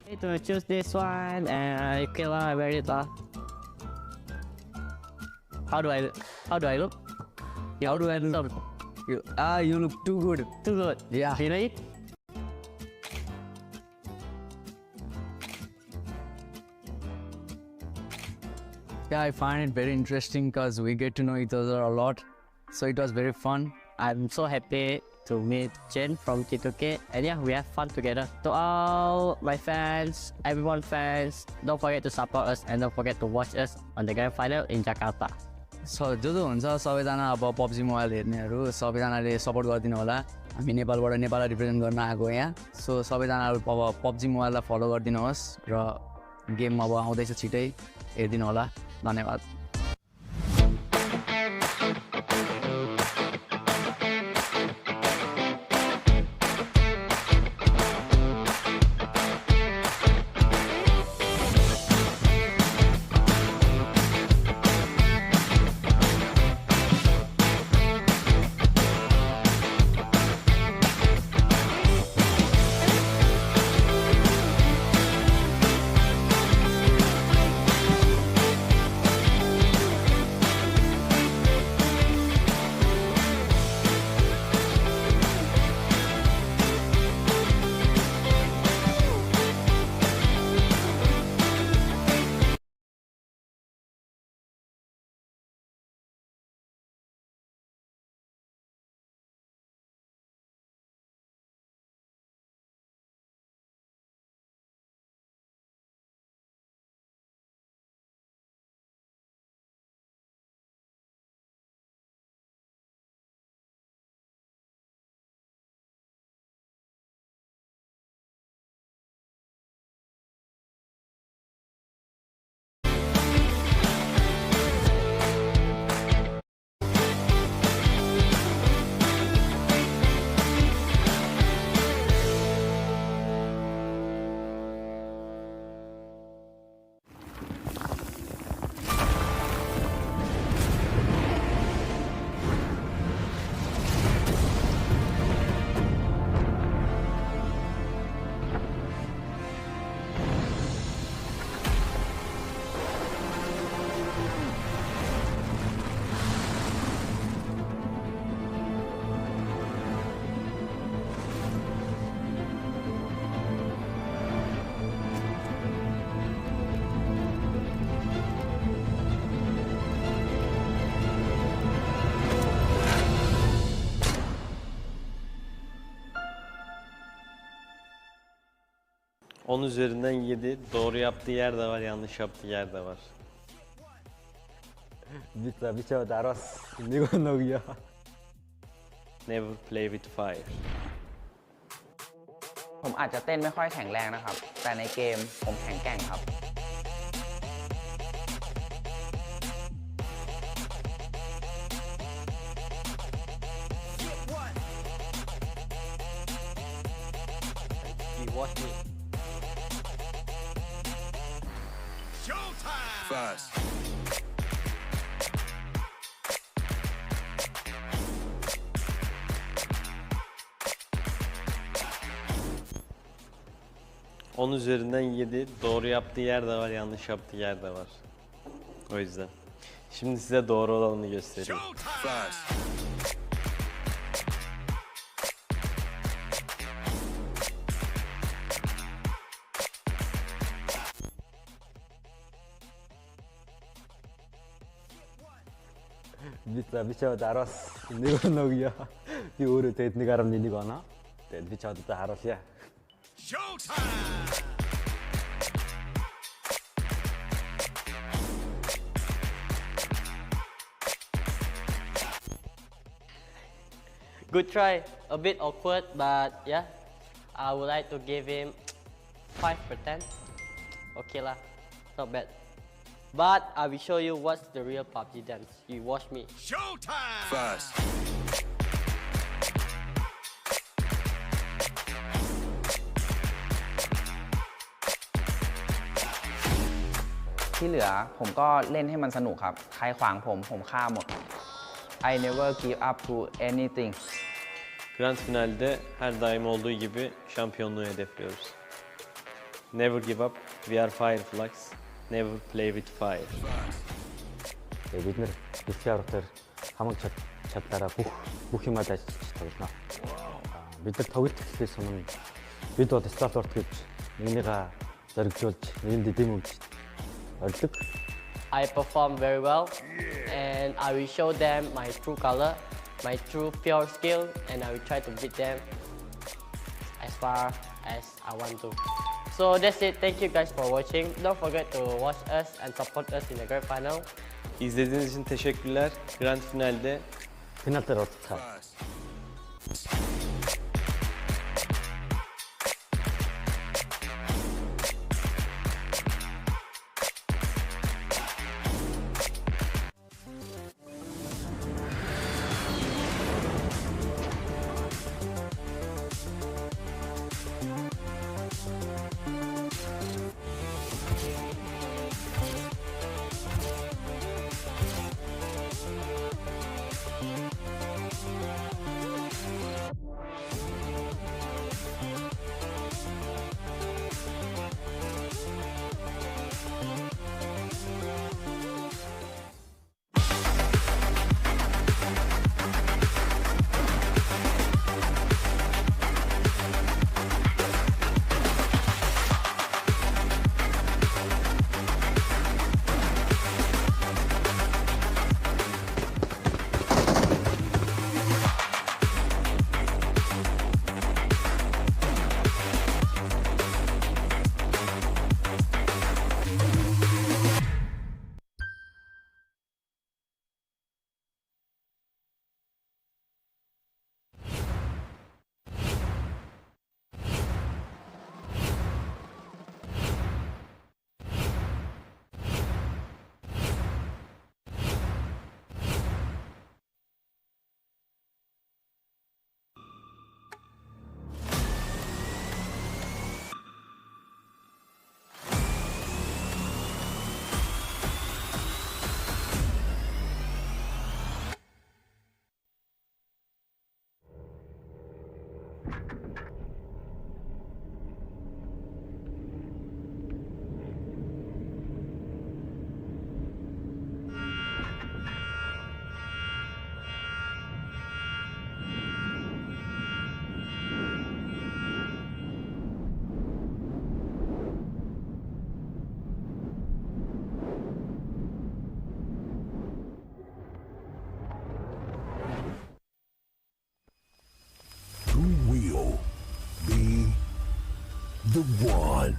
To choose this one and okay lah, I wear it lah. How do I look? How do I look? How do I look? You look too good. Too good. Yeah. Really? Yeah, I find it very interesting because we get to know each other a lot. So it was very fun. I'm so happy to meet Jen from T2K, and yeah, we have fun together. To all my fans, everyone fans, don't forget to support us and don't forget to watch us on the grand final in Jakarta. So जो हुन्छ सबैजना अब PUBG mobile हेर्नेहरू सबैजनाले support गरिदिनु होला। हामी नेपालबाट नेपाललाई रिप्रेजेन्ट गर्न आएको यहाँ। सो सबैजनाले अब पब्जी मोबाइललाई फलो गरिदिनुहोस् र गेम अब आउँदैछ छिटै हेरिदिनु होला। धन्यवाद। On üzerinden 7. Doğru yaptığı yer de var, yanlış yaptığı yer de var. bicho daros hindi ko nagiya. Never play with fire. ผมอาจจะเต้นไม่ค่อยแข็งแรงนะครับ แต่ในเกมผมแข็งแกร่งครับ You watch me. Fast. On üzerinden 7. Doğru yaptığı yer de var, yanlış yaptığı yer de var. O yüzden. Şimdi size doğru olanını göstereyim. Fast. bicho daros hindi ko nagiya. Yung uro tet ni karam hindi ko na. Tet bicho daros ya. Good try. A bit awkward, but yeah, I would like to give him 5 per 10. Okay lah, not bad. But I will show you what's the real PUBG dance. You watch me. Fast. ที่เหลือผมก็เล่นให้มันสนุกครับ ใครขวางผมฆ่าหมด I never give up to anything. Grand finalde her daim olduğu gibi şampiyonluğu hedefliyoruz. Never give up. We are fireflies. Never play with fire. Бид нэр дэлхийн аврагтаар хамаг чадлаараа бүх юмад ажиллаж тоглоно. Бид нар тоглолт эхлэхээс өмнө бид бол сталорт гэж нэгнийгаа зориглуулж, нэгэнд дэм өгч ордог. I perform very well, and I will show them my true color, my true pure skill, and I will try to beat them as far as I want to. So that's it. Thank you guys for watching. Don't forget to watch us and support us in the grand final. İzlediğiniz için teşekkürler. Grand finalde Финалдаар уулзцаа. The one.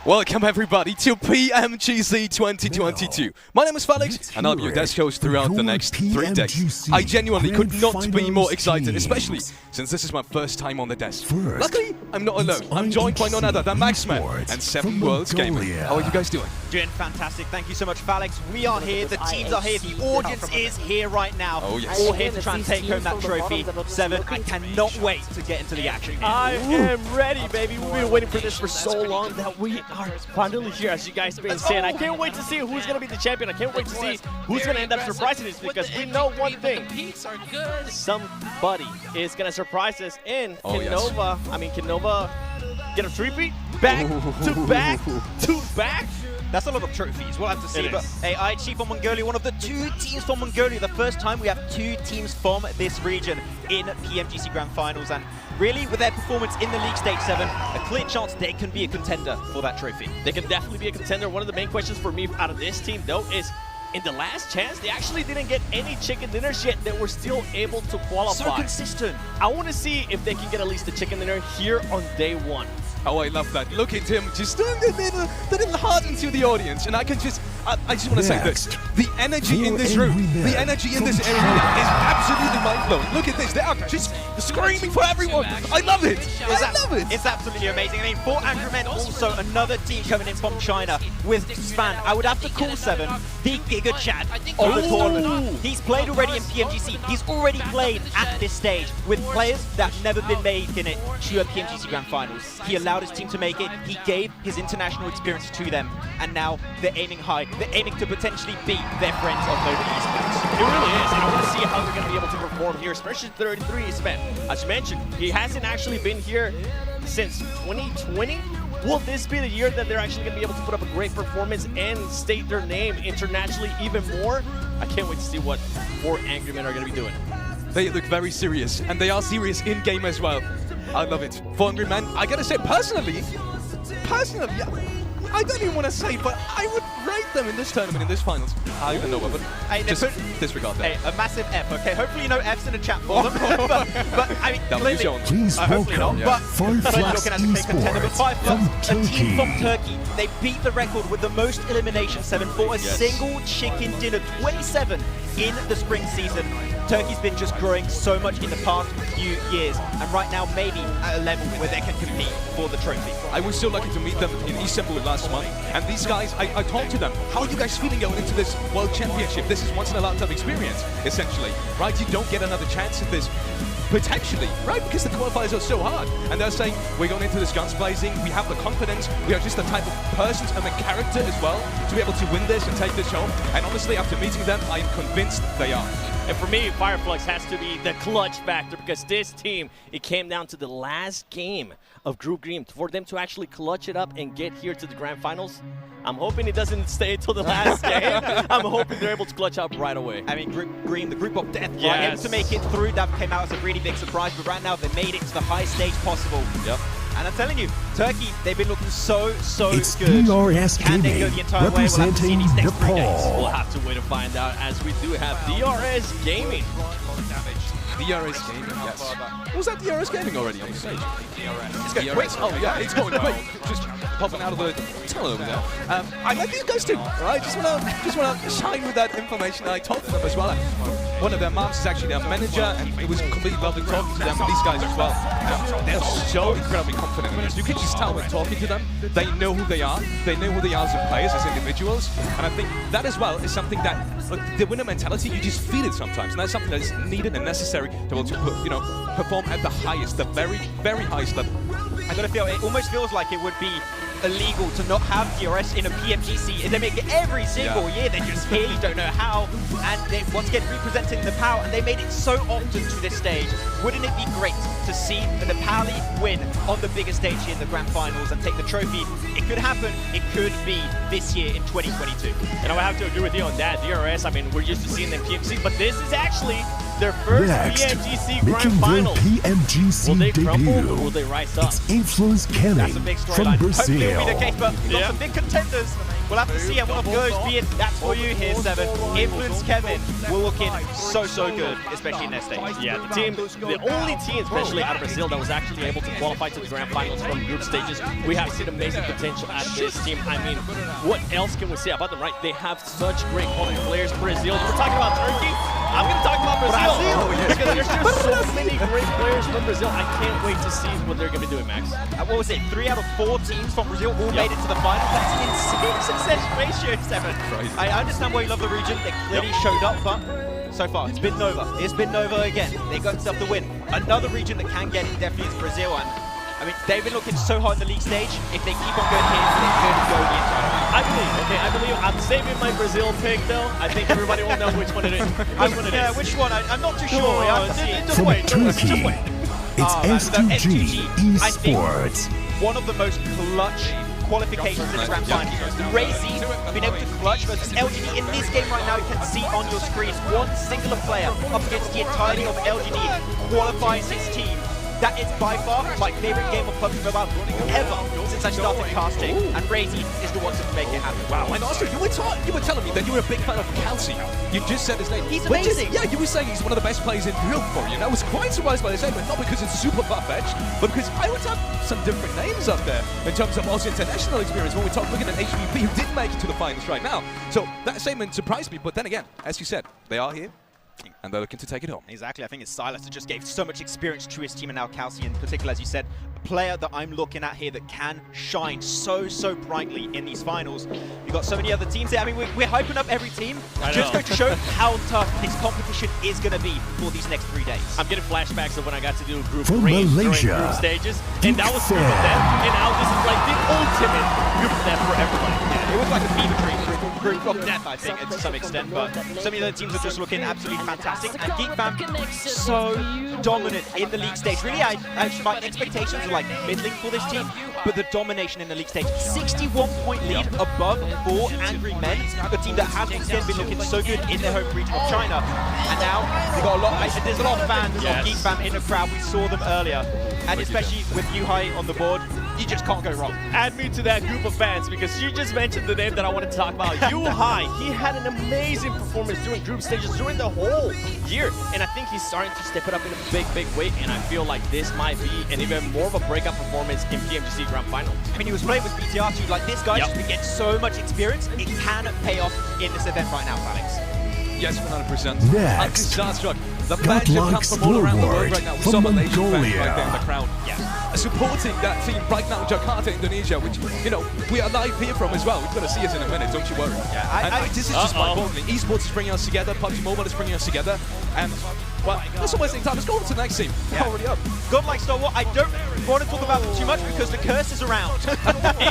Welcome everybody to PMGC 2022. My name is Felix and I'll be your guest host throughout the next 3 days. I genuinely could not be more excited, especially since this is my first time on the desk. Luckily, I'm not alone. I'm joined by none other than Maxman and 7 Worlds Gaming. How are you guys doing? Doing fantastic. Thank you so much, Felix. We are here. The teams are here. The audience is here right now. Oh, yes. All here to try and take home that trophy. 7, I cannot wait to get into the action. I am ready, baby. We've been waiting for this for so long that we are finally here, as you guys have been saying. I can't wait to see who's going to be the champion. I can't wait to see who's going to end up surprising us, because we know one thing. Somebody is going to surprise us, and Kinova, Kinova get a three-peat? Back to back to back? That's a lot of trophies. We'll have to see. But AI Chief from Mongolia, one of the 2 teams from Mongolia. The first time we have 2 teams from this region in PMGC Grand Finals. And really, with their performance in the League Stage 7, a clear chance they can be a contender for that trophy. They can definitely be a contender. One of the main questions for me out of this team, though, is in the last chance, they actually didn't get any chicken dinners yet that were still able to qualify. So consistent. I want to see if they can get at least a chicken dinner here on day 1. Oh, I love that. Look at him just throwing the little heart into the audience. And I just want to say this. The energy in this room, the energy in this area is absolutely mind-blowing. Look at this. They are just screaming for everyone. I love it. I love it. It's absolutely amazing. I mean, for Angry Men, also another team coming in from China with Span. I would have to call 7 the Giga Chad of the tournament. He's played already in PMGC. He's already played at this stage with players that have never been made in it to a PMGC Grand Finals. He allowed his team to make it. He gave his international experience to them, and now they're aiming high. They're aiming to potentially beat their friends of Nova Esports. It really is, and I want to see how they're going to be able to perform here, especially 33 Sven. As you mentioned, he hasn't actually been here since 2020. Will this be the year that they're actually going to be able to put up a great performance and state their name internationally even more? I can't wait to see what 4 Angry Men are going to be doing. They look very serious, and they are serious in-game as well. I love it. 4 Angry Men, I gotta say, personally, I don't even want to say, but I would rate them in this tournament, in this finals. I don't even know what, but just disregard that. Hey, a massive F, okay? Hopefully you know F's in the chat for them. but I mean, clearly, Please hopefully not. welcome But Five clearly Flags looking at the contender, but Five from Flags, a team from Turkey. Turkey. They beat the record with the most elimination 7 for a single chicken dinner, 27 in the spring season. Turkey's been just growing so much in the past few years, and right now maybe at a level where they can compete for the trophy. I was so lucky to meet them in Istanbul last month, and these guys, I talked to them. How are you guys feeling going into this World Championship? This is once in a lifetime experience, essentially, right? You don't get another chance at this, potentially, right? Because the qualifiers are so hard, and they're saying, we're going into this guns blazing, we have the confidence, we are just the type of persons and the character as well to be able to win this and take this home, and honestly, after meeting them, I am convinced they are. And for me, Fireflux has to be the clutch factor, because this team, it came down to the last game of Group Green for them to actually clutch it up and get here to the grand finals. I'm hoping it doesn't stay until the last game. I'm hoping they're able to clutch up right away. I mean, Group Green, the group of death, Yes. able to make it through, that came out as a really big surprise, but right now they made it to the highest stage possible. Yep. And I'm telling you, Turkey, they've been looking so It's good. DRS Can they go Gaming, the entire way? We'll have to see in these next 3 days. We'll Nepal. have to wait to find out, as we do have DRS Gaming. DRS Gaming, yes. Was that DRS Gaming already on the stage? It's going quick. Oh yeah, it's going quick. Just popping out of the tunnel over there. I like these guys too, right? Just wanna shine with that information. I talked to them as well. One of their moms is actually their manager, and it was completely lovely talking to them. And these guys as well. They're so incredibly confident in this. You can just tell when talking to them, they know who they are. They know who they are as players, as individuals. And I think that as well is something that, look, the winner mentality, you just feel it sometimes, and that's something that is needed and necessary to be able to, perform at the highest, the very, very highest level. I gotta feel, it almost feels like it would be illegal to not have DRS in a PMGC. They make it every single year. They're just here, you don't know how, and they once again representing Nepal, and they made it so often to this stage. Wouldn't it be great to see the Nepali win on the biggest stage here in the grand finals and take the trophy? It could happen. It could be this year in 2022. And I would have to agree with you on that. DRS, I mean, we're used to seeing them PMGC, but this is actually their first Next, PMGC making grand their finals. PMGC Will they crumble or debut, will they rise up? it's Influence Canning That's a big from storyline. Hopefully Brazil. it'll be the case, but we've got some big contenders. We'll have to see how one of those, be it that's for you here, Seven. Influence Kevin will look in so good, especially in their stage. Yeah, the only team, especially out of Brazil, that was actually able to qualify to the grand finals from group stages. We have seen amazing potential out of this team. I mean, what else can we say about them, right? They have such great quality players. Brazil, we're talking about Turkey. I'm going to talk about Brazil. Because there's just so many great players from Brazil. I can't wait to see what they're going to be doing, Max. What was it? 3 out of 4 teams from Brazil all made it to the final. That's an insane success ratio, Seven. I understand why you love the region. They clearly showed up, but so far it's been Nova. It's been Nova again. They got themselves the win. Another region that can get it definitely is Brazil. And I mean, they've been looking so hard in the league stage. If they keep on going here, they could go the entire way. I believe. I'm saving my Brazil pick, though. I think everybody will know which one it is. Yeah, which one? I'm not too sure. We have to see it. From Turkey, it's STG STG I think Esports. one of the most clutch qualifications in the grand final. Razy been able to clutch versus LGD. In this game right now, you can see on your screens one singular player up against the entirety of LGD qualifies his team. That is by far my favorite game of PUBG Mobile ever since I started casting, and Razy is the one to make it happen. Wow, and also you were telling me that you were a big fan of Kelsey. You just said his name. He's Which is- amazing. yeah, you were saying he's one of the best players in Europe for you. And I was quite surprised by the statement, not because it's super far-fetched, but because I would have some different names up there in terms of also international experience when we talk looking at HVP, who did make it to the finals right now. So that statement surprised me, but then again, as you said, they are here. And they're looking to take it home. Exactly, I think it's Silas that just gave so much experience to his team, and now Kelsey in particular, as you said, a player that I'm looking at here that can shine so brightly in these finals. You've got so many other teams here. I mean, we're hyping up every team. Just going to show how tough this competition is going to be for these next 3 days. I'm getting flashbacks of when I got to do group From green during Malaysia, group stages, and that was group of death, and now this is like the ultimate group of death for everybody. It was like a fever dream. group of death, I think, to some extent. But some of the other teams are just looking absolutely fantastic. And GeekFam, so dominant in the league stage. Really, my expectations were like middling for this team, but the domination in the league stage. 61-point lead above 4 Angry Men, a team that has once again been looking so good in their home region of China. And now they got a lot. There's a lot of fans of GeekFam in the crowd. We saw them earlier, and especially with Yuhai on the board, you just can't go wrong. Add me to that group of fans because you just mentioned the name that I wanted to talk about. Yuhai, he had an amazing performance during group stages during the whole year, and I think he's starting to step it up in a big way, and I feel like this might be an even more of a breakout performance in Pmgc Grand Final. I mean, he was playing with BTR too. Like, this guy's just been getting so much experience. It can pay off in this event right now, Alex. Yes, 100%. Next, Starstruck. The fans have come from all around the world right now. We saw Malaysian fans right there in the crowd. Supporting that team right now in Jakarta, Indonesia, which, you know, we are live here from as well. We're going to see us in a minute, don't you worry. This is just my point. Esports is bringing us together, PUBG Mobile is bringing us together, and, well, that's not wasting time. Let's go on to the next team. Already up. Godlike Star Wars, I don't want to talk about them too much because the curse is around.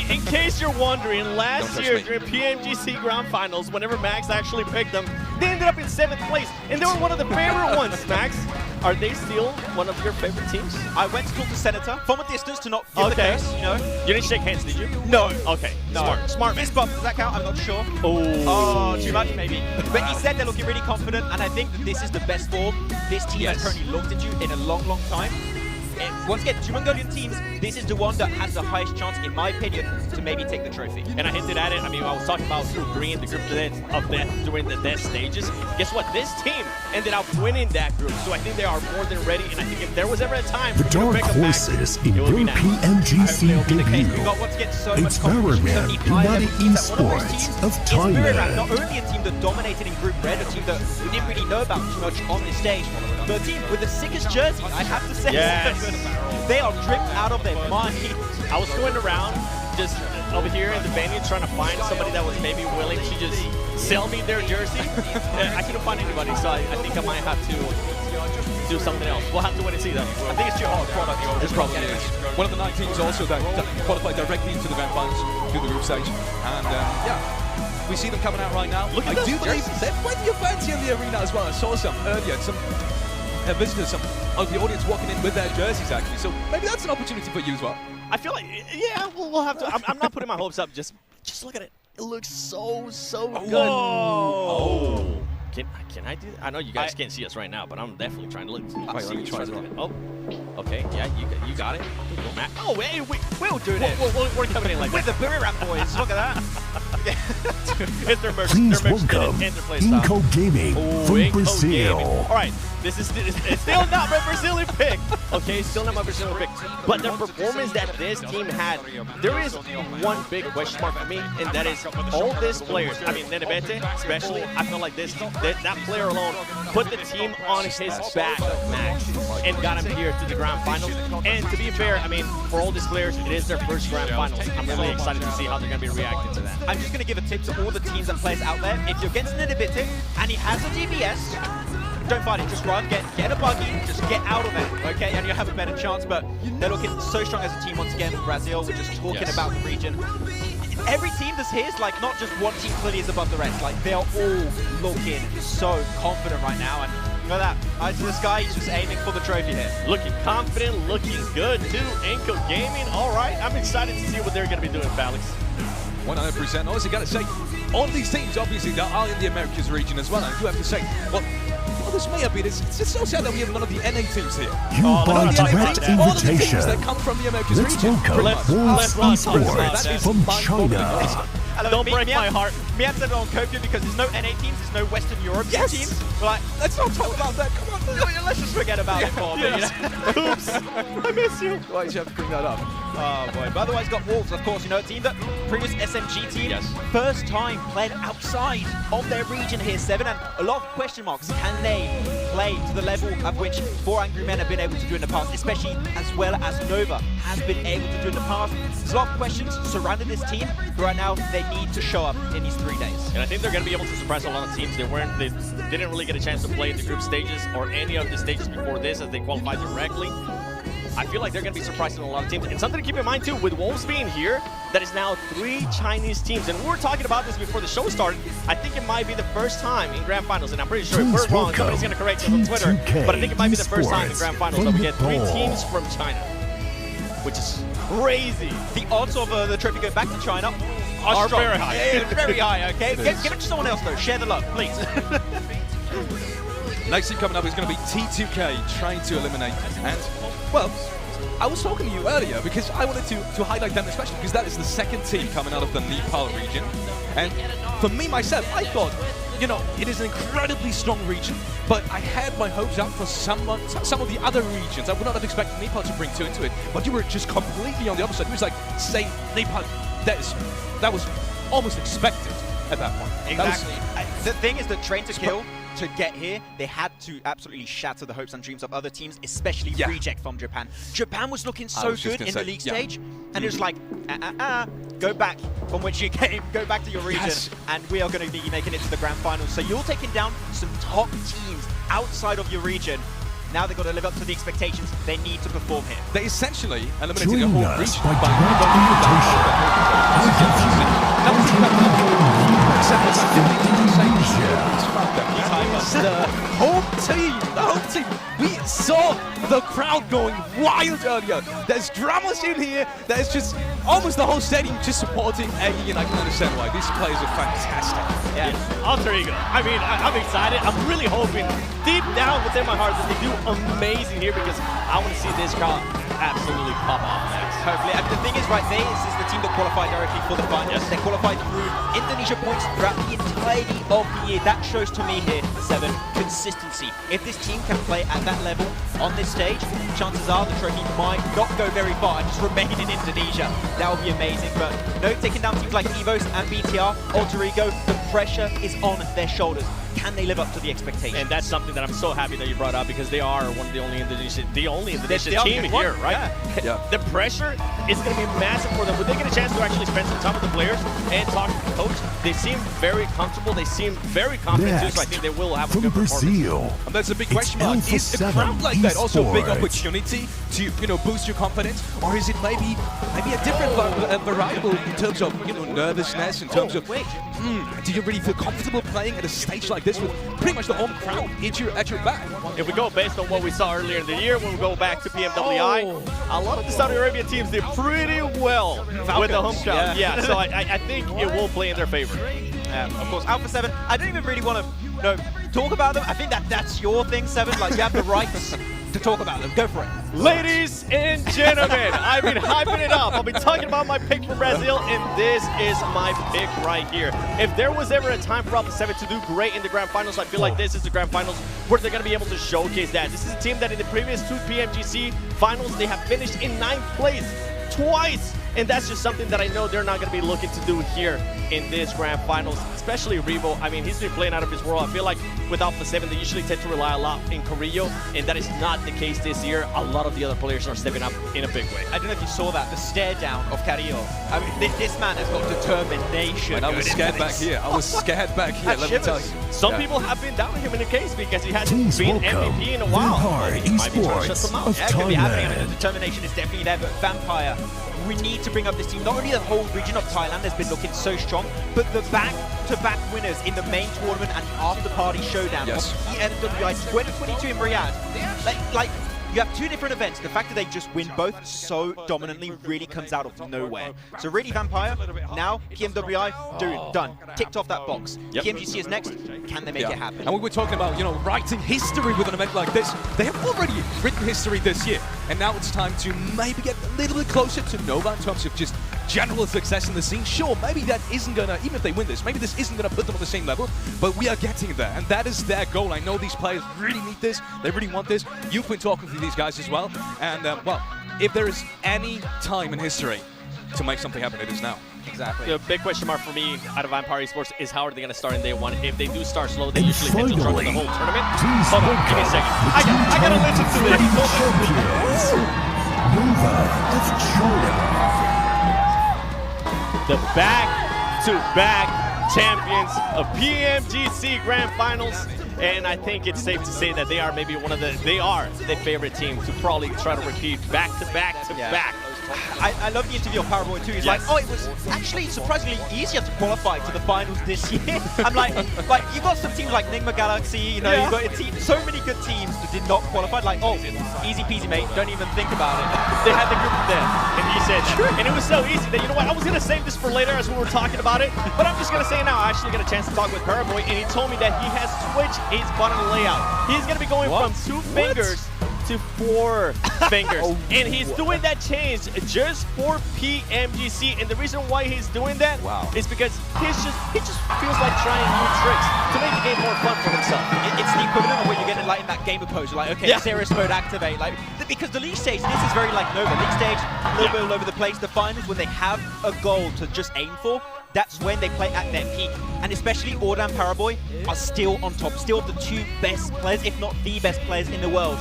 in case you're wondering, last year during Pmgc Grand Finals, whenever Max actually picked them, they ended up in 7th place, and they were one of the favorite ones, Max. Are they still one of your favorite teams? I went to talk to Senator from a distance to not give the curse, you know. You didn't shake hands, did you? No. Okay. No. Smart. Fist bump, does that count? I'm not sure. Oh, too much maybe. But he said they're looking really confident, and I think that this is the best form this team has currently looked into in a long time. And once again, 2 Mongolian teams, this is the one that has the highest chance, in my opinion, to maybe take the trophy. And I hinted at it. I mean, I was talking about Group Green, the group of death during the death stages. Guess what? This team ended up winning that group. So I think they are more than ready. And I think if there was ever a time for the dark horses in your Pmgc debut. It's Relme, United Esports of Thailand. Not only a team that dominated in Group Red, a team that we didn't really know about too much on this stage, but a team with the sickest jersey, I have to say. They are dripped out of their mind. I was going around just over here in the venue trying to find somebody that was maybe willing to just sell me their jersey. I couldn't find anybody, so I think I might have to do something else. We'll have to wait and see though. I think it's your product. It probably is. One of the 9 teams also that qualified directly into the Grand Finals through the group stage. And we see them coming out right now. Look at I do believe there are plenty of fans here in the arena as well. I saw some earlier, some visitors, some of the audience walking in with their jerseys actually. So maybe that's an opportunity for you as well. I feel like, yeah, we'll have to. I'm not putting my hopes up. Just look at it. It looks so good. Oh. Can I do that? I know you guys can't see us right now, but I'm definitely trying to look. Let me try as well. Oh, okay. Yeah, you got it. Matt. Oh, hey, we'll do it. We're coming in like with the Booty Rap boys. Look at that. It's their merch. Please welcome Inco Gaming from Brazil. All right, this is it's still not my Brazilian pick. Okay, still not my Brazilian pick. But the performance that this team had, there is one big question mark for me, and that is all these players. I mean, Nenebete especially. I feel like that player alone put the team on his back, Max, and got him here to the Grand Finals. And to be fair, I mean, for all these players, it is their first Grand Finals. I'm really excited to see how they're going to be reacting to that. I'm just going to give a tip to all the teams and players out there. If you're against Nenebete and he has a DBS, don't fight it, just run, get a buggy, just get out of it, okay, and you'll have a better chance. But they're looking so strong as a team once again. Brazil, we're just talking about the region. Every team that's here is like not just one team clearly is above the rest, like they're all looking so confident right now. And you know that, I see this guy, he's just aiming for the trophy here. Looking confident, looking good too. Inco Gaming, all right, I'm excited to see what they're going to be doing, Alex. 100%. Also, got to say, all of these teams, obviously, they are in the Americas region as well. And I do have to say, well, this may have been, it's just so sad that we have none of the NA teams here. You buy direct invitation. That come from the Americas region. Let's welcome World's Esports from China. Don't break my heart. Me have said it on Kopia because there's no NA teams, there's no Western Europe teams. We're like, let's not talk about that. Come on. Let's just forget about it for a minute. Oops. I miss you. Why did you have to bring that up? Oh boy. But otherwise, got Wolves, of course, you know, a team that previous SMG team, first time played outside of their region here, 7, and a lot of question marks. Can they play to the level of which 4 Angry Men have been able to do in the past, especially as well as Nova has been able to do in the past? There's a lot of questions surrounding this team, but right now they need to show up in these 3 days. And I think they're going to be able to surprise a lot of teams. They didn't really get a chance to play in the group stages or any of the stages before this as they qualified directly. I feel like they're going to be surprising a lot of teams. And something to keep in mind too, with Wolves being here, that is now 3 Chinese teams. And we were talking about this before the show started. I think it might be the first time in Grand Finals, and I'm pretty sure if we're wrong, somebody's going to correct us on Twitter, but I think it might be the first time in Grand Finals that we get 3 teams from China, which is crazy. The odds of the trophy going back to China are strong. very high. Yeah, very high, okay? Give it to someone else, though. Share the love, please. Next team coming up is going to be T2K trying to eliminate. And, well, I was talking to you earlier because I wanted to highlight them especially because that is the second team coming out of the Nepal region. And for me, myself, I thought, you know, it is an incredibly strong region, but I had my hopes up for some of the other regions. I would not have expected Nepal to bring 2 into it, but you were just completely on the other side. It was like saying Nepal, that was almost expected at that point. Exactly. The thing is that Train to Kill, to get here, they had to absolutely shatter the hopes and dreams of other teams, especially Reject from Japan. Japan was looking so good in the league stage, and it was like, go back from which you came, go back to your region, and we are going to be making it to the Grand Finals. So you're taking down some top teams outside of your region. Now they've got to live up to the expectations. They need to perform here. They essentially eliminated the whole region the home team. We saw the crowd going wild earlier. There's drama in here. There's just almost the whole stadium just supporting Eggy, and I can understand why. These players are fantastic. Yeah, alter ego. I mean, I'm excited. I'm really hoping deep down within my heart that they do amazing here because I want to see this crowd absolutely pop off next. Hopefully. And the thing is, right, this is the team that qualified directly for the finals. They qualified through Indonesia points throughout the entirety of the year. That shows to me here, 7, consistency. If this team can play at that level on this stage, chances are the trophy might not go very far and just remain in Indonesia. That would be amazing. But no, taking down teams like EVOS and BTR, Alter Ego, the pressure is on their shoulders. Can they live up to the expectations? And that's something that I'm so happy that you brought up because they are one of the only Indonesian team here, right? Yeah. The pressure is going to be massive for them. When they get a chance to actually spend some time with the players and talk to the coach, they seem very comfortable. They seem very confident too, so I think they will have a good performance. And that's a big question mark. Is a crowd like that also a big opportunity to, you know, boost your confidence, or is it maybe a different variable in terms of, you know, nervousness, in terms of, do you really feel comfortable playing at a stage like this with pretty much the home crowd at your back? If we go based on what we saw earlier in the year, when we go back to PMWI, a lot of the Saudi Arabian teams did pretty well with the home crowd. Yeah, so I think it will play in their favor. Of course, Alpha 7, I don't even really want to talk about them. I think that's your thing, 7. Like, you have the rights to talk about them. Go for it. Ladies and gentlemen, I've been hyping it up. I'll be talking about my pick for Brazil, and this is my pick right here. If there was ever a time for Alpha 7 to do great in the Grand Finals, I feel like this is the Grand Finals where they're going to be able to showcase that. This is a team that in the previous 2 PMGC finals, they have finished in 9th place twice. And that's just something that I know they're not going to be looking to do here in this Grand Finals, especially Revo. I mean, he's been playing out of his world. I feel like with Alpha 7, they usually tend to rely a lot in Carrillo, and that is not the case this year. A lot of the other players are stepping up in a big way. I don't know if you saw that, the stare down of Carrillo. I mean, this man has got determination. And I was scared back here. I was scared back here, let me tell you. Some people have been doubting him in the case because he hasn't been MVP in a while. It might be trying to shut them out. Yeah, it could be happening. I mean, the determination is definitely there, but Vampire, we need to bring up this team. Not only the whole region of Thailand has been looking so strong, but the back-to-back winners in the main tournament and after-party showdown of PMWI 2022 in Riyadh. Like, you have 2 different events. The fact that they just win both so dominantly really comes out of nowhere. So really, Vampire, now PMWI, done. Ticked off that box. PMGC is next. Can they make it happen? And we were talking about, you know, writing history with an event like this. They have already written history this year. And now it's time to maybe get a little bit closer to Nova in terms of just general success in the scene. Sure, maybe that isn't gonna, even if they win this, maybe this isn't gonna put them on the same level, but we are getting there, and that is their goal. I know these players really need this, they really want this. You've been talking to these guys as well, and well, if there is any time in history to make something happen, it is now. Exactly. The big question mark for me out of Vampire Esports is how are they going to start in day 1? If they do start slow, they usually tend to struggle the whole tournament. Hold on, give me a second. I gotta listen to this. Nova of China. The back-to-back champions of PMGC Grand Finals. And I think it's safe to say that they are maybe they are the favorite team to probably try to repeat back to back to back. I love the interview of Paraboy too. He's like, oh, it was actually surprisingly easier to qualify to the finals this year. I'm like you've got some teams like Nigma Galaxy, you know, you've got a team, so many good teams that did not qualify. Like, oh, easy peasy, mate. Don't even think about it. They had the group there, and he said, and it was so easy that, you know what, I was going to save this for later as we were talking about it, but I'm just going to say it now. I actually got a chance to talk with Paraboy, and he told me that he has switched his button layout. He's going to be going from 2 fingers to 4 fingers. And he's doing that change just for Pmgc. And the reason why he's doing that is because he just feels like trying new tricks to make the game more fun for himself. It's the equivalent of what you get in, like, in that game of pose. You're like, okay, serious mode activate. Like, because the league stage, this is very like Nova. League stage, a little bit all over the place. The finals, when they have a goal to just aim for, that's when they play at their peak. And especially Orda and Paraboy are still on top, still the 2 best players, if not the best players in the world.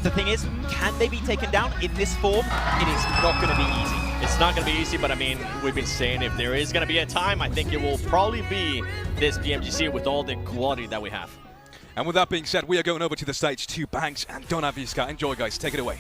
The thing is, can they be taken down in this form? It is not going to be easy. It's not going to be easy, but I mean, we've been saying if there is going to be a time, I think it will probably be this Pmgc with all the quality that we have. And with that being said, we are going over to the stage to Banks and Donaviska. Enjoy, guys. Take it away.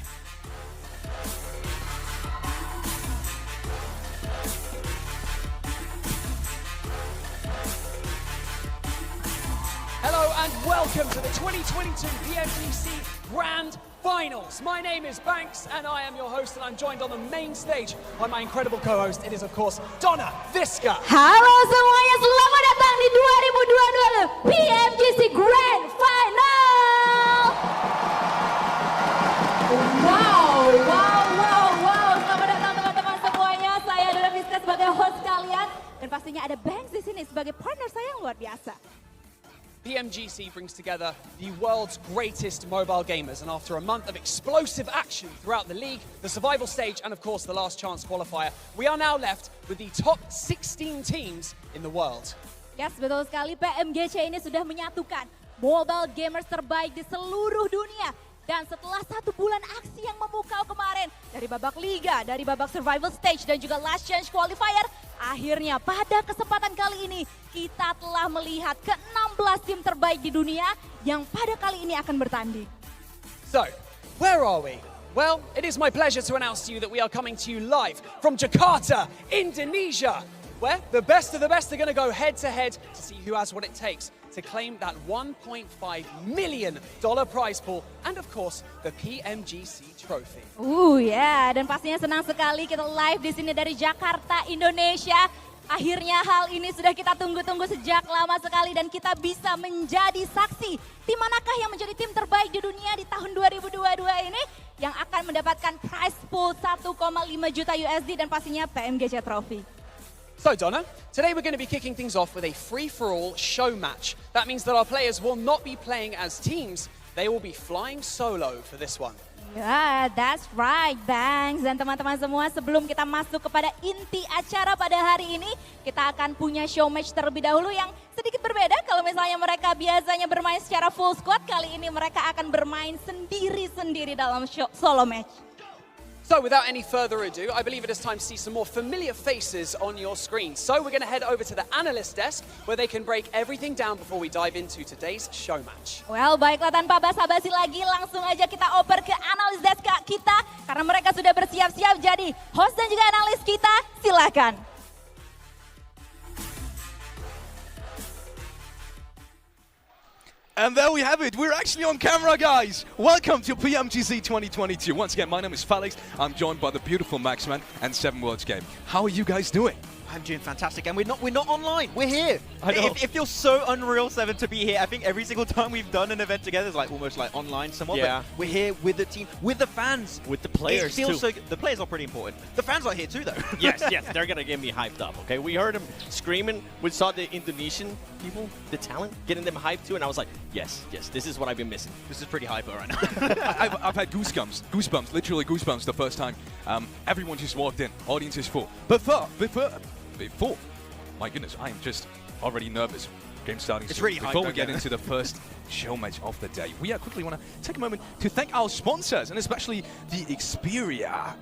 Hello and welcome to the 2022 Pmgc Grand Finals. My name is Banks and I am your host, and I'm joined on the main stage by my incredible co-host. It is, of course, Donaviska. Halo semuanya, selamat datang di 2022 Pmgc Grand Final. Wow. Selamat datang teman-teman semuanya. Saya Donaviska sebagai host kalian, dan pastinya ada Banks di sini sebagai partner saya yang luar biasa. Pmgc brings together the world's greatest mobile gamers, and after a month of explosive action throughout the league, the survival stage, and of course the last chance qualifier, we are now left with the top 16 teams in the world. Yes, betul sekali. Pmgc ini sudah menyatukan mobile gamers terbaik di seluruh dunia. Dan setelah 1 bulan aksi yang memukau kemarin, dari babak liga, dari babak survival stage, dan juga last chance qualifier, akhirnya pada kesempatan kali ini kita telah melihat ke-16 tim terbaik di dunia yang pada kali ini akan bertanding. So, where are we? Well, it is my pleasure to announce to you that we are coming to you live from Jakarta, Indonesia, where the best of the best are going to go head-to-head to see who has what it takes to claim that $1.5 million prize pool and, of course, the Pmgc trophy. Dan pastinya senang sekali kita live di sini dari Jakarta, Indonesia. Akhirnya hal ini sudah kita tunggu-tunggu sejak lama sekali, dan kita bisa menjadi saksi tim manakah yang menjadi tim terbaik di dunia di tahun 2022 ini yang akan mendapatkan prize pool 1,5 juta USD dan pastinya Pmgc trophy. So Donna, today we're going to be kicking things off with a free-for-all show match. That means that our players will not be playing as teams, they will be flying solo for this one. Yeah, that's right, Banks. Dan teman-teman semua, sebelum kita masuk kepada inti acara pada hari ini, kita akan punya show match terlebih dahulu yang sedikit berbeda. Kalau misalnya mereka biasanya bermain secara full squad, kali ini mereka akan bermain sendiri-sendiri dalam solo match. So without any further ado, I believe it is time to see some more familiar faces on your screen. So we're going to head over to the analyst desk where they can break everything down before we dive into today's show match. Well, baiklah, tanpa basa-basi lagi, langsung aja kita oper ke analyst desk kita karena mereka sudah bersiap-siap. Jadi host dan juga analis kita, silakan. And there we have it. We're actually on camera, guys. Welcome to Pmgc 2022. Once again, my name is Felix. I'm joined by the beautiful Maxman and 7 Worlds Game. How are you guys doing? I'm doing fantastic, and we're not online. We're here. I know. It feels so unreal, 7, to be here. I think every single time we've done an event together is like almost like online somewhat. Yeah. But we're here with the team, with the fans, with the players. It feels too. so good. The players are pretty important. The fans are here too, though. Yes, they're gonna get me hyped up. Okay, we heard them screaming. We saw the Indonesian people, the talent, getting them hyped too, and I was like, yes, this is what I've been missing. This is pretty hyper right now. I've had goosebumps, literally goosebumps the first time. Everyone just walked in, audience is full. Before, my goodness, I am just already nervous. Game starting it's soon. really Before hype, we get into the first show match of the day, we quickly want to take a moment to thank our sponsors, and especially the Xperia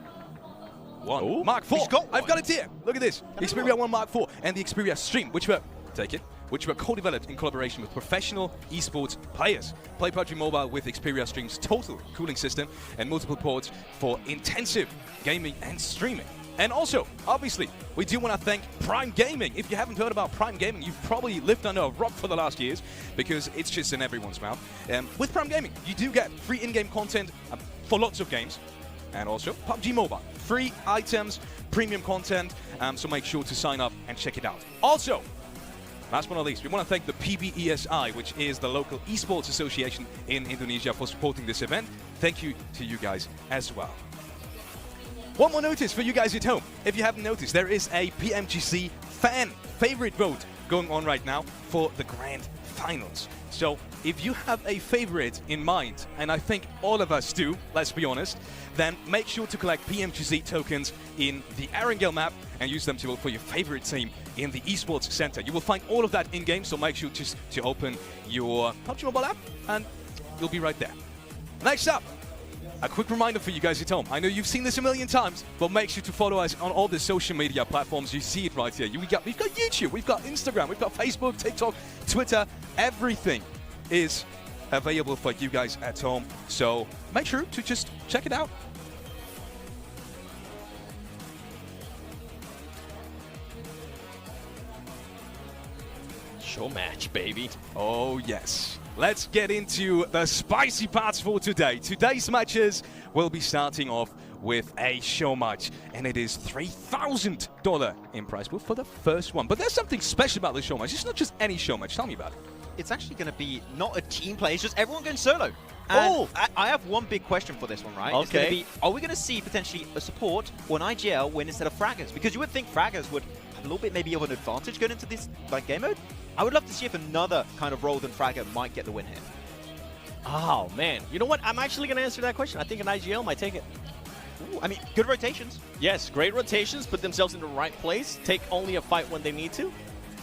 Mark IV. I've got it here. Look at this. The Xperia 1 Mark IV and the Xperia Stream, which will take it. which were co-developed in collaboration with professional esports players. Play PUBG Mobile with Xperia Stream's total cooling system and multiple ports for intensive gaming and streaming. And also, obviously, we do want to thank Prime Gaming. If you haven't heard about Prime Gaming, you've probably lived under a rock for the last years because it's just in everyone's mouth. With Prime Gaming, you do get free in-game content for lots of games. And also, PUBG Mobile. Free items, premium content, so make sure to sign up and check it out. Also, last but not least, we want to thank the PBESI, which is the local esports association in Indonesia, for supporting this event. Thank you to you guys as well. One more notice for you guys at home. If you haven't noticed, there is a PMGC fan favorite vote going on right now for the grand finals. So if you have a favorite in mind, and I think all of us do, let's be honest, then make sure to collect PMGC tokens in the Erangel map and use them to vote for your favorite team in the esports center. You will find all of that in-game, so make sure just to open your PUBG Mobile app and you'll be right there. Next up, a quick reminder for you guys at home. I know you've seen this a million times, but make sure to follow us on all the social media platforms. You see it right here. We've got YouTube, we've got Instagram, we've got Facebook, TikTok, Twitter. Everything is available for you guys at home. So make sure to just check it out. Show match, baby. Oh, yes. Let's get into the spicy parts for today. Today's matches will be starting off with a show match, and it is $3,000 in prize pool for the first one. But there's something special about this show match. It's not just any show match. Tell me about it. It's actually going to be not a team play, it's just everyone going solo. And I have one big question for this one, right? Okay. It's going to be, are we going to see potentially a support or an IGL win instead of fraggers? Because you would think fraggers would have a little bit maybe of an advantage going into this game mode. I would love to see if another kind of role than fragger might get the win here. Oh, man. You know what? I'm actually going to answer that question. I think an IGL might take it. Ooh, I mean, good rotations. Yes, great rotations, put themselves in the right place, take only a fight when they need to.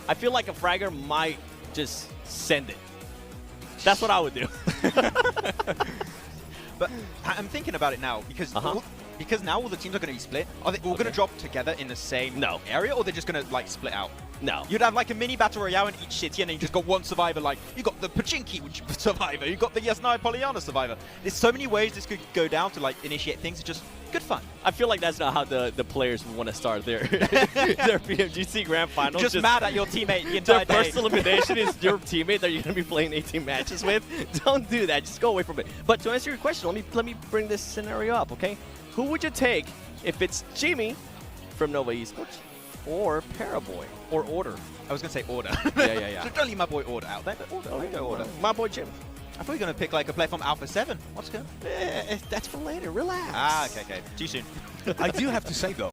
I feel like a fragger might just send it. That's what I would do. But I'm thinking about it now because because now all the teams are going to be split. Are they all going to drop together in the same area, or they're just going to like split out? No. You'd have like a mini battle royale in each city, and then you just got one survivor. Like you got the Pmgc survivor, you got the Yasnai Polyana survivor. There's so many ways this could go down to like initiate things. It's just good fun. I feel like that's not how the players want to start their their PMGC Grand Finals. Just mad at your teammate the entire Their day. first elimination is your teammate that you're going to be playing 18 matches with. Don't do that. Just go away from it. But to answer your question, let me bring this scenario up, okay? Who would you take if it's Bgmi from Nova Esports or Paraboy or Order? I was going to say Order. Yeah. So don't leave my boy Order out there. But Order, Order. My boy Jim. I thought you were going to pick like a player from Alpha 7. What's good? That's for later. Relax. Ah, okay. Too soon. I do have to say, though,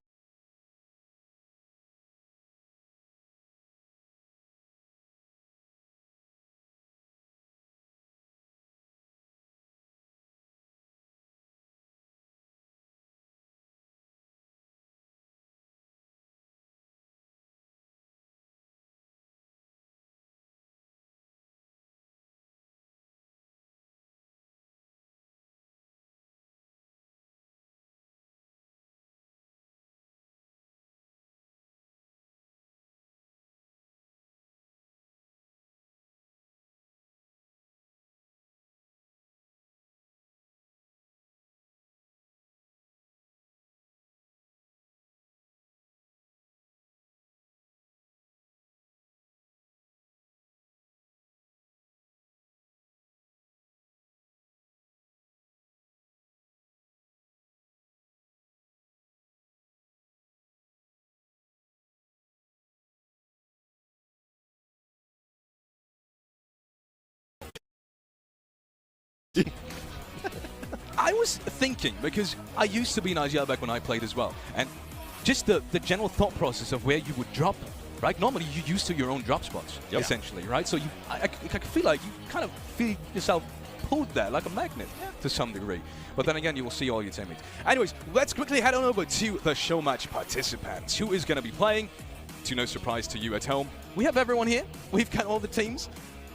I was thinking, because I used to be an IGL back when I played as well, and just the general thought process of where you would drop, right? Normally you're used to your own drop spots, essentially, right? So I feel like you kind of feel yourself pulled there like a magnet to some degree. But then again, you will see all your teammates. Anyways, let's quickly head on over to the show match participants. Who is going to be playing? To no surprise to you at home, we have everyone here. We've got all the teams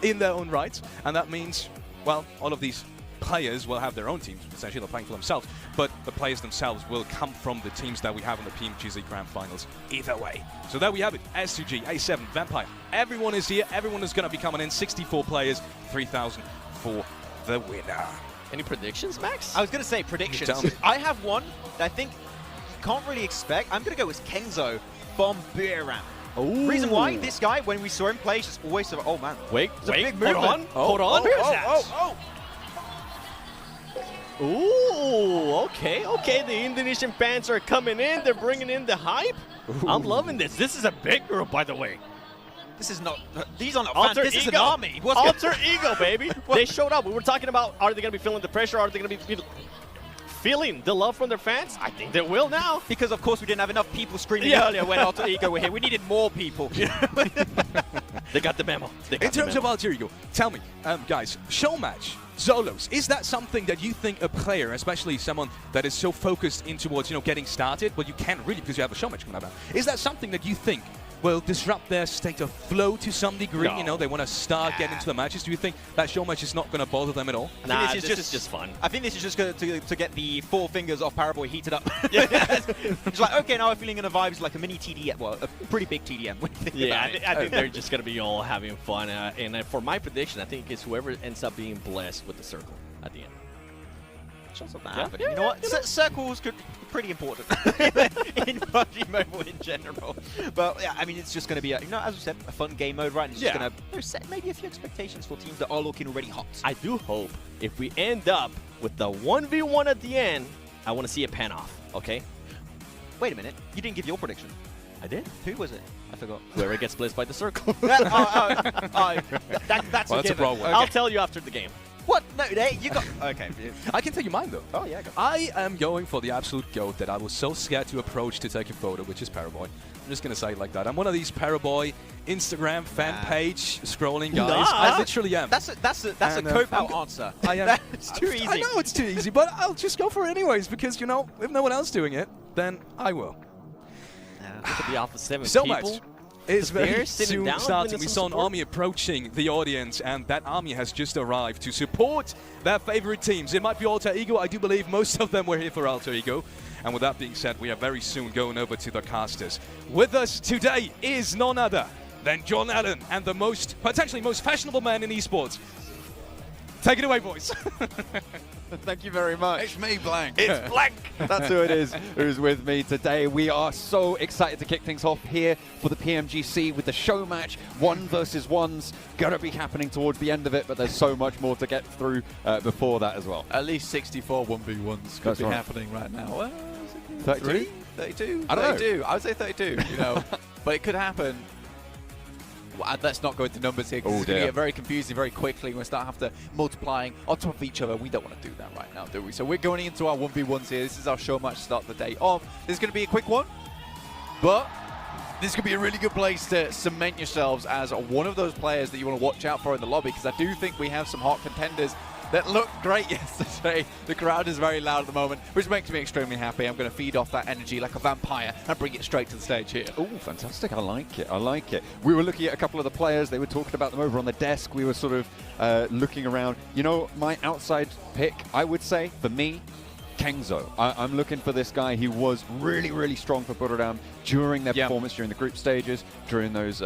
in their own right, and that means, well, all of these players will have their own teams, essentially they're playing for themselves, but the players themselves will come from the teams that we have in the Pmgc Grand Finals either way. So there we have it, S2G, A7, Vampire, everyone is here, everyone is going to be coming in, 64 players, 3,000 for the winner. Any predictions, Max? I was going to say predictions. I have one that I think you can't really expect. I'm going to go with Kenzo from Bgmi. Reason why, this guy, when we saw him play, he's just always sort of, oh man. Wait, it's a big movement. Hold on. Oh. Ooh, okay. The Indonesian fans are coming in. They're bringing in the hype. I'm loving this. This is a big group, by the way. This is not, these are not fans, this is an army. Alter ego, baby. They showed up. We were talking about, are they going to be feeling the pressure? Are they going to be feeling the love from their fans? I think they will now. Because, of course, we didn't have enough people screaming earlier when Alter Ego were here. We needed more people. They got the memo. In terms of Alter Ego, tell me, guys, show match, Zolos, is that something that you think a player, especially someone that is so focused in towards, getting started, but you can't really because you have a show match coming up now, is that something that you think will disrupt their state of flow to some degree? No. They want to start getting into the matches. Do you think that show match is not going to bother them at all? Nah, this is just fun. I think this is just going to get the 4 fingers off Paraboy heated up. It's like, okay, now I'm feeling in a vibe. It's like a mini TDM, well, a pretty big TDM. I think they're just going to be all having fun. And for my prediction, I think it's whoever ends up being blessed with the circle at the end. You know what? Circles could be pretty important in PUBG Mobile in general. But yeah, I mean, it's just going to be, as we said, a fun game mode, right? And it's just going to set maybe a few expectations for teams that are looking already hot. I do hope if we end up with the 1v1 at the end, I want to see it pan off, okay? Wait a minute. You didn't give your prediction. I did. Who was it? I forgot. Whoever gets blitzed by the circle. That's Well, that's a problem. I'll tell you after the game. What? No, you got... Okay. I can tell you mine, though. Oh, yeah, go. I am going for the absolute GOAT that I was so scared to approach to take a photo, which is Paraboy. I'm just going to say it like that. I'm one of these Paraboy Instagram fan page scrolling guys. I literally am. That's a cop-out answer. I am. It's too easy. I know it's too easy, but I'll just go for it anyways because, if no one else doing it, then I will. Look at the Alpha 7 so people. much. It's very sitting soon starting. We saw an support. army approaching the audience, and that army has just arrived to support their favorite teams. It might be Alter Ego. I do believe most of them were here for Alter Ego. And with that being said, we are very soon going over to the casters. With us today is none other than John Allen and the potentially most fashionable man in esports. Take it away, boys. Thank you very much. It's me, Blank. It's Blank. That's who it is who's with me today. We are so excited to kick things off here for the Pmgc with the show match. 1 versus 1's going to be happening towards the end of it, but there's so much more to get through before that as well. At least 64 1v1s could be happening right now. 32? 32? I don't know. 32. I would say 32, but it could happen. Well, let's not go into numbers here because it's going to get very confusing very quickly. We'll start having to multiplying on top of each other. We don't want to do that right now, do we? So we're going into our 1v1s here. This is our show match to start the day off. This is going to be a quick one, but this could be a really good place to cement yourselves as one of those players that you want to watch out for in the lobby, because I do think we have some hot contenders that looked great yesterday. The crowd is very loud at the moment, which makes me extremely happy. I'm going to feed off that energy like a vampire and bring it straight to the stage here. Oh, fantastic. I like it. I like it. We were looking at a couple of the players. They were talking about them over on the desk. We were sort of looking around. My outside pick, I would say, for me, Kenzo. I'm looking for this guy. He was really, really strong for Budoram during their performance, during the group stages, during those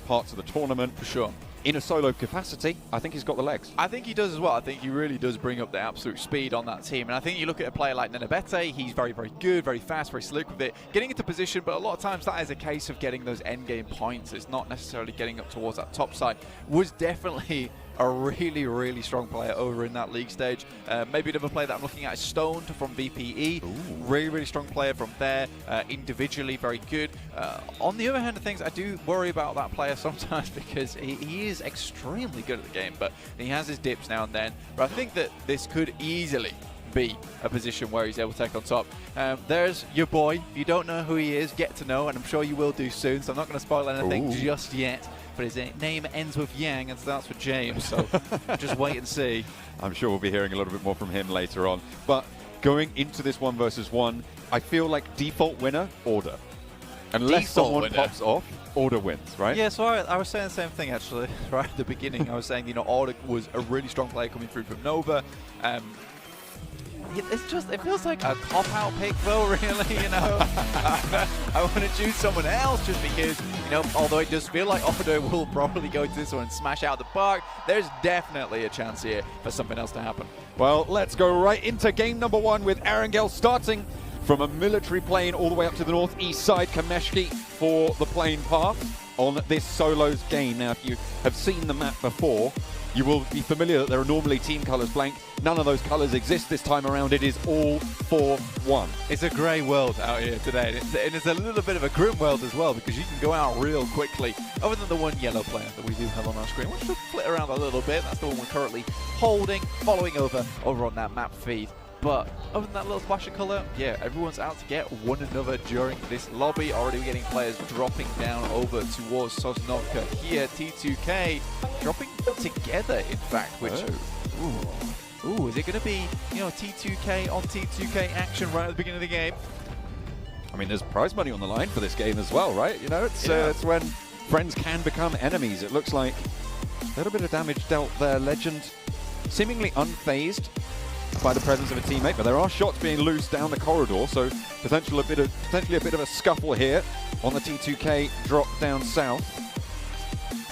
parts of the tournament. For sure. In a solo capacity, I think he's got the legs. I think he does as well. I think he really does bring up the absolute speed on that team. And I think you look at a player like Nenabete, he's very, very good, very fast, very slick with it, getting into position, but a lot of times that is a case of getting those end game points. It's not necessarily getting up towards that top side. Was definitely a really, really strong player over in that league stage. Maybe another player that I'm looking at is Stoned from VPE. Ooh. Really, really strong player from there. Individually, very good. On the other hand of things, I do worry about that player sometimes because he is extremely good at the game, but he has his dips now and then. But I think that this could easily be a position where he's able to take on top. There's your boy. If you don't know who he is, get to know, and I'm sure you will do soon, so I'm not going to spoil anything just yet. But his name ends with Yang and starts with James, so just wait and see. I'm sure we'll be hearing a little bit more from him later on. But going into this 1 versus 1, I feel like default winner, Order. Unless default someone winner. pops off, Order wins, right? Yeah, so I was saying the same thing actually, right at the beginning. I was saying, you know, Order was a really strong player coming through from Nova. It's just, it feels like a cop-out pick though, really, you know. I want to choose someone else just because, you know, although it does feel like Order will probably go to this one and smash out the park, there's definitely a chance here for something else to happen. Well, let's go right into game number 1 with Erangel starting from a military plane all the way up to the northeast side. Kameshki for the plane path on this solos game. Now, if you have seen the map before, you will be familiar that there are normally team colors blank. None of those colors exist this time around. It is all 4-1. It's a grey world out here today, and it's a little bit of a grim world as well because you can go out real quickly. Other than the one yellow player that we do have on our screen, which should flit around a little bit. That's the one we're currently holding, following over on that map feed. But other than that little splash of colour, yeah, everyone's out to get one another during this lobby. Already getting players dropping down over towards Sosnovka here. T2K dropping together, in fact, which... Ooh, is it going to be, you know, T2K on T2K action right at the beginning of the game? I mean, there's prize money on the line for this game as well, right? You know, it's when friends can become enemies. It looks like a little bit of damage dealt there. Legend seemingly unfazed by the presence of a teammate, but there are shots being loose down the corridor, so potentially a bit of a scuffle here on the T2K drop down south.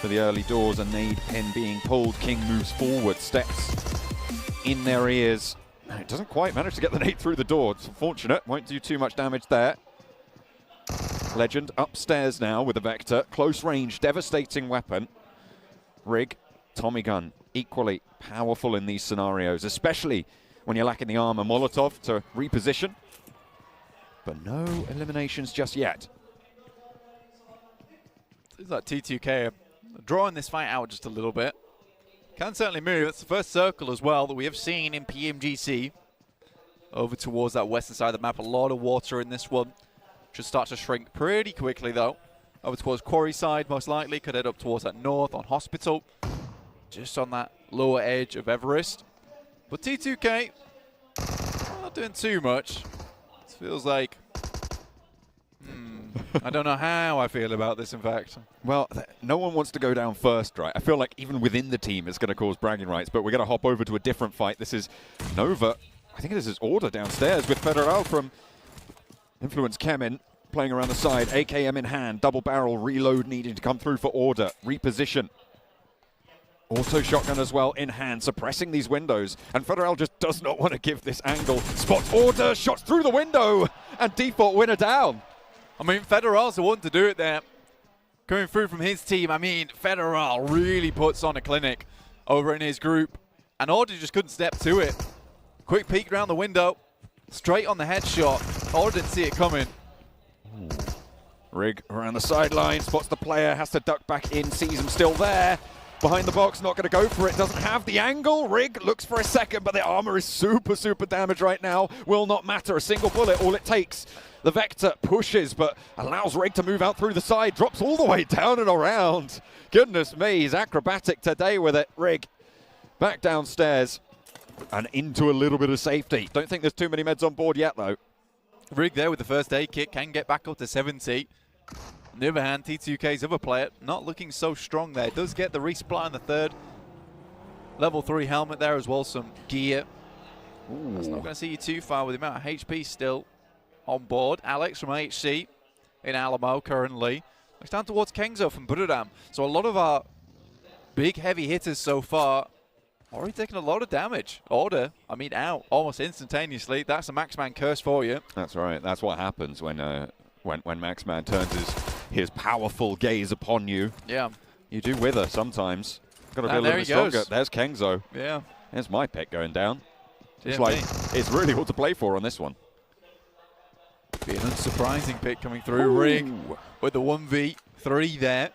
For the early doors, a nade pin being pulled. King moves forward, steps in their ears. It doesn't quite manage to get the nade through the door. It's unfortunate, won't do too much damage there. Legend upstairs now with a Vector. Close range, devastating weapon. Rig, Tommy gun, equally powerful in these scenarios, especially when you're lacking the armor. Molotov to reposition. But no eliminations just yet. Seems like T2K are drawing this fight out just a little bit. Can certainly move. It's the first circle as well that we have seen in PMGC. Over towards that western side of the map. A lot of water in this one. Should start to shrink pretty quickly though. Over towards Quarry side most likely. Could head up towards that north on Hospital. Just on that lower edge of Everest. But T2K not doing too much. It feels like... I don't know how I feel about this, in fact. Well, no one wants to go down first, right? I feel like even within the team it's going to cause bragging rights, but we're going to hop over to a different fight. This is Nova. I think this is Order downstairs with Federal from Influence Kemin playing around the side. AKM in hand, double barrel, reload needing to come through for Order. Reposition. Auto shotgun as well in hand, suppressing these windows. And Federal just does not want to give this angle. Spots Order, shots through the window, and default winner down. I mean, Federal's the one to do it there. Coming through from his team, I mean, Federal really puts on a clinic over in his group. And Order just couldn't step to it. Quick peek around the window. Straight on the headshot. Order didn't see it coming. Ooh. Rig around the sideline, spots the player, has to duck back in, sees him still there. Behind the box, not going to go for it, doesn't have the angle. Rig looks for a second, but the armor is super damaged right now. Will not matter, a single bullet, all it takes. The Vector pushes, but allows Rig to move out through the side, drops all the way down and around. Goodness me, he's acrobatic today with it. Rig back downstairs and into a little bit of safety. Don't think there's too many meds on board yet, though. Rig there with the first aid kit, can get back up to 70. On the other hand, T2K's other player, not looking so strong there. Does get the resupply on the third. Level 3 helmet there as well, some gear. Ooh. That's not going to see you too far with the amount of HP still on board. Alex from HC in Alamo currently. Looks down towards Kengzo from Buradam. So a lot of our big heavy hitters so far already taking a lot of damage. Order, I mean, out almost instantaneously. That's a Maxman curse for you. That's right. That's what happens when Maxman turns his powerful gaze upon you. Yeah. You do wither sometimes. Got to be a little there bit he stronger. goes. There's Kengzo. Yeah. There's my pick going down. It's Yeah, like, me. it's really all to play for on this one. Be an unsurprising pick coming through. Ooh. Rig with the 1v3 there.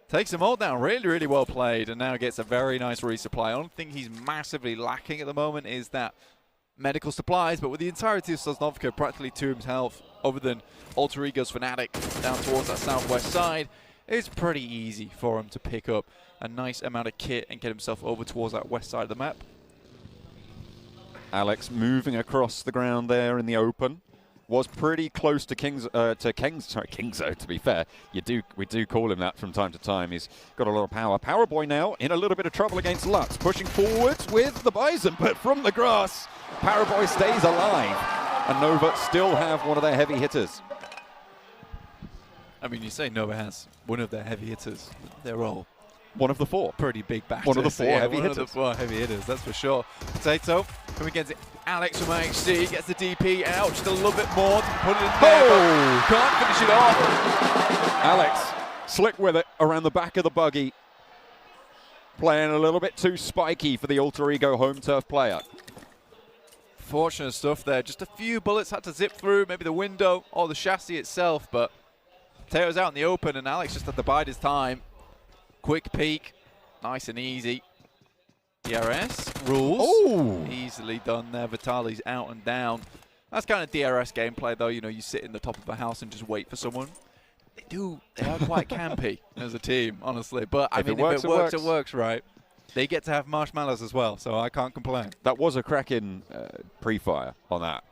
Takes them all down. Really well played. And now gets a very nice resupply. Only thing he's massively lacking at the moment is that medical supplies. But with the entirety of Sosnovka practically to himself, other than Alter Ego's Fnatic down towards that southwest side, it's pretty easy for him to pick up a nice amount of kit and get himself over towards that west side of the map. Alex moving across the ground there in the open. was pretty close to Kingzo, to be fair. We do call him that from time to time. He's got a lot of power. Power Boy now in a little bit of trouble against Lutz, pushing forwards with the Bison, but from the grass, Power Boy stays alive, and Nova still have one of their heavy hitters. I mean, you say Nova has one of their heavy hitters. They're all one of the four. Pretty big batters. One of the four heavy one hitters. Of the four heavy hitters, that's for sure. Potato coming against Alex from IHC, gets the DP out just a little bit more to put it in there, but can't finish it off. Alex, slick with it around the back of the buggy. Playing a little bit too spiky for the alter ego home turf player. Fortunate stuff there. Just a few bullets had to zip through, maybe the window or the chassis itself, but Potato's out in the open, and Alex just had to bide his time. Quick peek, nice and easy. DRS rules. Oh! Easily done there. Vitali's out and down. That's kind of DRS gameplay, though. You know, you sit in the top of a house and just wait for someone. They are quite campy as a team, honestly. But I mean, if it works, it works, right? They get to have marshmallows as well, so I can't complain. That was a cracking pre-fire on that.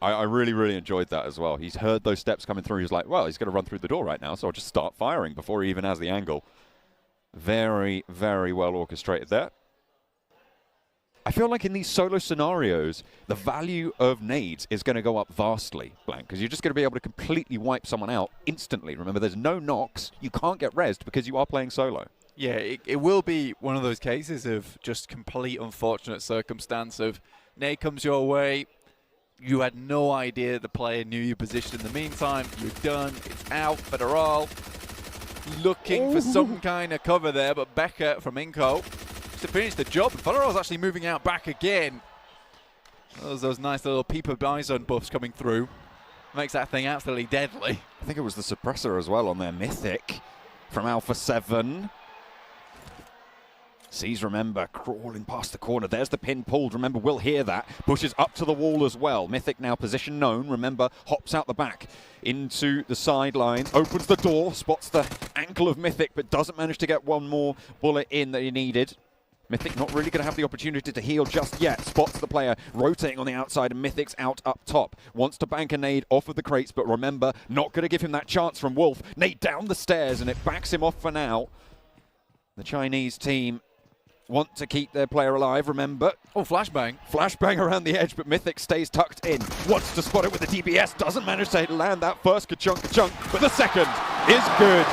I really, really enjoyed that as well. He's heard those steps coming through. He's like, well, he's going to run through the door right now, so I'll just start firing before he even has the angle. Very, very well orchestrated there. I feel like in these solo scenarios, the value of nades is going to go up vastly, Blank, because you're just going to be able to completely wipe someone out instantly. Remember, there's no knocks. You can't get rezzed because you are playing solo. Yeah, it will be one of those cases of just complete unfortunate circumstance of nade comes your way, you had no idea the player knew your position in the meantime, you're done, it's out, Federal looking for some kind of cover there, but Becker from Inco to finish the job, and Federal's actually moving out back again. Those nice little Peeper Bison buffs coming through. Makes that thing absolutely deadly. I think it was the suppressor as well on their Mythic from Alpha 7. Sees Remember crawling past the corner. There's the pin pulled. Remember will hear that. Pushes up to the wall as well. Mythic now position known. Remember hops out the back into the sidelines. Opens the door. Spots the ankle of Mythic, but doesn't manage to get one more bullet in that he needed. Mythic not really going to have the opportunity to heal just yet. Spots the player rotating on the outside, and Mythic's out up top. Wants to bank a nade off of the crates, but Remember not going to give him that chance from Wolf. Nade down the stairs, and it backs him off for now. The Chinese team want to keep their player alive, Remember. Oh, flashbang. Flashbang around the edge, but Mythic stays tucked in. Wants to spot it with the DBS, doesn't manage to land that first ka-chunk, but the second is good.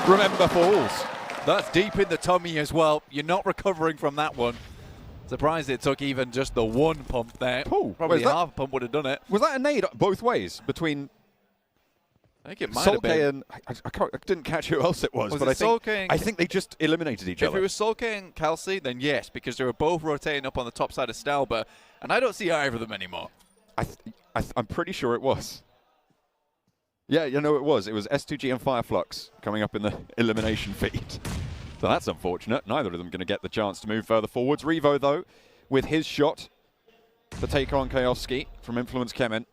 Remember falls. That's deep in the tummy as well. You're not recovering from that one. Surprised it took even just the one pump there. Ooh, probably half a pump would have done it. Was that a nade both ways between I think it might have been. and I didn't catch who else it was, but I think they just eliminated each other. If it was Solke and Kelsey, then yes, because they were both rotating up on the top side of Stalber, and I don't see either of them anymore. I'm pretty sure it was. Yeah, you know it was. It was S2G and Fireflux coming up in the elimination feed. So that's unfortunate. Neither of them going to get the chance to move further forwards. Revo, though, with his shot to take on Kaoski from Influence Kemen.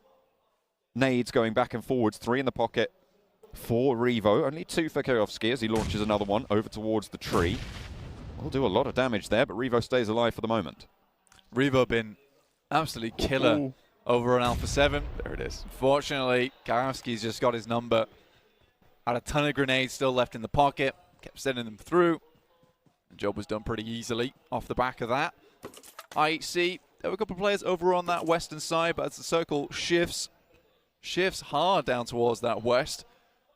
Nades going back and forwards. 3 in the pocket for Revo. Only 2 for Kaoski as he launches another one over towards the tree. Will do a lot of damage there, but Revo stays alive for the moment. Revo been absolutely killer over on Alpha 7. There it is. Unfortunately, Kaoski's just got his number. Had a ton of grenades still left in the pocket. Kept sending them through. The job was done pretty easily off the back of that. IHC, there were a couple of players over on that western side, but as the circle shifts hard down towards that west.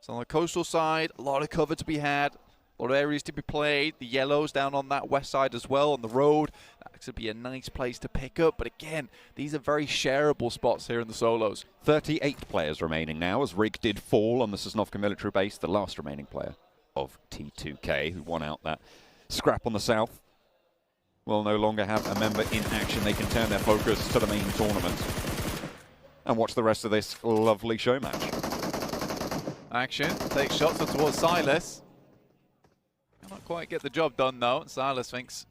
So on the coastal side, a lot of cover to be had, a lot of areas to be played. The yellows down on that west side as well, on the road. That could be a nice place to pick up. But again, these are very shareable spots here in the solos. 38 players remaining now, as Rig did fall on the Sosnovka military base, the last remaining player of T2K, who won out that scrap on the south. Will no longer have a member in action. They can turn their focus to the main tournament and watch the rest of this lovely show match. Action, takes shots up towards Silas. Cannot quite get the job done though. Silas thinks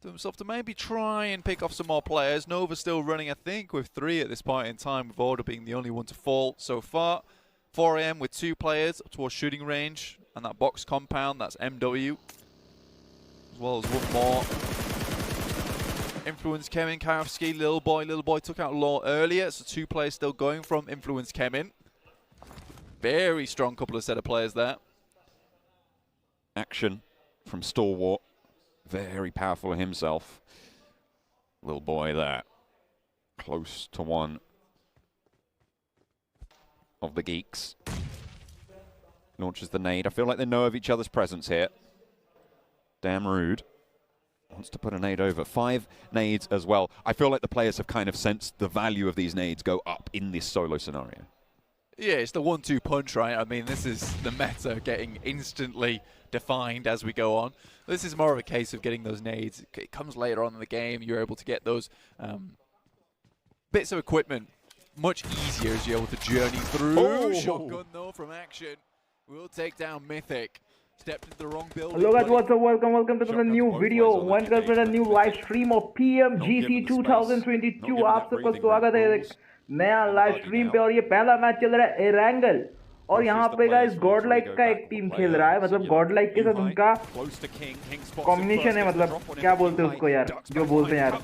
to himself to maybe try and pick off some more players. Nova still running, I think, with 3 at this point in time, with Order being the only one to fall so far. 4 AM with 2 players up towards shooting range, and that box compound, that's MW, as well as one more Influence Kemin, Kayovsky, Little Boy took out Law earlier, so 2 players still going from Influence Kemin. Very strong couple of set of players there. Action from Stalwart. Very powerful himself. Little Boy there. Close to one of the geeks. Launches the nade. I feel like they know of each other's presence here. Damn rude. Wants to put a nade over. 5 nades as well. I feel like the players have kind of sensed the value of these nades go up in this solo scenario. Yeah, it's the 1-2 punch, right? I mean, this is the meta getting instantly defined as we go on. This is more of a case of getting those nades. It comes later on in the game. You're able to get those bits of equipment much easier as you're able to journey through. Oh. Shotgun, though, from Action. Will take down Mythic. Stepped into the wrong building. Hello guys, what's up? Welcome to the new video. One girl with a new live stream of PMGC 2022. आप सबका स्वागत है एक नया live stream पे और ये पहला मैच चल रहा है एरंगल और यहाँ पे गाइस गॉड लाइक का एक टीम खेल रहा है मतलब गॉड लाइक के साथ उनका कॉम्बिनेशन है मतलब क्या बोलते हैं उसको यार जो बोलते हैं यार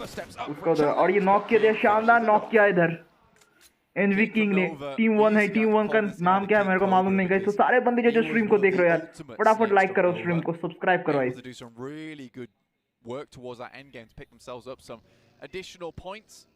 उसको और ये नॉक किया दिया शानदार नॉक किया इधर एनवी किंग ने टीम 1 है टीम 1 का नाम क्या है मेरे को मालूम नहीं गाइस तो सारे बंदे जो स्ट्रीम को देख रहे हो यार फटाफट लाइक करो स्ट्रीम को सब्सक्राइब करो guys really good work towards that end game to pick themselves up some additional points.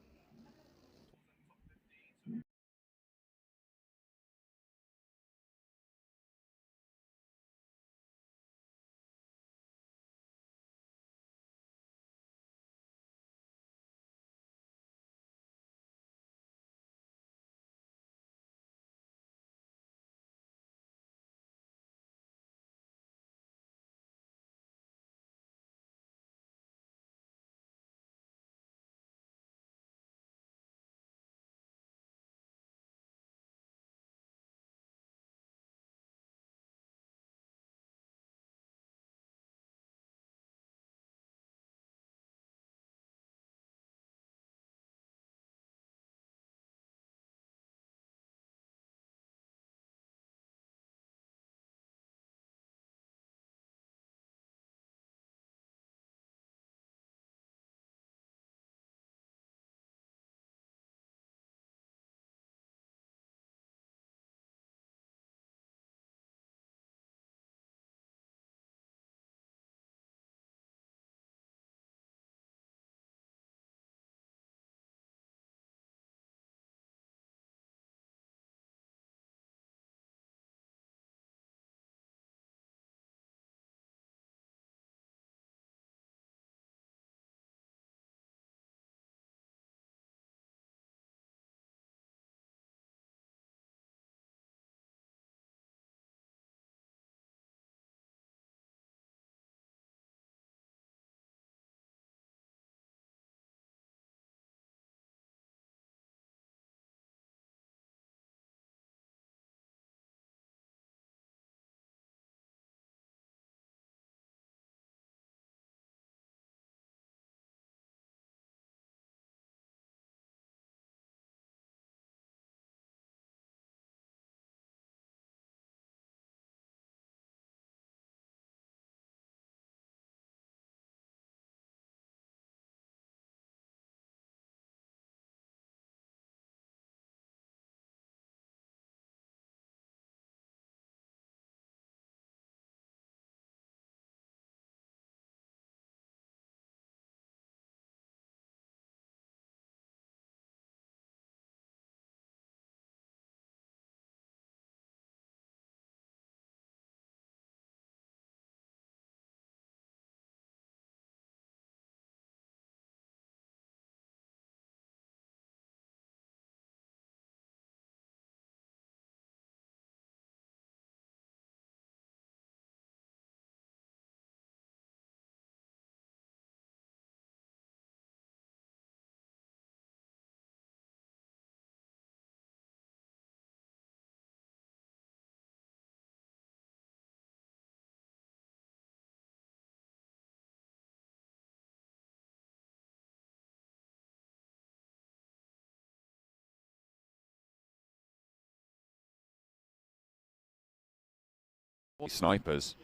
Snipers.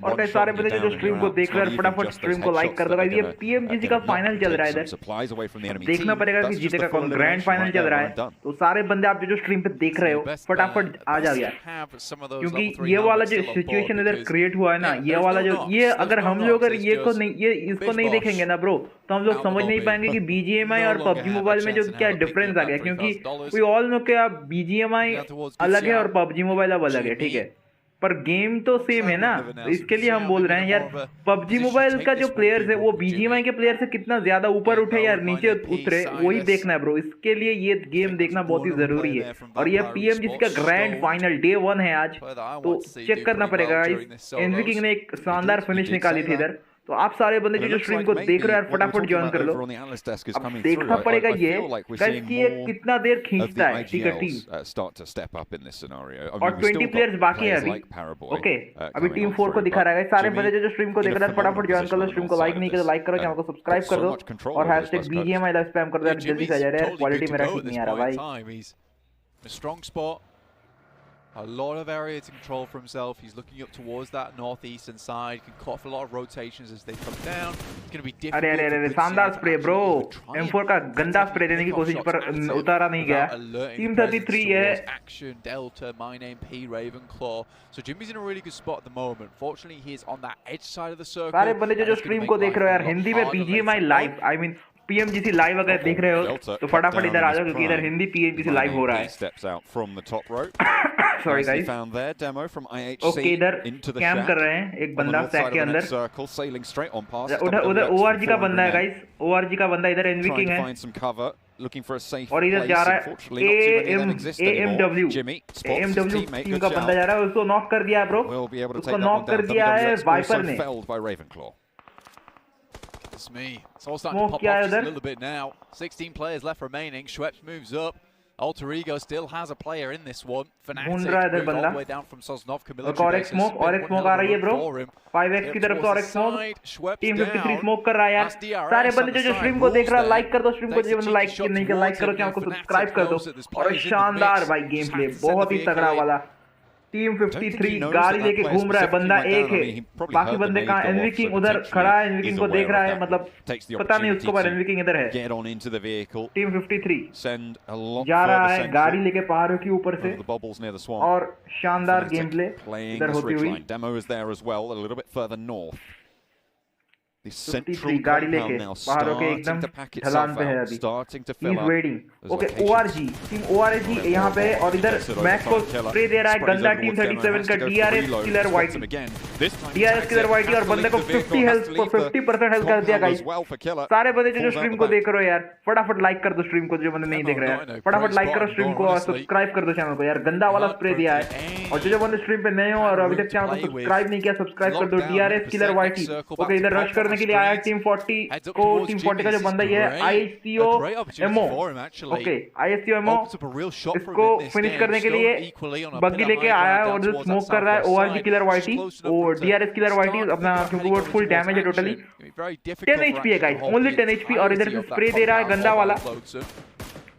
और कई सारे बंदे जो स्ट्रीम को देख रहे हैं फटाफट स्ट्रीम को लाइक कर दो गाइस। ये पीएमजीसी का फाइनल चल रहा है इधर, देखना पड़ेगा कि जीतेगा कौन। ग्रैंड फाइनल चल रहा है तो सारे बंदे आप जो स्ट्रीम पे देख रहे हो फटाफट आ जाओ यार, क्योंकि ये वाला जो सिचुएशन इधर क्रिएट हुआ है ना, ये वाला जो ये अगर हम लोग अगर ये इसको नहीं देखेंगे ना ब्रो तो हम लोग समझ नहीं पाएंगे कि बीजीएमआई और पबजी मोबाइल में जो क्या डिफरेंस आ गया, क्योंकि वी ऑल नो कि आप बीजीएमआई अलग है और पबजी मोबाइल अब अलग है, ठीक है, पर गेम तो सेम है ना। इसके लिए हम बोल रहे हैं यार पबजी मोबाइल का जो प्लेयर्स है वो बीजीएमआई के प्लेयर से कितना ज्यादा ऊपर उठे या नीचे उतरे वही देखना है ब्रो। इसके लिए ये गेम देखना बहुत ही जरूरी है। और ये पीएमजीसी का ग्रैंड फाइनल डे 1 है आज, तो चेक करना पड़ेगा। एनवी किंग ने एक शानदार फिनिश निकाली थी इधर, तो आप सारे बंदे जो स्ट्रीम को देख रहे हैं फटाफट ज्वाइन कर लो। अब देखना पड़ेगा ये गाइस कि ये कितना देर खींचता है, ठीक है टीम, और 20 प्लेयर्स बाकी है अभी। ओके अभी टीम 4 को दिखा रहा है। सारे बंदे जो स्ट्रीम को देख रहे हैं फटाफट ज्वाइन कर लो। स्ट्रीम को लाइक नहीं किया तो लाइक करो, चैनल को सब्सक्राइब कर दो और हैशटैग बीजीएमआई लाइव स्पैम कर दो। जल्दी से आ जा रहा है, क्वालिटी मेरा ठीक नहीं आ रहा भाई। Strong spot. A lot of area to control for himself. He's looking up towards that northeastern side. Can cut off a lot of rotations as they come down. It's going to be difficult. अरे शानदार spray bro. M4 का गंदा spray देने की कोशिश पर उतारा नहीं गया। टीम 33 है। Action Delta, my name P Ravenclaw. So Jimmy's in a really good spot at the moment. Fortunately, he is on that edge side of the circle. सारे बंदे जो स्ट्रीम को देख रहे हो यार हिंदी में BGMI live, I mean PMGC live अगर देख रहे हो तो फटाफट इधर आ जाओ, क्योंकि इधर हिंदी पीएमजीसी लाइव हो रहा है। Sorry guys. ओके इधर कैंप कर रहे हैं एक बंदा सैक के अंदर। उधर ओआरजी का बंदा है गाइस, ओआरजी का बंदा इधर एनवी किंग है और इधर जा रहा है एएमडब्ल्यू टीम का बंदा जा रहा है। उसको नॉक कर दिया है ब्रो, उसको नॉक कर दिया है वाइपर ने। It's me. It's all starting to pop off just a little bit now. 16 players left remaining. Schweppes moves up. Alter Ego still has a player in this one. Fnatic moved all the way down from Sosnovka military और एक smoke आ रही है bro 5x की तरफ से। और एक smoke team 53 smoke कर रहा है यार। सारे बंदे जो स्ट्रीम को देख रहा है लाइक कर दो, स्ट्रीम को जो बंदे लाइक नहीं कर लाइक करो, चैनल को सब्सक्राइब कर दो। और शानदार भाई गेम प्ले बहुत ही तगड़ा वाला। टीम 53 गाड़ी लेके घूम रहा है, बंदा एक है, बाकी बंदे कहाँ? एनवी किंग उधर खड़ा है, एनवी किंग को देख रहा है, मतलब पता नहीं उसको पर एनवी किंग इधर है। टीम 53 जा रहा है गाड़ी लेके पहाड़ों के ऊपर से और शानदार गेम प्ले इधर होती हुई। 53 गाड़ी लेके पहाड़ों के एकदम ढलान पे है अभी। He is waiting. Okay ORG team ORG यहाँ पे है और इधर मैक्स को स्प्रे दे रहा है गंदा टीम 37 का डीआरएस किलर वाइटी, डीआरएस किलर वाइटी और बंदे को 50% हेल्थ कर दिया गाइस। सारे बंदे जो स्ट्रीम को देख रहे हो यार फटाफट लाइक कर दो, स्ट्रीम को जो बंदे नहीं देख रहे हैं फटाफट लाइक करो स्ट्रीम को और सब्सक्राइब कर दो चैनल को यार। गंदा वाला स्प्रे दिया है और जो बंदे स्ट्रीम पे नए हो और अभी तक चैनल को सब्सक्राइब नहीं किया सब्सक्राइब कर दो। डीआरएस किलर वाइटी ओके इधर रश करने के लिए आया टीम 40 को। टीम 40 का जो बंदा ये है आईएसटीओ एमओ, ओके आईएसटीओ एमओ इसको फिनिश करने के लिए बग्गी लेके आया है और जो स्मोक कर रहा है ओआरजी किलर वाइटी और डीआरएस किलर वाइटी अपना, क्योंकि वो फुल डैमेज है टोटली 10 एचपी है गाइस, ओनली 10 एचपी। और इधर से स्प्रे दे रहा है गंदा वाला,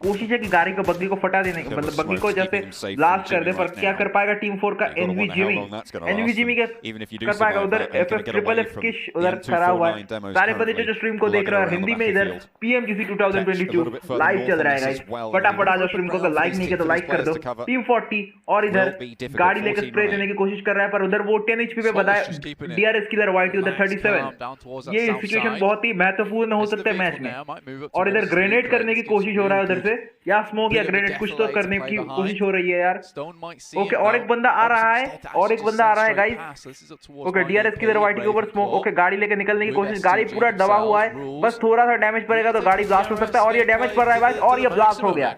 कोशिश है कि गाड़ी को बग्गी को फटा देने, मतलब बग्गी को जैसे ब्लास्ट कर दे, पर क्या कर पाएगा टीम 4 का एनवीजीमी कर पाएगा। उधर एफएफ ट्रिपल एफ की उधर खड़ा हुआ है। सारे बंदे जो स्ट्रीम को देख रहे हैं हिंदी में इधर पीएमजीसी 2022 लाइव चल रहा है गाइस। फटाफट आ जाओ स्ट्रीम को, अगर लाइक नहीं किया तो लाइक कर दो। टीम 40 और इधर गाड़ी लेकर स्प्रे देने की कोशिश कर रहा है, पर उधर वो 10 एचपी पे बताया डीआरएस किलर वाइटी उधर 37। ये सिचुएशन बहुत ही महत्वपूर्ण हो सकता है मैच में। और इधर ग्रेनेड करने की कोशिश हो रहा है उधर से, या स्मोक या ग्रेनेड कुछ तो करने की कोशिश हो रही है यार। ओके और एक बंदा आ रहा है, और एक बंदा आ रहा है गाइस। ओके डीआरएस की वाइटी के ऊपर स्मोक, ओके गाड़ी लेके निकलने की कोशिश, गाड़ी पूरा दबा हुआ है, बस थोड़ा सा डैमेज पड़ेगा तो गाड़ी ब्लास्ट हो सकता है। और ये डैमेज पड़ रहा है गाइस और ये ब्लास्ट हो गया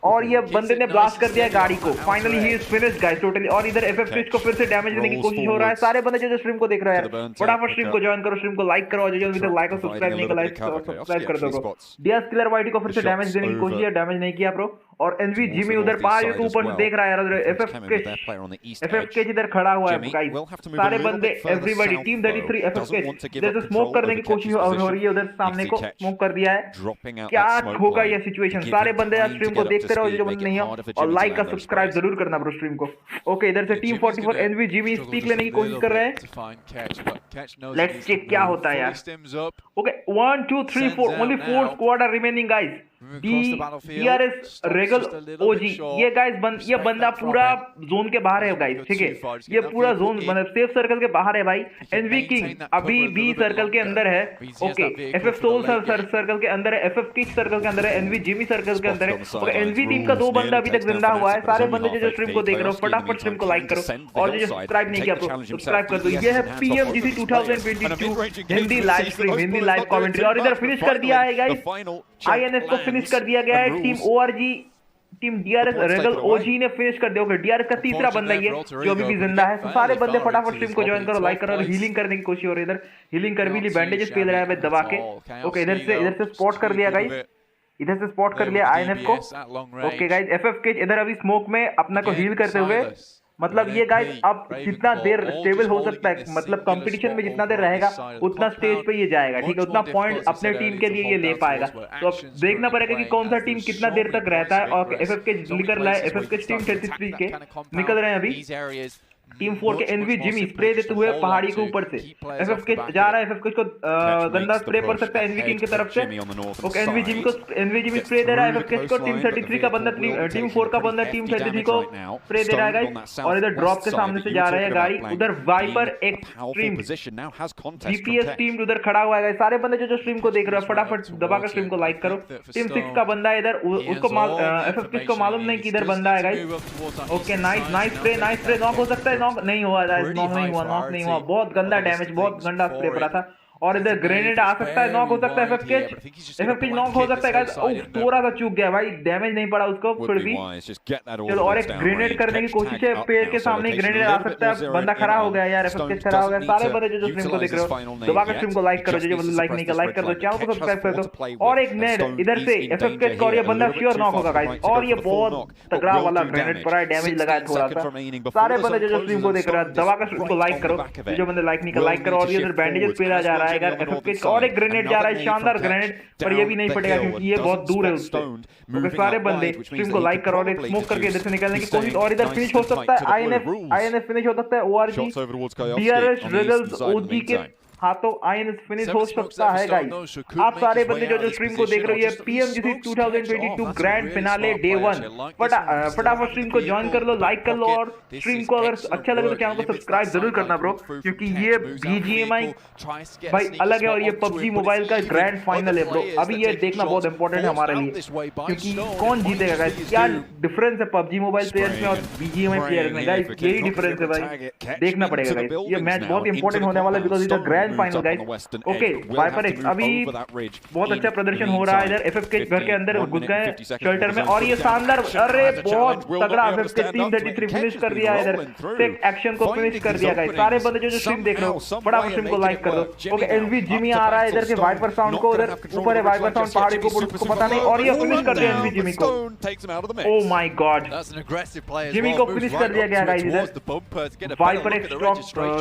और ये बंदे ने ब्लास्ट कर दिया गाड़ी को। Finally he is finished guys totally. और इधर एफएफ स्विच को फिर से डैमेज देने की कोशिश हो रहा है। सारे बंदे जो स्ट्रीम को देख रहे हैं फटाफट स्ट्रीम को ज्वाइन करो, स्ट्रीम को लाइक करो, जो अभी तक लाइक और सब्सक्राइब नहीं किया लाइक सब्सक्राइब कर दो। डीआरएस किलर वाइटी को फिर से डैमेज देने की कोशिश है, डैमेज नहीं किया ब्रो। और एनवी जिमी उधर पहाड़ियों के ऊपर से देख रहा है यार। एफएफके इधर खड़ा हुआ है गाइस, सारे बंदे एवरीबॉडी टीम 33 एफएफके इधर से स्मोक करने की कोशिश हो रही है, उधर सामने को स्मोक कर दिया है। क्या होगा ये सिचुएशन? सारे बंदे यार स्ट्रीम को देखते रहो जो बंदे नहीं हो, और लाइक का सब्सक्राइब जरूर करना ब्रो स्ट्रीम को। ओके इधर से टीम 44 एनवी जिमी स्पीक लेने की कोशिश कर रहे हैं। लेट्स चेक क्या होता है यार। Okay 1 2 3 4 only 4 squad are remaining guys. DRS Regal OG ये गाइस ये बंदा पूरा जोन के बाहर है गाइस, ठीक है, ये पूरा जोन मतलब सेफ सर्कल के बाहर है भाई। एनवी किंग अभी भी सर्कल के अंदर है। ओके एफएफ सोल सर्कल के अंदर है, एफएफ किक सर्कल के अंदर है, एनवी जिमी सर्कल के अंदर है। ओके एनवी टीम का 2 बंदा अभी तक जिंदा हुआ है। सारे बंदे जो स्ट्रीम को देख रहे हो फटाफट स्ट्रीम को लाइक करो, और जो सब्सक्राइब नहीं किया तो सब्सक्राइब कर दो। ये है PMGC 2022 Hindi live stream, Hindi live commentary, और इधर फिनिश कर दिया है गाइस। INS को फिनिश कर दिया गया है। Team ORG team DRS Regal OG ने फिनिश कर दिया। DRS का तीसरा बंदा ये जो अभी भी जिंदा है। तो सारे बंदे फटाफट स्ट्रीम को ज्वाइन करो, लाइक करो, और हीलिंग करने की कोशिश हो रही है। इधर हीलिंग कर भी ली, बैंडेजेस पहन रहा है दबा के। ओके इधर से स्पॉट कर दिया गाइस, इधर से स्पॉट कर लिया INF को। ओके गाइस FFK इधर अभी स्मोक में अपना को हील करते हुए, मतलब ये गाइस अब जितना देर स्टेबल हो सकता है, मतलब कंपटीशन में जितना देर रहेगा उतना स्टेज पे ये जाएगा, ठीक है, उतना पॉइंट अपने टीम के लिए ये ले पाएगा। तो अब देखना पड़ेगा कि कौन सा टीम कितना देर तक रहता है। और FFK निकल रहा है, FFK टीम 33 के निकल रहे हैं अभी। टीम 4 के एनवी जिमी स्प्रे देते हुए पहाड़ी के ऊपर से FFK जा रहा है। FFK को गंदा स्प्रे पड़ सकता है एनवी किंग की तरफ से। ओके एनवी जिमी स्प्रे दे रहा है FFK को। टीम 33 का बंदा टीम 4 का बंदा टीम 33 को स्प्रे दे रहा है गाइस, और इधर ड्रॉप के सामने से जा रही है गाड़ी। उधर वाइपर एक्सट्रीम GPS टीम उधर खड़ा हुआ है गाइस। सारे बंदे जो स्ट्रीम को देख रहे हो फटाफट दबाकर स्ट्रीम को लाइक करो। टीम 6 का बंदा इधर, उसको FFK को मालूम नहीं कि इधर बंदा है guys. Okay nice spray knock हो सकता है, नॉक नहीं हुआ, नॉक नहीं हुआ, बहुत गंदा डैमेज, बहुत गंदा स्प्रे पड़ा था। और इधर ग्रेनेड आ सकता है, नॉक हो सकता है FFK नॉक हो सकता है गाइस। थोड़ा सा चूक गया भाई, डैमेज नहीं पड़ा उसको फिर भी। चलो और एक ग्रेनेड करने की कोशिश है, पेड़ के सामने ग्रेनेड आ सकता है, बंदा खड़ा हो गया यार, FFK खड़ा हो गया। सारे बंदे जो स्ट्रीम को देख रहे हो दबाकर स्ट्रीम को लाइक करो, जो बंदे लाइक नहीं किया लाइक कर दो, चैनल को सब्सक्राइब कर दो। और एक नेड इधर से FFK को, और ये बंदा श्योर नॉक होगा गाइस, और ये बहुत तगड़ा वाला ग्रेनेड पड़ा है, डैमेज लगा है थोड़ा सा। सारे बंदे जो स्ट्रीम को देख रहे हो दबाकर स्ट्रीम को लाइक करो, जो बंदे लाइक नहीं किया लाइक करो। और ये इधर बैंडेजेस पेड़ा जा रहा है FFK का, और एक ग्रेनेड जा रहा है, शानदार ग्रेनेड, पर ये भी नहीं फटेगा क्योंकि ये बहुत दूर है उससे। तो सारे बंदे स्ट्रीम को लाइक करो और एक स्मोक करके इधर से निकलने की कोशिश। और इधर फिनिश हो सकता है INF फिनिश हो सकता है ORG DRS रेगल्स OG के हाथों INS फिनिश हो सकता है गाइस। आप सारे बंदे जो स्ट्रीम को देख रहे हो, ये PMGC 2022 ग्रैंड फिनाले डे 1 फटाफट स्ट्रीम को ज्वाइन कर लो, लाइक कर लो, और स्ट्रीम को अगर अच्छा लगे तो चैनल को सब्सक्राइब जरूर करना ब्रो, क्योंकि ये BGMI भाई अलग है और ये PUBG मोबाइल का ग्रैंड फाइनल है ब्रो। अभी ये देखना बहुत इंपॉर्टेंट है हमारे लिए, क्योंकि कौन जीतेगा गाइस, क्या डिफरेंस है PUBG मोबाइल प्लेयर्स में और BGMI प्लेयर्स में गाइस, यही डिफरेंस है भाई, देखना पड़ेगा गाइस। ये मैच बहुत इंपॉर्टेंट होने वाला है बिकॉज इधर grand final guys. Okay Viper X अभी बहुत अच्छा प्रदर्शन हो रहा है इधर। FFK घर के अंदर घुस गए शेल्टर में, और ये शानदार, अरे बहुत तगड़ा FFK टीम 33 फिनिश कर दिया इधर, टेक एक्शन को फिनिश कर दिया गाइस। सारे बंदे जो स्ट्रीम देख रहे हो फटाफट स्ट्रीम को लाइक कर दो। ओके एनवी जिमी आ रहा है इधर से वाइपर साउंड को, उधर ऊपर है वाइपर साउंड पहाड़ी को उसको पता नहीं, और ये फिनिश कर दिया एनवी जिमी को। ओह माय गॉड, जिमी को फिनिश कर दिया गया गाइस इधर वाइपर एक्स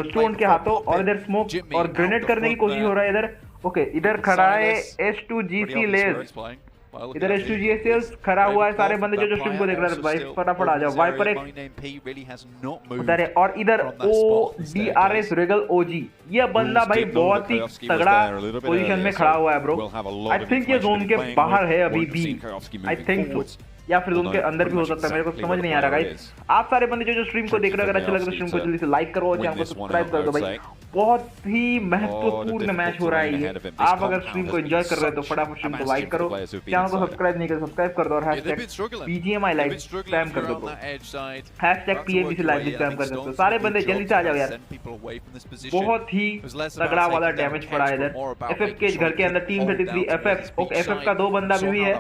स्टोन के हाथों, और इधर स्मोक और ग्रेनेड करने की कोशिश हो रहा है इधर। ओके इधर खड़ा है S2GC लेस, इधर S2GC खड़ा हुआ है। सारे बंदे जो स्ट्रीम को देख रहे हैं भाई फटाफट आ जाओ। वाइपर एक उधर है, और इधर DRS रेगल OG, ये बंदा भाई बहुत ही तगड़ा पोजीशन में खड़ा हुआ है ब्रो। आई थिंक ये जोन के बाहर है अभी भी, आई थिंक सो, या फिर जोन के अंदर भी हो सकता है, मेरे को समझ नहीं आ रहा गाइस। आप सारे बंदे जो स्ट्रीम को देख रहे हो, अगर अच्छा लगे तो स्ट्रीम को जल्दी से लाइक करो और चैनल को सब्सक्राइब कर दो भाई। बहुत ही महत्वपूर्ण मैच हो रहा है ये, आप अगर स्ट्रीम को एंजॉय कर रहे हो तो फटाफट स्ट्रीम को लाइक करो, चैनल को सब्सक्राइब नहीं कर सब्सक्राइब कर दो, और #BGMI लाइव स्पैम कर दो, #PMGC लाइव स्पैम कर सकते हो। सारे बंदे जल्दी से आ जाओ यार, बहुत ही तगड़ा वाला डैमेज पड़ा है इधर। FFK घर के अंदर टीम 33 FF, ओके FF का 2 बंदा भी है,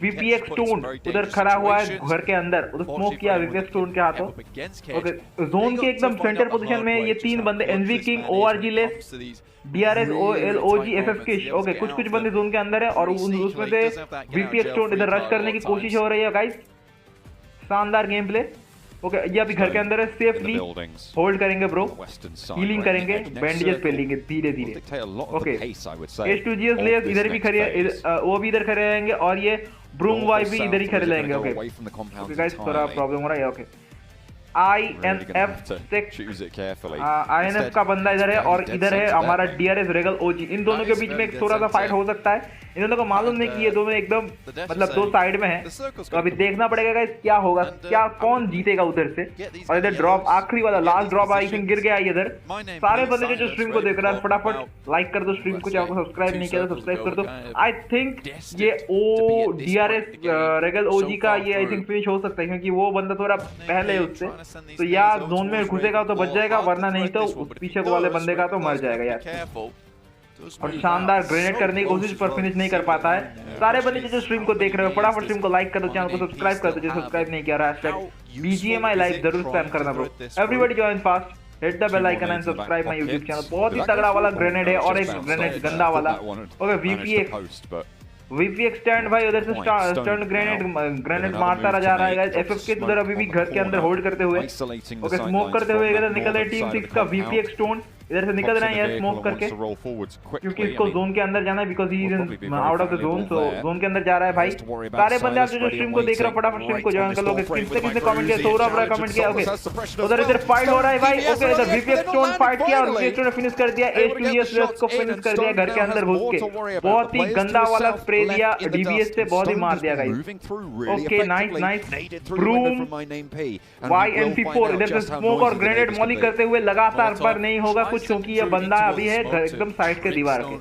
VPX स्टोन उधर खड़ा हुआ है घर के अंदर, उधर स्मोक किया VPX स्टोन के हाथों। ओके जोन के एकदम सेंटर पोजीशन में ये 3 बंदे एनवी किंग ORG लेस DRS OG FFK। ओके कुछ बंदे जोन के अंदर है, और उसमें से VPX स्टोन इधर रश करने की कोशिश हो रही है गाइस। शानदार गेम प्ले। ओके ये अभी घर के अंदर है, सेफली होल्ड करेंगे ब्रो, हीलिंग करेंगे, बैंडेजेस पहनेंगे धीरे धीरे। ओके H2GS प्लेयर्स इधर भी खड़े, वो भी इधर खड़े रहेंगे और ये ब्रूम वाई भी इधर ही खड़े रहेंगे। ओके गाइस थोड़ा प्रॉब्लम हो रहा है। ओके INF का बंदा इधर है और इधर है हमारा DRS रेगल OG। इन दोनों के बीच में एक थोड़ा सा फाइट हो सकता है। इन दोनों को मालूम नहीं कि ये दोनों एकदम मतलब दो साइड में हैं, तो अभी देखना पड़ेगा गाइस क्या होगा, क्या कौन जीतेगा उधर से। और इधर ड्रॉप आखिरी वाला लास्ट ड्रॉप आई थिंक गिर गया इधर। सारे बंदे जो स्ट्रीम को देख रहे हैं फटाफट लाइक कर दो स्ट्रीम को, चैनल को सब्सक्राइब नहीं किया तो सब्सक्राइब कर दो। आई थिंक ये DRS रेगल OG का ये आई थिंक फिनिश हो सकता है क्योंकि वो बंदा थोड़ा पहले है उससे, तो या जोन में घुसेगा तो बच जाएगा वरना नहीं तो पीछे को वाले बंदे का तो मर जाएगा यार। और शानदार ग्रेनेड करने की कोशिश पर फिनिश नहीं कर पाता है। सारे बंदे जो स्ट्रीम को देख रहे हो फटाफट स्ट्रीम को लाइक कर दो, चैनल को सब्सक्राइब कर दो जो सब्सक्राइब नहीं किया। BGMI लाइव जरूर स्पैम करना bro. Everybody join fast, hit the bell icon and subscribe my YouTube channel. बहुत ही तगड़ा वाला ग्रेनेड है और एक ग्रेनेड गंदा वाला। ओके VPX स्टैंड भाई उधर से स्टन ग्रेनेड मारता जा रहा है। FFK उधर अभी भी घर के अंदर होल्ड करते हुए, ओके स्मोक करते हुए इधर निकल रहे टीम 6 का VPX स्टोन इधर से निकल रहे हैं यार स्मोक करके, क्योंकि इसको जोन के अंदर जाना है because he is out of the zone. So zone के अंदर जा रहा है भाई। सारे बंदे आप जो स्ट्रीम को देख रहे हो फटाफट स्ट्रीम को ज्वाइन कर लो। किसने कमेंट किया, सौरभ राय कमेंट किया। ओके उधर इधर फाइट हो रहा है भाई। ओके इधर VPX स्टोन फाइट किया और VPX स्टोन ने फिनिश कर दिया। H2GS को फिनिश कर दिया घर के अंदर घुस के। बहुत ही गंदा वाला स्प्रे दिया DBS से, बहुत ही मार दिया guys. Okay nice broom YMP4 इधर से स्मोक और ग्रेनेड मॉली करते हुए लगातार पर नहीं होगा कुछ क्योंकि ये बंदा अभी है एकदम साइड के दीवार के।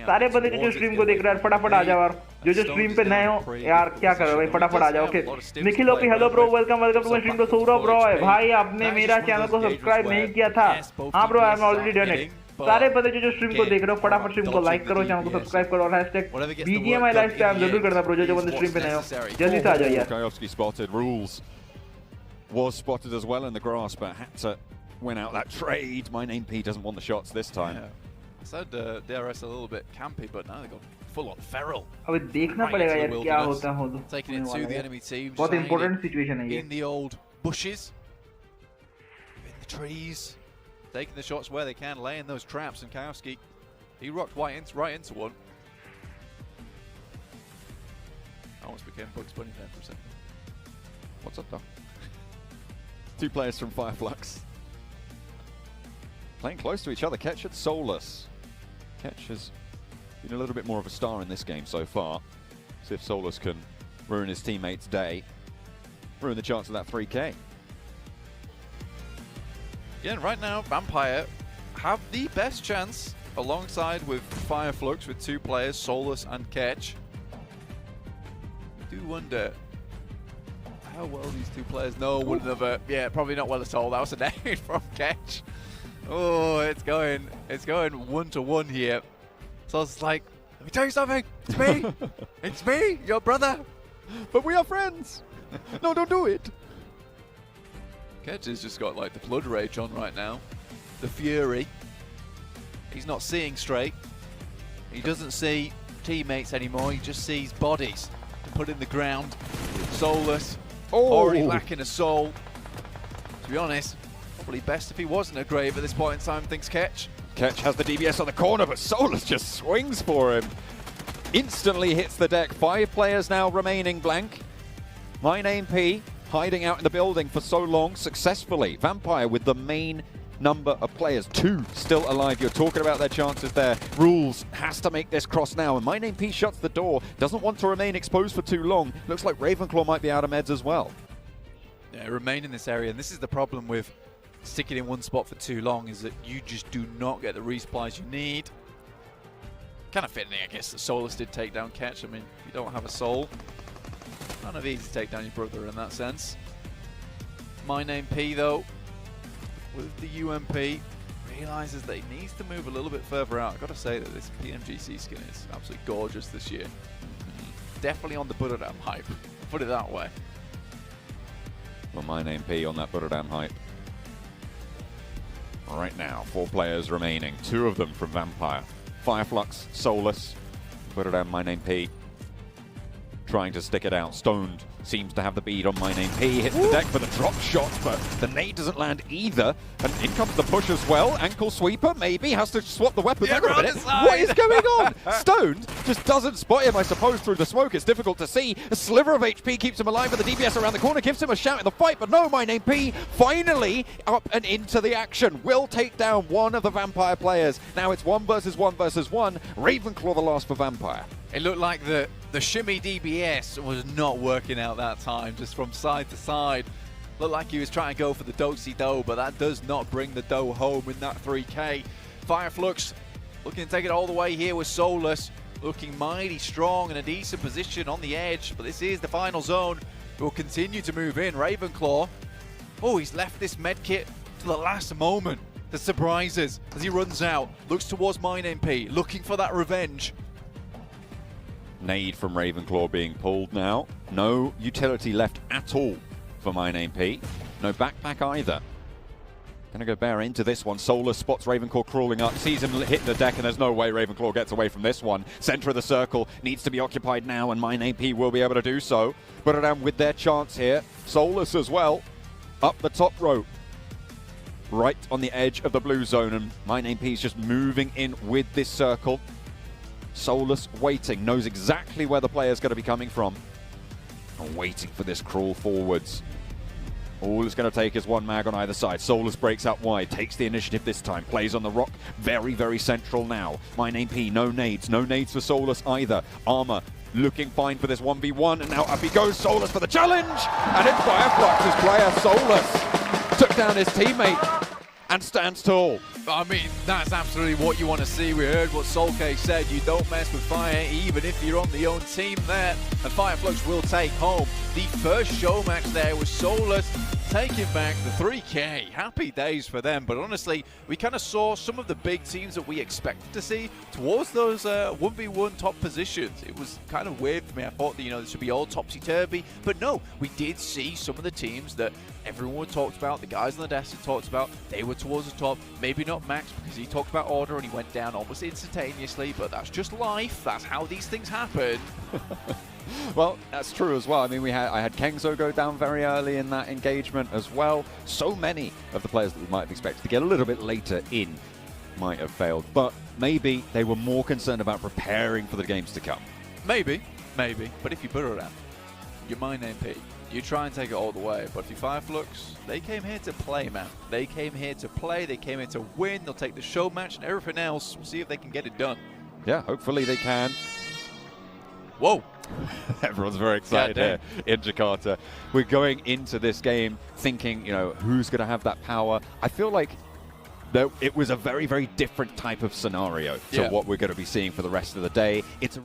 सारे बंदे जो स्ट्रीम को देख रहे हैं फटाफट आ जाओ, और जो स्ट्रीम पे नए हो यार क्या कर रहे हो भाई फटाफट आ जाओ। Okay Nikhil OP hello bro, welcome to my stream. तो सौरभ ब्रो भाई आपने मेरा चैनल को सब्सक्राइब नहीं किया था। हां bro I am already done it. सारे बंदे जो स्ट्रीम को देख रहे हो फटाफट स्ट्रीम को लाइक करो, चैनल को सब्सक्राइब करो और #BGMI लाइव स्ट्रीम जरूर करना ब्रो। जो बंदे स्ट्रीम पे नए हो जल्दी से आ जाओ यार। Was spotted as well in the grass, but had to win out that trade. My name P doesn't want the shots this time. Yeah. I said DRS a little bit campy, but now they've got full on feral. अबे देखना पड़ेगा यार क्या होता है। Taking it to the enemy team. बहुत important situation है ये। In the old bushes, in the trees, taking the shots where they can, laying those traps. And Kowski, he rocked right into one. Almost became Bugs Bunny there for a second. What's up, Doc? Two players from Fireflux. Playing close to each other, Ketch and Soulless. Ketch has been a little bit more of a star in this game so far. See if Soulless can ruin his teammates' day, ruin the chance of that 3K. Yeah, right now, Vampire have the best chance alongside with Fireflux with two players, Soulless and Ketch. I do wonder how well these two players know one another. Yeah, probably not well at all. That was a nade from Ketch. Oh, it's going 1-to-1 here. So it's like, let me tell you something. It's me. It's me, your brother. But we are friends. No, don't do it. Ketch has just got like the blood rage on right now. The fury. He's not seeing straight. He doesn't see teammates anymore. He just sees bodies to put in the ground. Soulless. Already lacking a soul. To be honest, probably best if he wasn't a grave at this point in time, thinks Ketch. Ketch has the DBS on the corner, but Soulless just swings for him. Instantly hits the deck. 5 players now remaining blank. My name P, hiding out in the building for so long, successfully. Vampire with the main number of players, 2 still alive. You're talking about their chances there. Rules has to make this cross now, and My Name P shuts the door, doesn't want to remain exposed for too long. Looks like Ravenclaw might be out of meds as well. Yeah, remain in this area, and this is the problem with sticking in one spot for too long, is that you just do not get the resupplies you need. Kind of fitting, I guess, that Soulless did take down Ketch. I mean, if you don't have a soul, kind of easy to take down your brother in that sense. My Name P, though, with the UMP, realizes that he needs to move a little bit further out. I've got to say that this PMGC skin is absolutely gorgeous this year. Definitely on the Buddha hype, put it that way. Well, My Name P on that Buddha hype. Right now, 4 players remaining, 2 of them from Vampire. Fireflux, Soulless, Buddha, My Name P. trying to stick it out. Stoned seems to have the bead on My Name P. Hits the deck for the drop shot, but the nade doesn't land either. And in comes the push as well. Ankle sweeper, maybe. Has to swap the weapons. Hang on a minute. What is going on? Stoned just doesn't spot him, I suppose, through the smoke. It's difficult to see. A sliver of HP keeps him alive, but the DPS around the corner gives him a shout in the fight. But no, My Name P finally up and into the action. Will take down one of the Vampire players. Now it's 1 versus 1 versus 1. Ravenclaw the last for Vampire. It looked like the shimmy DBS was not working out that time, just from side to side. Looked like he was trying to go for the do-si-do, but that does not bring the dough home in that 3K. Fireflux looking to take it all the way here with Solus, looking mighty strong in a decent position on the edge, but this is the final zone. It will continue to move in. Ravenclaw, oh, he's left this medkit to the last moment. The surprises as he runs out, looks towards My Name P, looking for that revenge. Nade from Ravenclaw being pulled now. No utility left at all for My Name P. No backpack either. Gonna go bear into this one. Solus spots Ravenclaw crawling up, sees him hit the deck, and there's no way Ravenclaw gets away from this one. Center of the circle needs to be occupied now, and My Name P will be able to do so. Put it down with their chance here. Solus as well, up the top rope. Right on the edge of the blue zone, and My Name P is just moving in with this circle. Solus waiting, knows exactly where the player's going to be coming from. And waiting for this crawl forwards. All it's going to take is one mag on either side. Solus breaks out wide, takes the initiative this time, plays on the rock, very, very central now. My Name P, no nades for Solus either. Armor looking fine for this 1v1, and now up he goes, Solus for the challenge! And it's Fireflux's player, Solus, took down his teammate and stands tall. I mean, that's absolutely what you want to see. We heard what Solke said, you don't mess with fire even if you're on the own team there. And Fireflux will take home the first show match there with Solus taking back the 3K. Happy days for them, but honestly, we kind of saw some of the big teams that we expected to see towards those 1v1 top positions. It was kind of weird for me. I thought that, this would be all topsy-turvy, but no, we did see some of the teams that everyone talked about, the guys on the desk talked about, they were towards the top. Maybe not Max, because he talked about order and he went down almost instantaneously, but that's just life. That's how these things happen. Well, that's true as well. I mean, I had Kengzo go down very early in that engagement as well. So many of the players that we might have expected to get a little bit later in might have failed, but maybe they were more concerned about preparing for the games to come. Maybe, but if you put it out, you're My Name P. You try and take it all the way, but if you Fireflux, they came here to play, man. They came here to play, they came here to win, they'll take the show match and everything else, we'll see if they can get it done. Yeah, hopefully they can. Whoa. Everyone's very excited here in Jakarta. We're going into this game thinking, who's going to have that power? I feel like it was a very, very different type of scenario to what we're going to be seeing for the rest of the day. It's a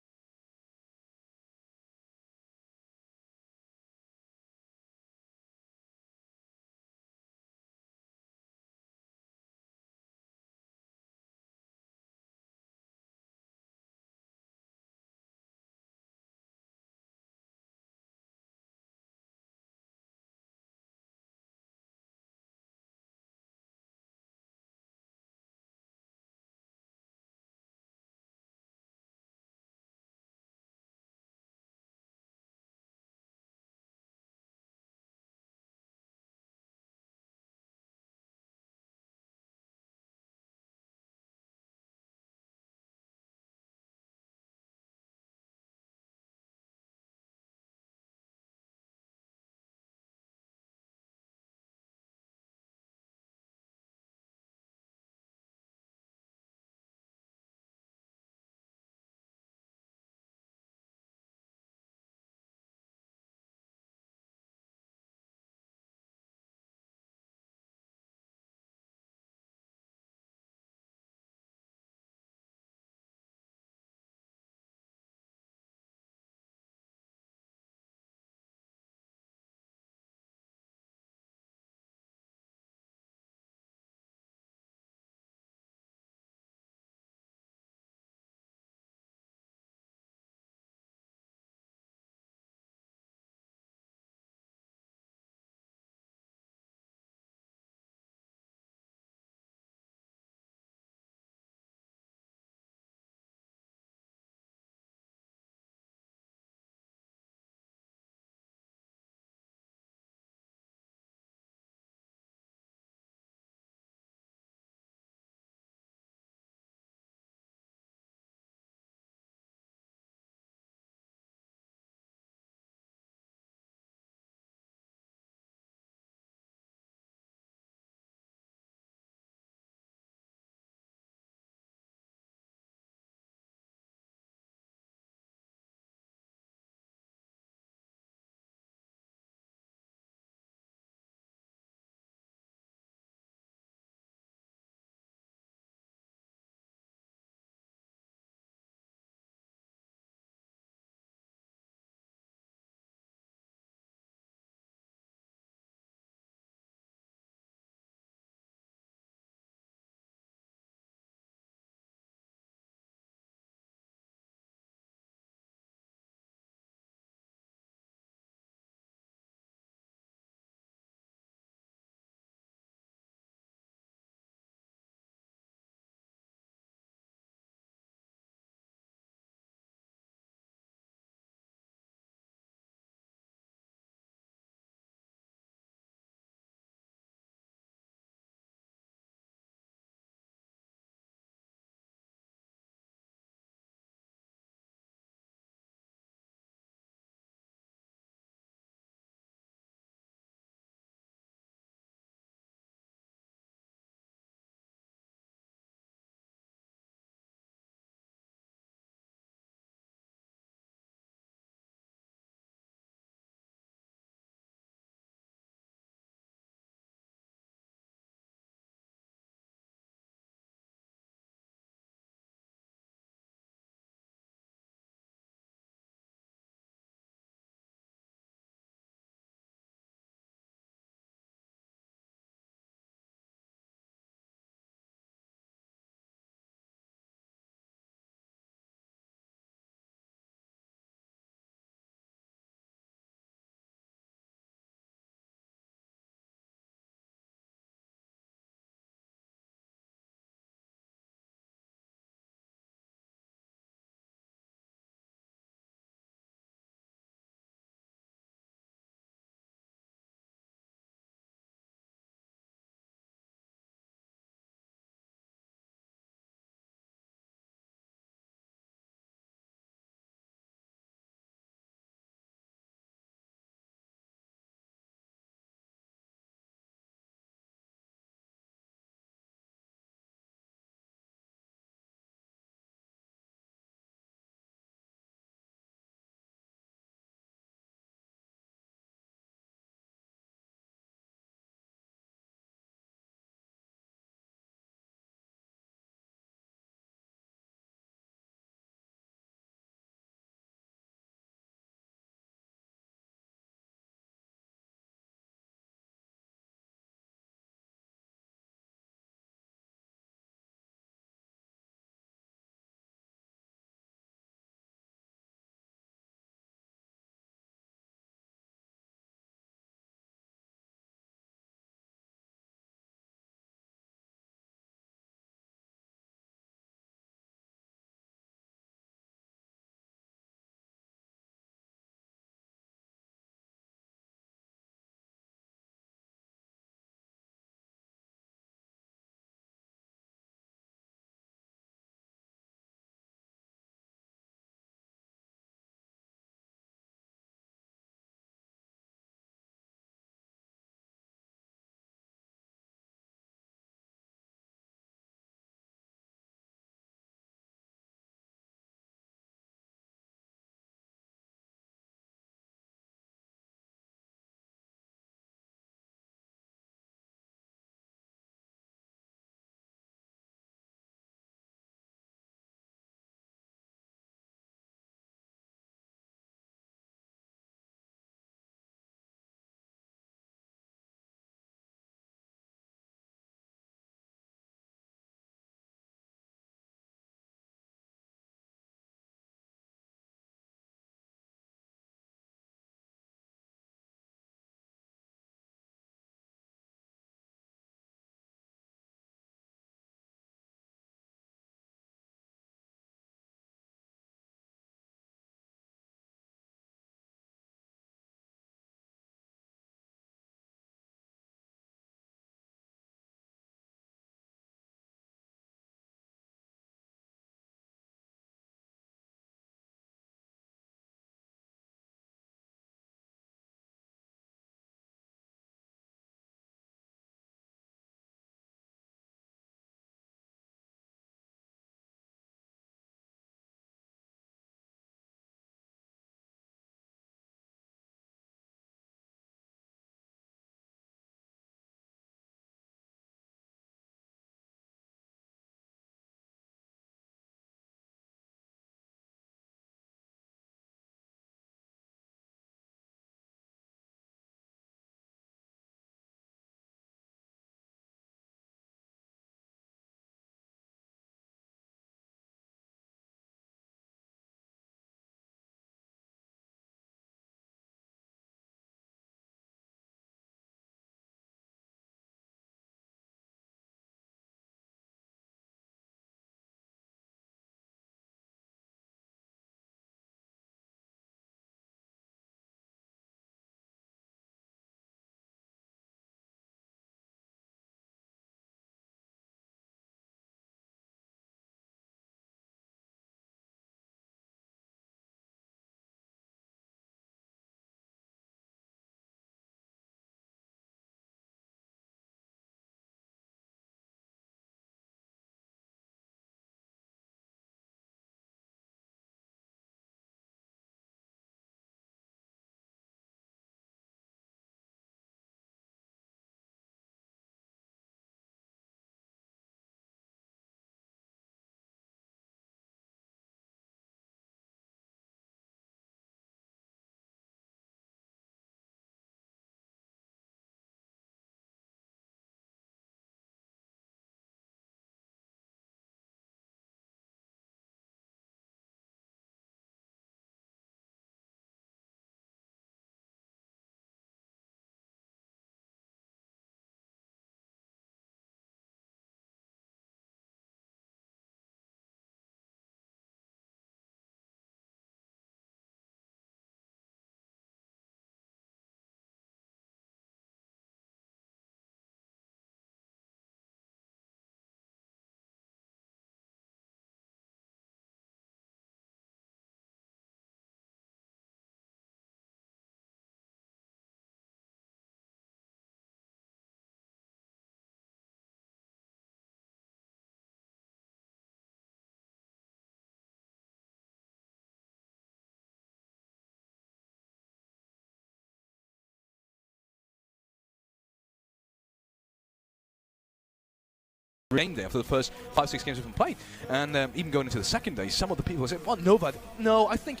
game day after the first 5-6 games we've been played. And even going into the second day, some of the people said, well, Nova, no, I think,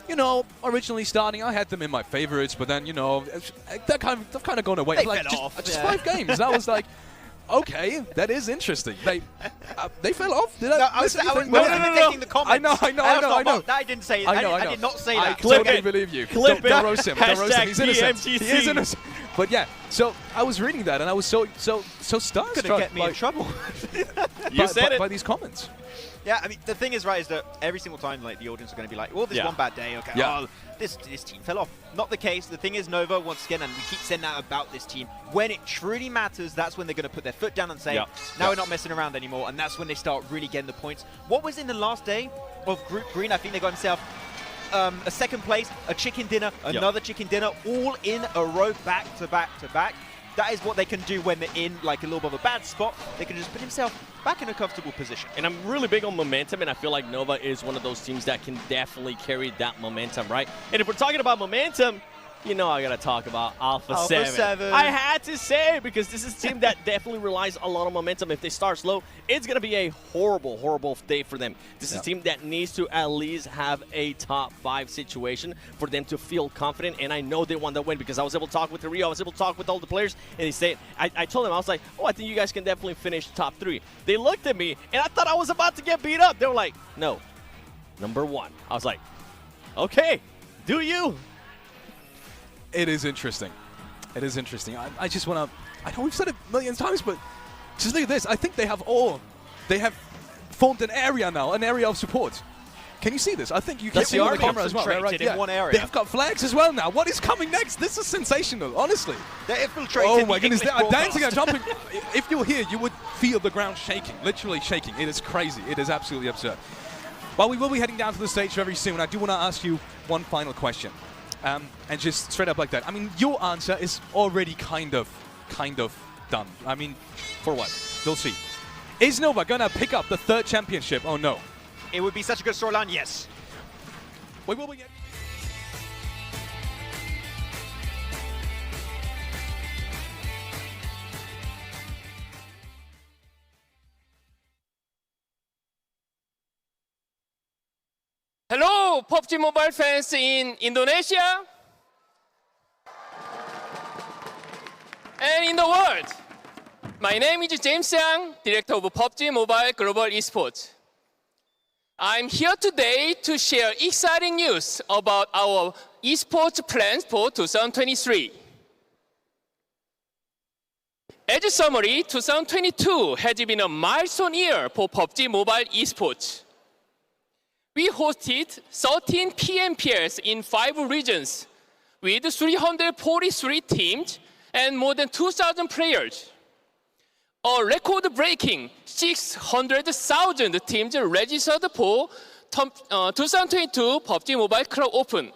you know, originally starting, I had them in my favorites, but then, you know, they've kind of gone away. They like, fell off. Just 5 games. And I was like, okay, that is interesting. They fell off. Did I? No, I was imitating the comments. I know. I didn't say it. I know. I did not say that. I totally believe you. Don't roast him. Don't roast him. He's innocent. Pmgc. He is innocent. But yeah, so I was reading that and I was so starstruck. Gonna get me in trouble. You said it. By these comments. Yeah, I mean, the thing is, right, is that every single time, like, the audience are going to be like, well, this one bad day, okay, oh, this team fell off. Not the case. The thing is, Nova, once again, and we keep saying that about this team, when it truly matters, that's when they're going to put their foot down and say, now we're not messing around anymore, and that's when they start really getting the points. What was in the last day of Group Green? I think they got himself a second place, a chicken dinner, another chicken dinner, all in a row, back to back to back. That is what they can do when they're in like a little bit of a bad spot. They can just put himself back in a comfortable position. And I'm really big on momentum, and I feel like Nova is one of those teams that can definitely carry that momentum, right? And if we're talking about momentum, you know I gotta talk about Alpha 7. I had to say it because this is a team that definitely relies a lot of momentum. If they start slow, it's gonna be a horrible, horrible day for them. This is a team that needs to at least have a top 5 situation for them to feel confident, and I know they want to win because I was able to talk with Rio, I was able to talk with all the players, and they said, I told them, I was like, oh, I think you guys can definitely finish top 3. They looked at me, and I thought I was about to get beat up. They were like, no, number 1. I was like, okay, do you? It is interesting. It is interesting. I just want to, I know we've said it millions of times, but just look at this. I think they have formed an area now, an area of support. Can you see this? I think you can see on the camera as well. Right? In one area. They've got flags as well now. What is coming next? This is sensational, honestly. They're infiltrating. Oh my goodness, they are dancing and jumping. If you're here, you would feel the ground shaking, literally shaking. It is crazy. It is absolutely absurd. Well, we will be heading down to the stage very soon. I do want to ask you one final question. And just straight up like that. I mean, your answer is already kind of done. I mean, for what? We'll see. Is Nova gonna pick up the 3rd championship? Oh no. It would be such a good storyline, yes. We will be getting... Hello, PUBG Mobile fans in Indonesia and in the world. My name is James Yang, Director of PUBG Mobile Global Esports. I'm here today to share exciting news about our esports plans for 2023. As a summary, 2022 has been a milestone year for PUBG Mobile Esports. We hosted 13 PMPLs in 5 regions with 343 teams and more than 2,000 players. A record-breaking 600,000 teams registered for 2022 PUBG Mobile Club Open.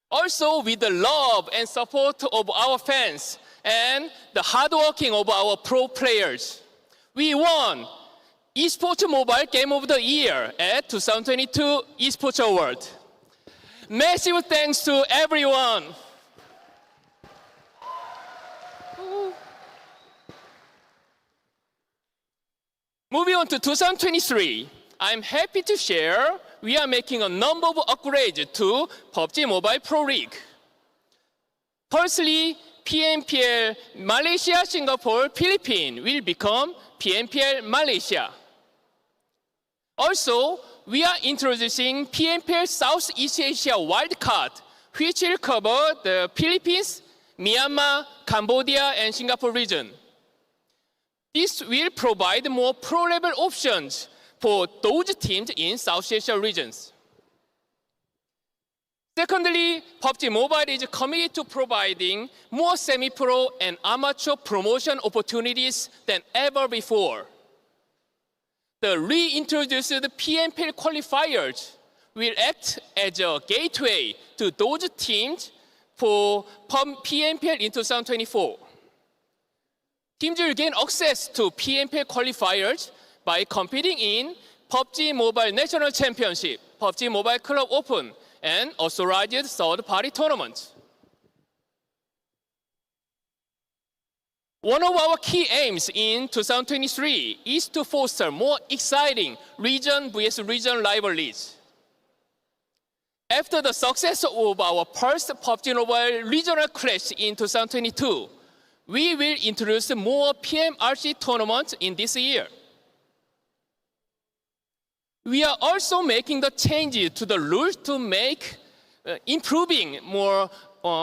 Also, with the love and support of our fans and the hard working of our pro players, we won Esports Mobile Game of the Year at 2022 Esports Award. Massive thanks to everyone. Moving on to 2023, I'm happy to share we are making a number of upgrades to PUBG Mobile Pro League. Firstly, PMPL Malaysia, Singapore, Philippines will become PMPL Malaysia. Also, we are introducing PMPL Southeast Asia wildcard, which will cover the Philippines, Myanmar, Cambodia, and Singapore region. This will provide more pro-level options for those teams in South Asia regions. Secondly, PUBG Mobile is committed to providing more semi-pro and amateur promotion opportunities than ever before. The reintroduced PMPL qualifiers will act as a gateway to those teams for PMPL in 2024. Teams will gain access to PMPL qualifiers by competing in PUBG Mobile National Championship, PUBG Mobile Club Open, and authorized third-party tournaments. One of our key aims in 2023 is to foster more exciting region vs region rivalries. After the success of our first PUBG Mobile regional clash in 2022, we will introduce more Pmgc tournaments in this year. We are also making the changes to the rules to make improving more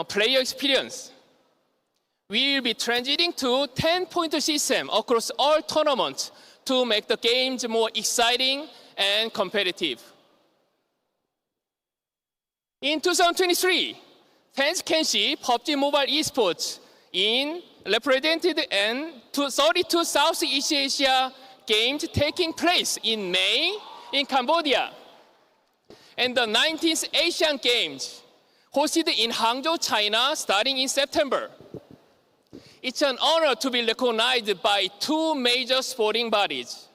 player experience. We will be transiting to 10-point system across all tournaments to make the games more exciting and competitive. In 2023, fans can see PUBG Mobile esports represented in 32 Southeast Asia games taking place in May in Cambodia, and the 19th Asian Games hosted in Hangzhou, China, starting in September. It's an honor to be recognized by two major sporting bodies.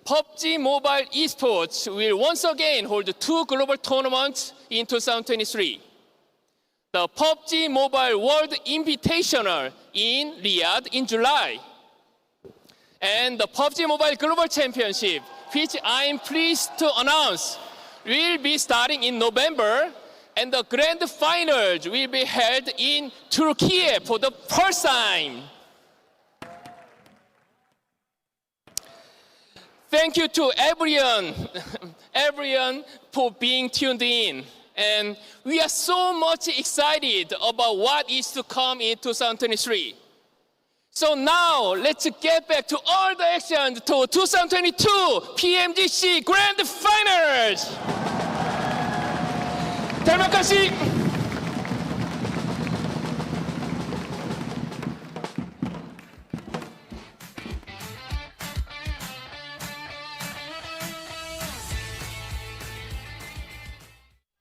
PUBG Mobile esports will once again hold two global tournaments in 2023. The PUBG Mobile World Invitational in Riyadh in July, and the PUBG Mobile Global Championship, which I'm pleased to announce, will be starting in November, and the grand finals will be held in Turkey for the first time. Thank you to everyone for being tuned in. And we are so much excited about what is to come in 2023. So now, let's get back to all the action to 2022 PMGC Grand Finals! Terima kasih!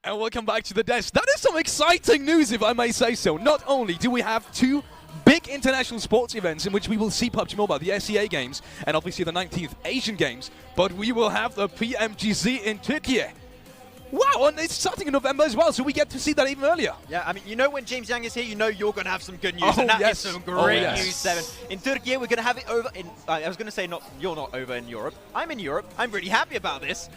And welcome back to the desk. That is some exciting news, if I may say so. Not only do we have two big international sports events in which we will see PUBG Mobile, the SEA Games, and obviously the 19th Asian Games, but we will have the PMGC in Turkey. Wow, and it's starting in November as well, so we get to see that even earlier. Yeah, I mean, you know when James Yang is here, you know you're going to have some good news, and that is some great news, Seven. In Turkey, we're going to have it over in, I was going to say, you're not over in Europe. I'm in Europe. I'm really happy about this.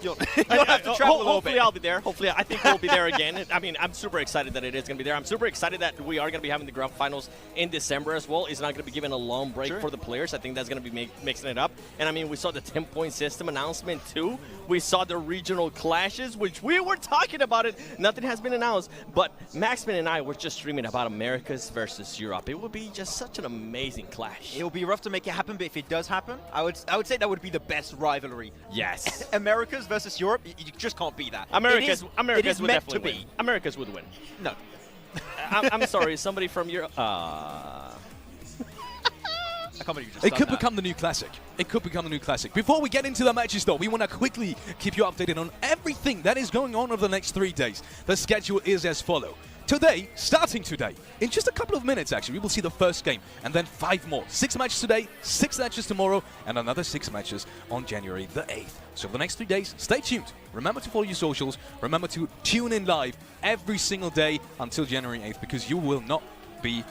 You'll have to travel a little bit. Hopefully I'll be there. Hopefully, I think we'll be there again. I mean, I'm super excited that it is going to be there. I'm super excited that we are going to be having the grand finals in December as well. It's not going to be given a long break for the players. I think that's going to be mixing it up. And I mean, we saw the 10-point system announcement too. We saw the regional clashes, which we were talking about it. Nothing has been announced, but Maxman and I were just streaming about Americas versus Europe. It would be just such an amazing clash. It will be rough to make it happen, but if it does happen, I would say that would be the best rivalry. Yes. Americas versus Europe, you just can't beat that. Americas would meant definitely to be. win. Americas would win. No. I'm sorry, somebody from Europe. It could become the new classic. It could become the new classic. Before we get into the matches though, we want to quickly keep you updated on everything that is going on over the next 3 days. The schedule is as follows. Today, starting today, in just a couple of minutes actually, we will see the first game and then 5 more. 6 matches today, 6 matches tomorrow, and another 6 matches on January the 8th. So for the next 3 days, stay tuned. Remember to follow your socials. Remember to tune in live every single day until January 8th because you will not be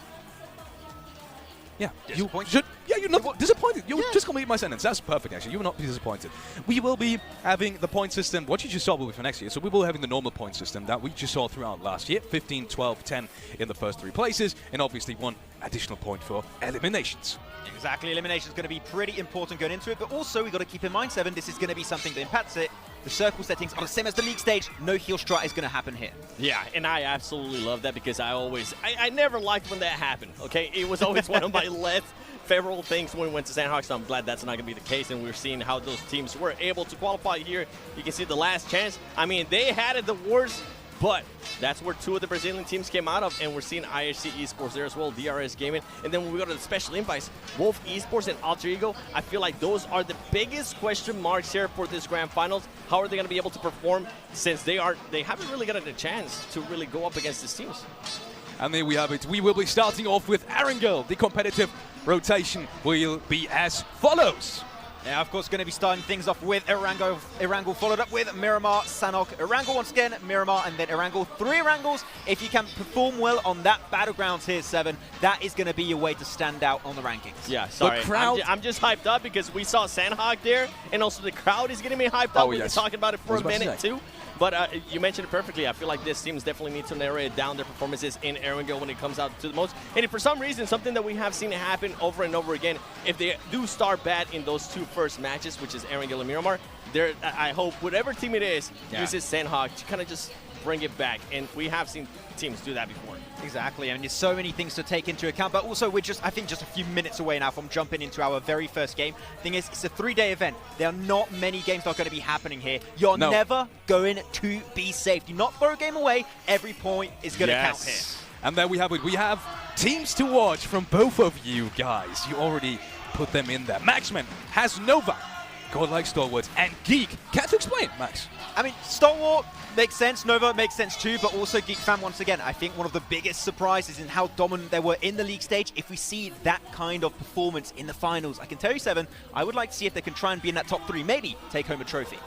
disappointed. You're not disappointed. You just completed my sentence. That's perfect, actually. You will not be disappointed. We will be having the point system. What you just saw will be for next year. So we will be having the normal point system that we just saw throughout last year. 15, 12, 10 in the first 3 places, and obviously 1 additional point for eliminations. Exactly. Elimination is going to be pretty important going into it, but also we've got to keep in mind, Seven, this is going to be something that impacts it. The circle settings are the same as the league stage. No heal strat is going to happen here. Yeah, and I absolutely love that because I never liked when that happened, okay? It was always one of my less favorable things when we went to Sandhawk, so I'm glad that's not going to be the case, and we're seeing how those teams were able to qualify here. You can see the last chance. I mean, they had it the worst, but that's where 2 of the Brazilian teams came out of, and we're seeing IHC Esports there as well, DRS Gaming. And then when we go to the special invites, Wolf Esports and Alter Ego, I feel like those are the biggest question marks here for this grand finals. How are they going to be able to perform since they haven't really gotten a chance to really go up against these teams? And there we have it. We will be starting off with Erangel. The competitive rotation will be as follows. Yeah, of course, going to be starting things off with Erangel followed up with Miramar, Sanok, Erangel once again, Miramar, and then Erangel. 3 Erangels. If you can perform well on that battlegrounds here, 7, that is going to be your way to stand out on the rankings. Yeah, sorry. I'm just hyped up because we saw Sandhog there, and also the crowd is getting me hyped up. We've been talking about it for a minute, too. But you mentioned it perfectly. I feel like this teams definitely need to narrow down their performances in Erangel when it comes out to the most. And if for some reason, something that we have seen happen over and over again, if they do start bad in those 2 first matches, which is Erangel and Miramar, I hope whatever team it is uses Sandhog to kind of just bring it back. And we have seen teams do that before. Exactly, and there's so many things to take into account, but also we're just, I think, just a few minutes away now from jumping into our very first game. Thing is, it's a 3-day event. There are not many games that are going to be happening here. You're never going to be safe. Do not throw a game away. Every point is going to count here. And there we have it. We have teams to watch from both of you guys. You already put them in there. Maxman has Nova, Godlike Stalwart, and Geek. Care to explain, Max? I mean, Stalwart makes sense, Nova makes sense too, but also Geek Fam, once again, I think one of the biggest surprises in how dominant they were in the league stage. If we see that kind of performance in the finals, I can tell you, 7, I would like to see if they can try and be in that top 3, maybe take home a trophy.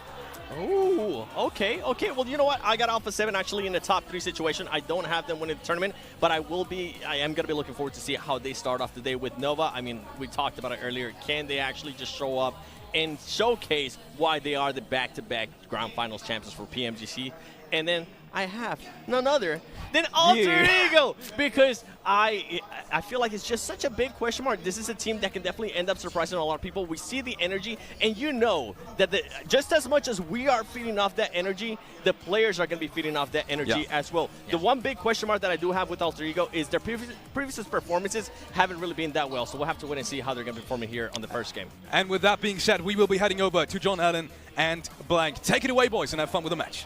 Oh, okay. Well, you know what? I got Alpha 7 actually in the top 3 situation. I don't have them winning the tournament, but I am going to be looking forward to see how they start off the day with Nova. I mean, we talked about it earlier. Can they actually just show up and showcase why they are the back-to-back Grand Finals champions for Pmgc? And then I have none other than Alter Ego, because I feel like it's just such a big question mark. This is a team that can definitely end up surprising a lot of people. We see the energy, and you know that just as much as we are feeding off that energy, the players are going to be feeding off that energy as well. The one big question mark that I do have with Alter Ego is their previous performances haven't really been that well, so we'll have to wait and see how they're going to be performing here on the first game. And with that being said, we will be heading over to John Allen and Blank. Take it away, boys, and have fun with the match.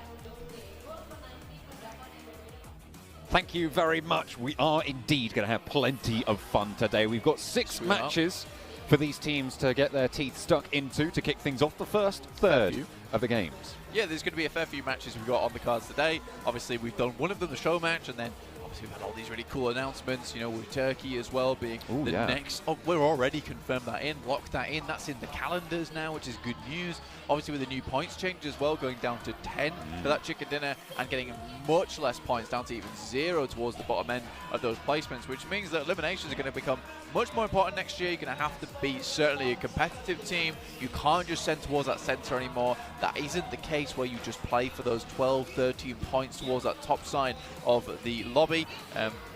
Thank you very much. We are indeed going to have plenty of fun today. We've got 6 matches for these teams to get their teeth stuck into to kick things off the first third of the games. Yeah, there's going to be a fair few matches we've got on the cards today. Obviously, we've done one of them, the show match, and then obviously we've had all these really cool announcements, you know, with Turkey as well being the next. Oh, we're already confirmed that in, locked that in. That's in the calendars now, which is good news. Obviously, with the new points change as well, going down to 10 for that chicken dinner and getting much less points, down to even 0 towards the bottom end of those placements, which means that eliminations are going to become much more important next year. You're going to have to be certainly a competitive team. You can't just send towards that center anymore. That isn't the case where you just play for those 12, 13 points towards that top side of the lobby.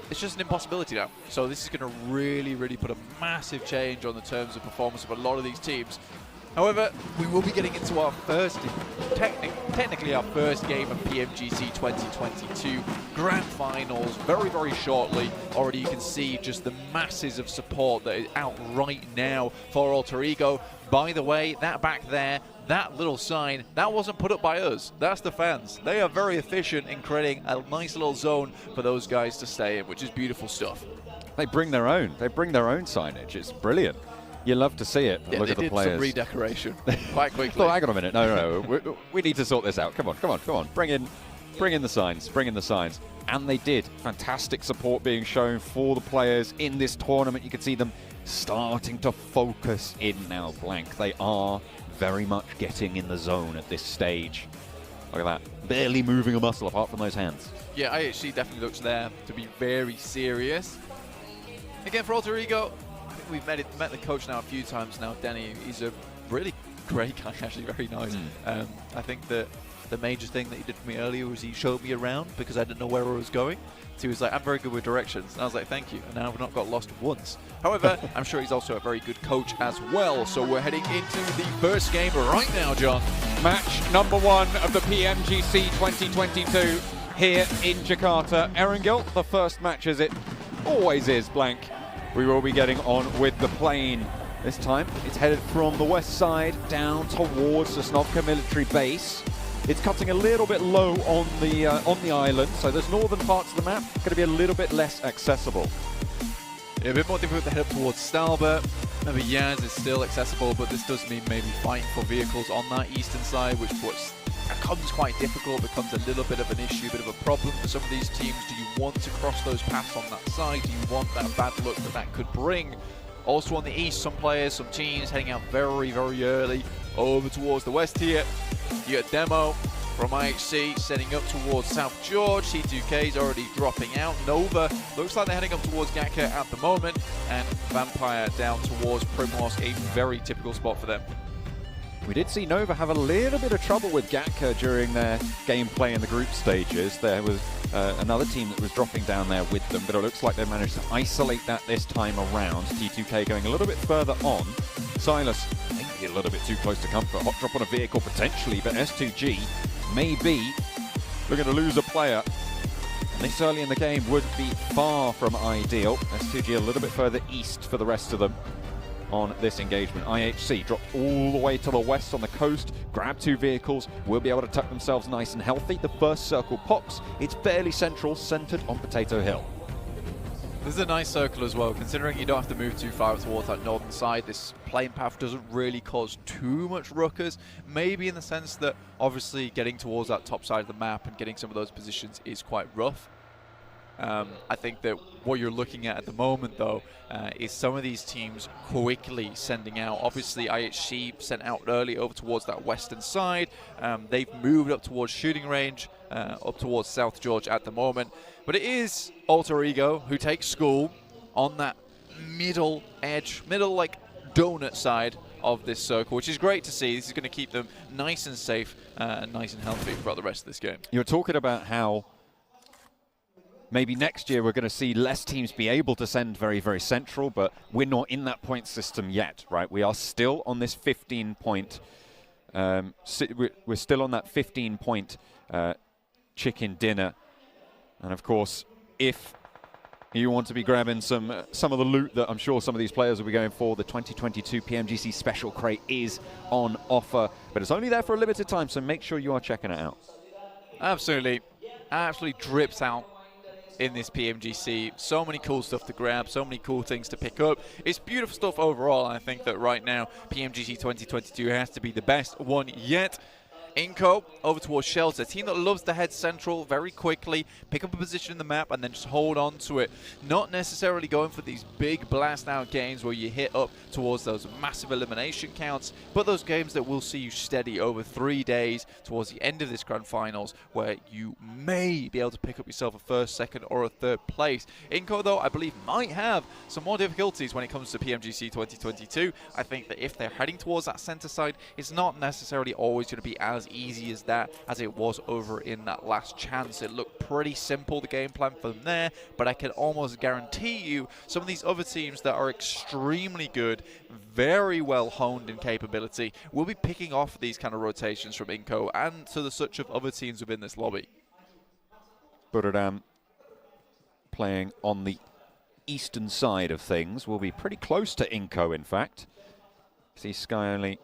It's just an impossibility now. So this is going to really, really put a massive change on the terms of performance of a lot of these teams. However, we will be getting into our first, technically our first game of PMGC 2022 Grand Finals very, very shortly. Already you can see just the masses of support that is out right now for Alter Ego. By the way, that back there, that little sign, that wasn't put up by us. That's the fans. They are very efficient in creating a nice little zone for those guys to stay in, which is beautiful stuff. They bring their own. They bring their own signage. It's brilliant. You love to see it. Yeah, look at the players. Some redecoration quite quickly. Oh, hang on a minute. No. we need to sort this out. Come on. Bring in the signs. And they did. Fantastic support being shown for the players in this tournament. You can see them starting to focus in now, Blank. They are very much getting in the zone at this stage. Look at that. Barely moving a muscle apart from those hands. Yeah, IHC definitely looks there to be very serious. Again, for Alter Ego, I think we've met the coach now a few times now, Denny. He's a really great guy, actually, very nice. I think that the major thing that he did for me earlier was he showed me around because I didn't know where I was going. So he was like, I'm very good with directions. And I was like, thank you. And now I've not got lost once. However, I'm sure he's also a very good coach as well. So we're heading into the first game right now, John. Match number 1 of the PMGC 2022 here in Jakarta. Erangel, the first match as it always is, Blank. We will be getting on with the plane. This time, it's headed from the west side down towards the Snovka military base. It's cutting a little bit low on the island, so those northern parts of the map going to be a little bit less accessible. Yeah, a bit more difficult to head up towards Stalbert. Maybe Yaz is still accessible, but this does mean maybe fighting for vehicles on that eastern side, which becomes quite difficult, becomes a little bit of an issue, a bit of a problem for some of these teams. Do you want to cross those paths on that side? Do you want that bad luck that could bring? Also on the east, some players, some teams heading out very, very early over towards the west here. You get Demo from IHC setting up towards South George. T2K is already dropping out. Nova looks like they're heading up towards Gatka at the moment. And Vampire down towards Primos, a very typical spot for them. We did see Nova have a little bit of trouble with Gatka during their gameplay in the group stages. There was another team that was dropping down there with them, but it looks like they managed to isolate that this time around. T2K going a little bit further on. Silas maybe a little bit too close to comfort. Hot drop on a vehicle potentially, but S2G may be looking to lose a player. And this early in the game would be far from ideal. S2G a little bit further east for the rest of them on this engagement. IHC dropped all the way to the west on the coast, grab 2 vehicles, will be able to tuck themselves nice and healthy. The first circle pops. It's fairly central, centered on Potato Hill. This is a nice circle as well, considering you don't have to move too far towards that northern side. This plane path doesn't really cause too much ruckus, maybe in the sense that obviously getting towards that top side of the map and getting some of those positions is quite rough. I think that what you're looking at the moment, though, is some of these teams quickly sending out. Obviously, IHC sent out early over towards that western side. They've moved up towards shooting range, up towards South George at the moment. But it is Alter Ego who takes school on that middle edge, like donut side of this circle, which is great to see. This is going to keep them nice and safe and nice and healthy throughout the rest of this game. You're talking about how maybe next year we're going to see less teams be able to send very, very central, but we're not in that point system yet, right? We are still on this 15-point, we're still on that 15-point chicken dinner. And of course, if you want to be grabbing some of the loot that I'm sure some of these players will be going for, the 2022 PMGC Special Crate is on offer, but it's only there for a limited time, so make sure you are checking it out. Absolutely. Absolutely drips out in this PMGC. So many cool stuff to grab, so many cool things to pick up. It's beautiful stuff overall. I think that right now PMGC 2022 has to be the best one yet. Inco over towards Shells, a team that loves to head central very quickly, pick up a position in the map and then just hold on to it. Not necessarily going for these big blast out games where you hit up towards those massive elimination counts, but those games that will see you steady over 3 days towards the end of this grand finals, where you may be able to pick up yourself a first, second or a third place. Inco, though, I believe might have some more difficulties when it comes to PMGC 2022. I think that if they're heading towards that center side, it's not necessarily always going to be as easy as that as it was over in that last chance. It looked pretty simple, the game plan for them there, but I can almost guarantee you some of these other teams that are extremely good, very well honed in capability, will be picking off these kind of rotations from Inco and to the such of other teams within this lobby. Buradam playing on the eastern side of things, will be pretty close to Inco, in fact. See Skyly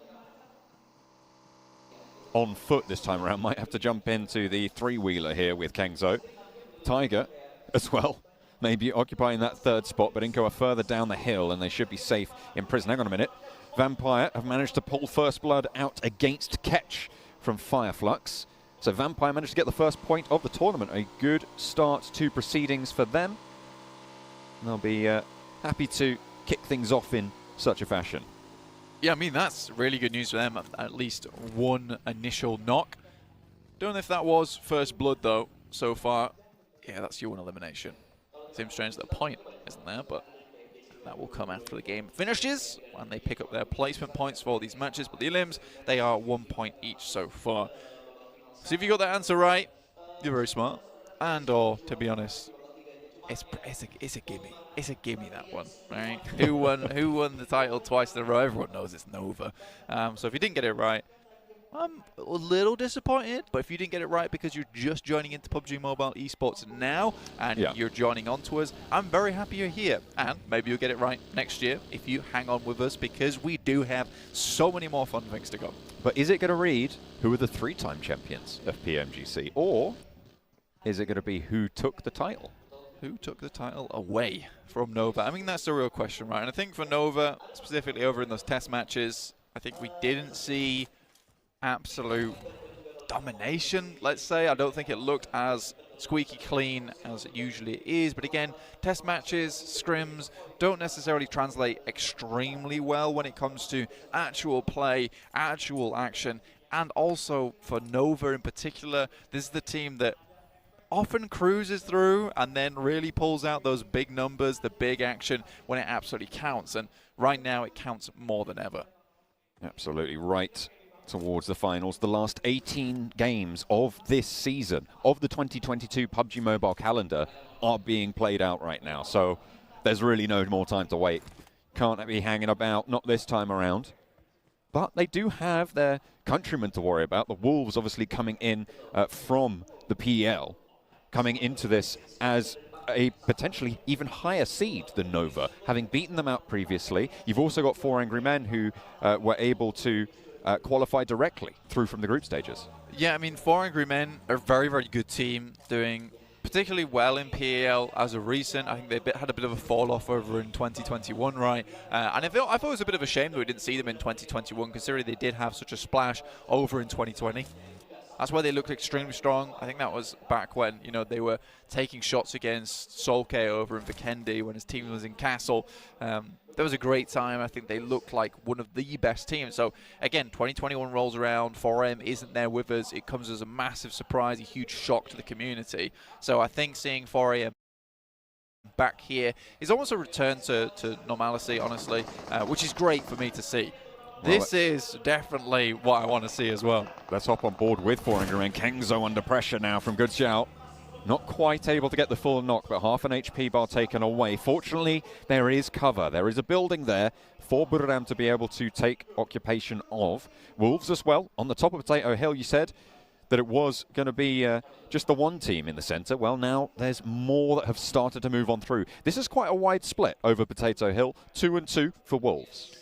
on foot this time around, might have to jump into the three-wheeler here with Kengzo. Tiger as well, maybe occupying that third spot, but Inco are further down the hill and they should be safe in prison. Hang on a minute. Vampire have managed to pull First Blood out against Ketch from Fireflux. So Vampire managed to get the first point of the tournament. A good start to proceedings for them. They'll be happy to kick things off in such a fashion. Yeah, I mean, that's really good news for them. At least one initial knock. Don't know if that was First Blood, though, so far. Yeah, that's your one elimination. Seems strange that a point isn't there, but that will come after the game finishes when they pick up their placement points for all these matches. But the elims, they are 1 point each so far. So if you got that answer right, you're very smart. And or, to be honest, it's a gimme. It's a gimme, that one, right? Who won the title twice in a row? Everyone knows it's Nova. So if you didn't get it right, I'm a little disappointed. But if you didn't get it right because you're just joining into PUBG Mobile Esports now and you're joining on to us, I'm very happy you're here. And maybe you'll get it right next year if you hang on with us, because we do have so many more fun things to come. But is it going to read who are the three-time champions of PMGC? Or is it going to be who took the title? Who took the title away from Nova? I mean, that's the real question, right? And I think for Nova, specifically over in those test matches, I think we didn't see absolute domination, let's say. I don't think it looked as squeaky clean as it usually is, but again, test matches, scrims don't necessarily translate extremely well when it comes to actual play, actual action, and also for Nova in particular, this is the team that often cruises through and then really pulls out those big numbers, the big action when it absolutely counts, and right now it counts more than ever. Absolutely right. Towards the finals, the last 18 games of this season of the 2022 PUBG Mobile calendar are being played out right now, so there's really no more time to wait. Can't be hanging about, not this time around. But they do have their countrymen to worry about. The Wolves obviously coming in from the PL, coming into this as a potentially even higher seed than Nova, having beaten them out previously. You've also got 4 Angry Men who were able to qualify directly through from the group stages. Yeah, I mean, 4 Angry Men are a very, very good team, doing particularly well in PL as of recent. I think they had a bit of a fall off over in 2021, right? And I thought it was a bit of a shame that we didn't see them in 2021, considering they did have such a splash over in 2020. That's why they looked extremely strong. I think that was back when, you know, they were taking shots against Solke over in Vikendi when his team was in Castle. That was a great time. I think they looked like one of the best teams. So, again, 2021 rolls around. 4M isn't there with us. It comes as a massive surprise, a huge shock to the community. So I think seeing 4AM back here is almost a return to normalcy, honestly, which is great for me to see. This is definitely what I want to see as well. Let's hop on board with 4 Angry Men. Kengzo under pressure now from Good Shout. Not quite able to get the full knock, but half an HP bar taken away. Fortunately, there is cover. There is a building there for Buradam to be able to take occupation of. Wolves as well. On the top of Potato Hill, you said that it was going to be just the one team in the center. Well, now there's more that have started to move on through. This is quite a wide split over Potato Hill. 2 and 2 for Wolves.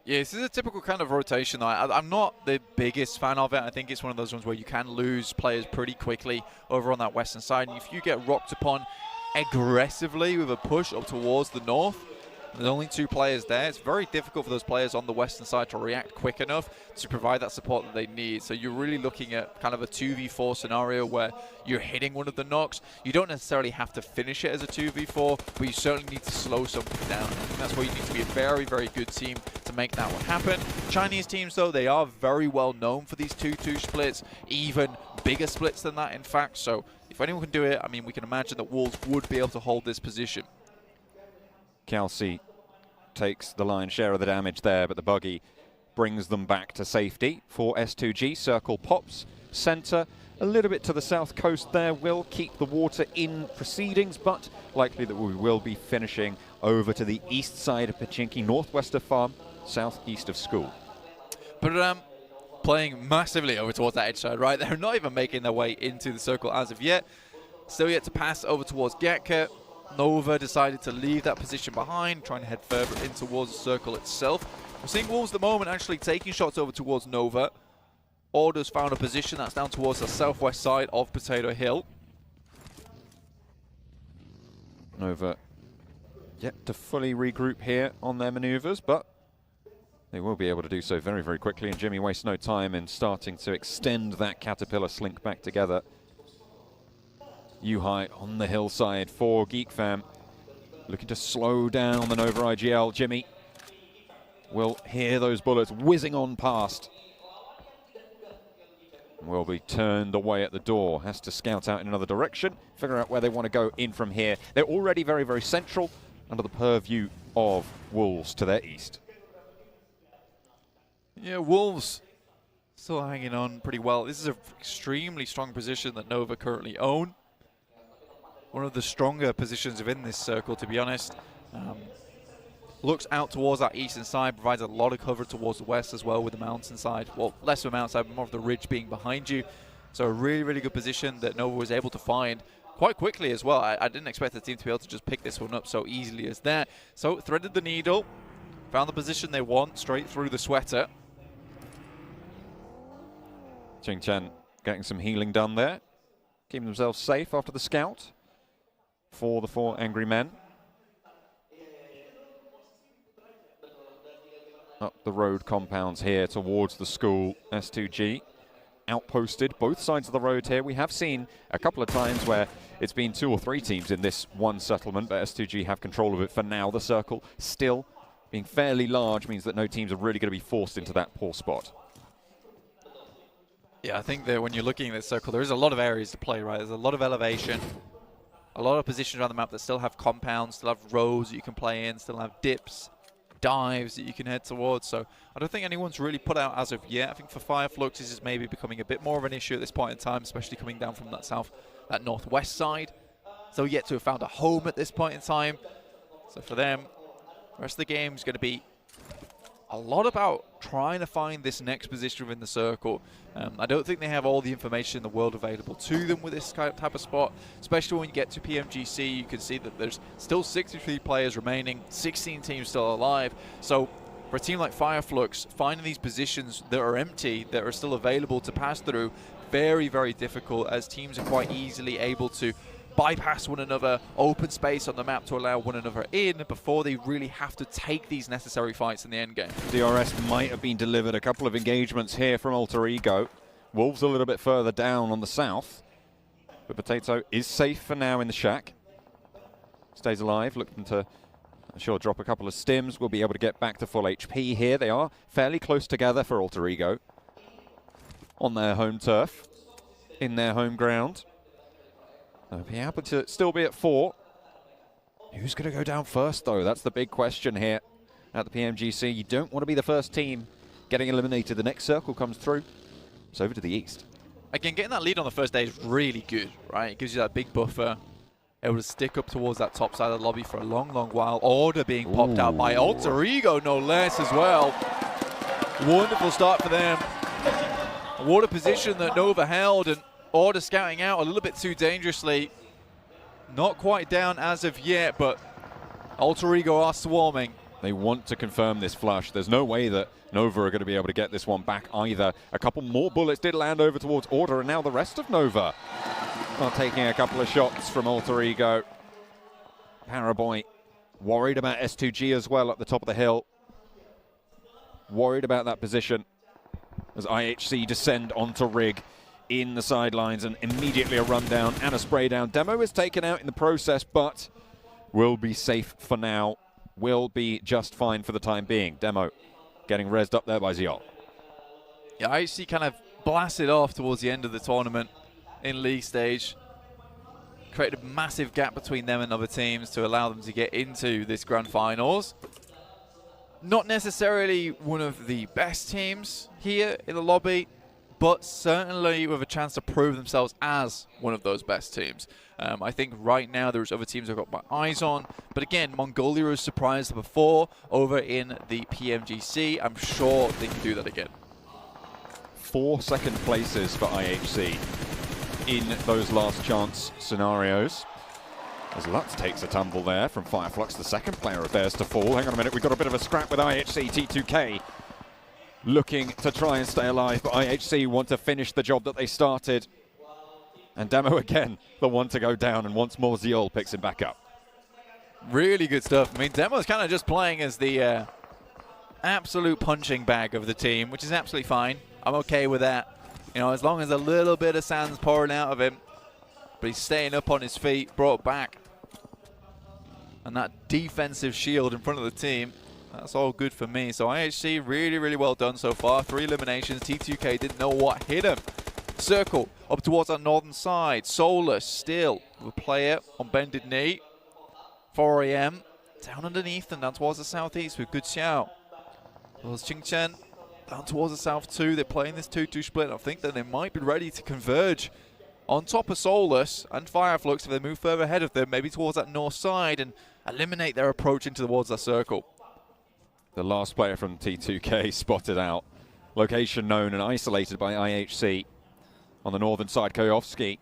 Yeah, this is a typical kind of rotation. I'm not the biggest fan of it. I think it's one of those ones where you can lose players pretty quickly over on that western side. And if you get rocked upon aggressively with a push up towards the north, there's only 2 players there. It's very difficult for those players on the western side to react quick enough to provide that support that they need. So you're really looking at kind of a 2v4 scenario where you're hitting one of the knocks. You don't necessarily have to finish it as a 2v4, but you certainly need to slow something down. I think that's where you need to be a very, very good team to make that one happen. Chinese teams, though, they are very well known for these 2-2 splits, even bigger splits than that, in fact. So if anyone can do it, I mean, we can imagine that Wolves would be able to hold this position. Kelsey takes the lion's share of the damage there, but the buggy brings them back to safety for S2G. Circle pops, center, a little bit to the south coast there, will keep the water in proceedings, but likely that we will be finishing over to the east side of Pachinki, northwest of farm, southeast of school. But playing massively over towards that edge side, right? They're not even making their way into the circle as of yet. Still yet to pass over towards Getka. Nova decided to leave that position behind, trying to head further in towards the circle itself. We're seeing Wolves at the moment actually taking shots over towards Nova. Orders found a position that's down towards the southwest side of Potato Hill. Nova yet to fully regroup here on their maneuvers, but they will be able to do so very, very quickly, and Jimmy wastes no time in starting to extend that Caterpillar slink back together. U-High on the hillside for Geek Fam, looking to slow down the Nova IGL. Jimmy will hear those bullets whizzing on past. Will be turned away at the door, has to scout out in another direction, figure out where they want to go in from here. They're already very, very central under the purview of Wolves to their east. Yeah, Wolves still hanging on pretty well. This is an extremely strong position that Nova currently own. One of the stronger positions within this circle, to be honest. Looks out towards that eastern side, provides a lot of cover towards the west as well with the mountain side. Well, less of a mountain side, but more of the ridge being behind you. So a really, really good position that Nova was able to find quite quickly as well. I didn't expect the team to be able to just pick this one up so easily as that. So threaded the needle, found the position they want, straight through the sweater. Ching Chen getting some healing done there, keeping themselves safe after the scout for the 4 Angry Men. Up the road compounds here towards the school, S2G outposted both sides of the road here. We have seen a couple of times where it's been 2 or 3 teams in this one settlement, but S2G have control of it for now. The circle still being fairly large means that no teams are really going to be forced into that poor spot. Yeah, I think that when you're looking at this circle, there is a lot of areas to play, right? There's a lot of elevation, a lot of positions around the map that still have compounds, still have rows that you can play in, still have dips, dives that you can head towards. So I don't think anyone's really put out as of yet. I think for Fireflux, this is maybe becoming a bit more of an issue at this point in time, especially coming down from that northwest side. So yet to have found a home at this point in time. So for them, the rest of the game is going to be a lot about trying to find this next position within the circle. I don't think they have all the information in the world available to them with this type of spot, especially when you get to PMGC. You can see that there's still 63 players remaining, 16 teams still alive. So for a team like Fireflux, finding these positions that are empty, that are still available to pass through, very, very difficult, as teams are quite easily able to bypass one another, open space on the map to allow one another in before they really have to take these necessary fights in the end game. DRS might have been delivered. A couple of engagements here from Alter Ego. Wolves a little bit further down on the south, but Potato is safe for now in the shack. Stays alive, looking to, I'm sure, drop a couple of stims. We'll be able to get back to full HP here. They are fairly close together for Alter Ego on their home turf, in their home ground. They'll be able to still be at 4. Who's going to go down first, though? That's the big question here at the PMGC. You don't want to be the first team getting eliminated. The next circle comes through. It's over to the east. Again, getting that lead on the first day is really good, right? It gives you that big buffer, able to stick up towards that top side of the lobby for a long, long while. Order being popped out by Alter Ego, no less, as well. Wonderful start for them. What a position that Nova held, and Order scouting out a little bit too dangerously. Not quite down as of yet, but Alter Ego are swarming. They want to confirm this flush. There's no way that Nova are going to be able to get this one back either. A couple more bullets did land over towards Order, and now the rest of Nova are taking a couple of shots from Alter Ego. Paraboy worried about S2G as well at the top of the hill. Worried about that position as IHC descend onto Rig in the sidelines, and immediately a rundown and a spray down. Demo is taken out in the process, but will be safe for now. Will be just fine for the time being. Demo getting rezzed up there by Ziol. Yeah, IHC kind of blasted off towards the end of the tournament in league stage. Created a massive gap between them and other teams to allow them to get into this grand finals. Not necessarily one of the best teams here in the lobby, but certainly with a chance to prove themselves as one of those best teams. I think right now there's other teams I've got my eyes on, but again, Mongolia was surprised before over in the PMGC. I'm sure they can do that again. 4 second places for IHC in those last chance scenarios. As Lutz takes a tumble there from Fireflux, the second player of theirs to fall. Hang on a minute, we've got a bit of a scrap with IHC. T2K looking to try and stay alive, but IHC want to finish the job that they started. And Demo again, the one to go down, and once more Ziol picks him back up. Really good stuff. I mean, Demo's kind of just playing as the absolute punching bag of the team, which is absolutely fine. I'm okay with that. You know, as long as a little bit of sand's pouring out of him, but he's staying up on his feet, brought back. And that defensive shield in front of the team, that's all good for me. So IHC, really, really well done so far. 3 eliminations. T2K didn't know what hit him. Circle up towards our northern side. Solus still with a player on bended knee. 4 AM down underneath and down towards the southeast with Good Xiao. There's Qingchen down towards the south too. They're playing this 2-2 split. I think that they might be ready to converge on top of Solus and Fireflux if they move further ahead of them, maybe towards that north side, and eliminate their approach into towards that circle. The last player from T2K spotted out. Location known and isolated by IHC. On the northern side, Koyovsky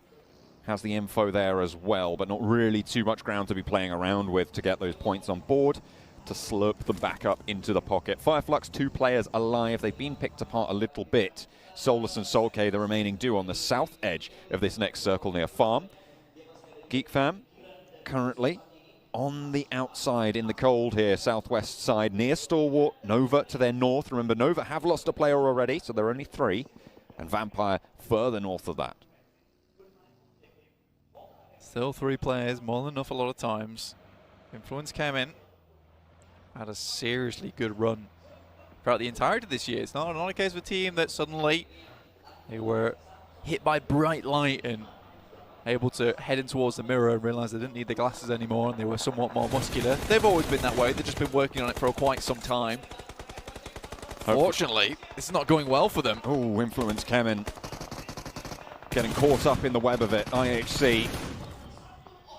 has the info there as well, but not really too much ground to be playing around with to get those points on board to slurp them back up into the pocket. Fireflux, 2 players alive. They've been picked apart a little bit. Solus and Solke, the remaining duo on the south edge of this next circle near Farm. GeekFam currently on the outside in the cold here, southwest side, near Stalwart. Nova to their north. Remember, Nova have lost a player already, so there are only 3. and Vampire further north of that. Still 3 players, more than enough a lot of times. Influence came in, had a seriously good run throughout the entirety of this year. It's not a case of a team that suddenly they were hit by bright light and able to head in towards the mirror and realize they didn't need the glasses anymore and they were somewhat more muscular. They've always been that way. They've just been working on it for quite some time. Fortunately, this is not going well for them. Oh, Influence came in, getting caught up in the web of it. IHC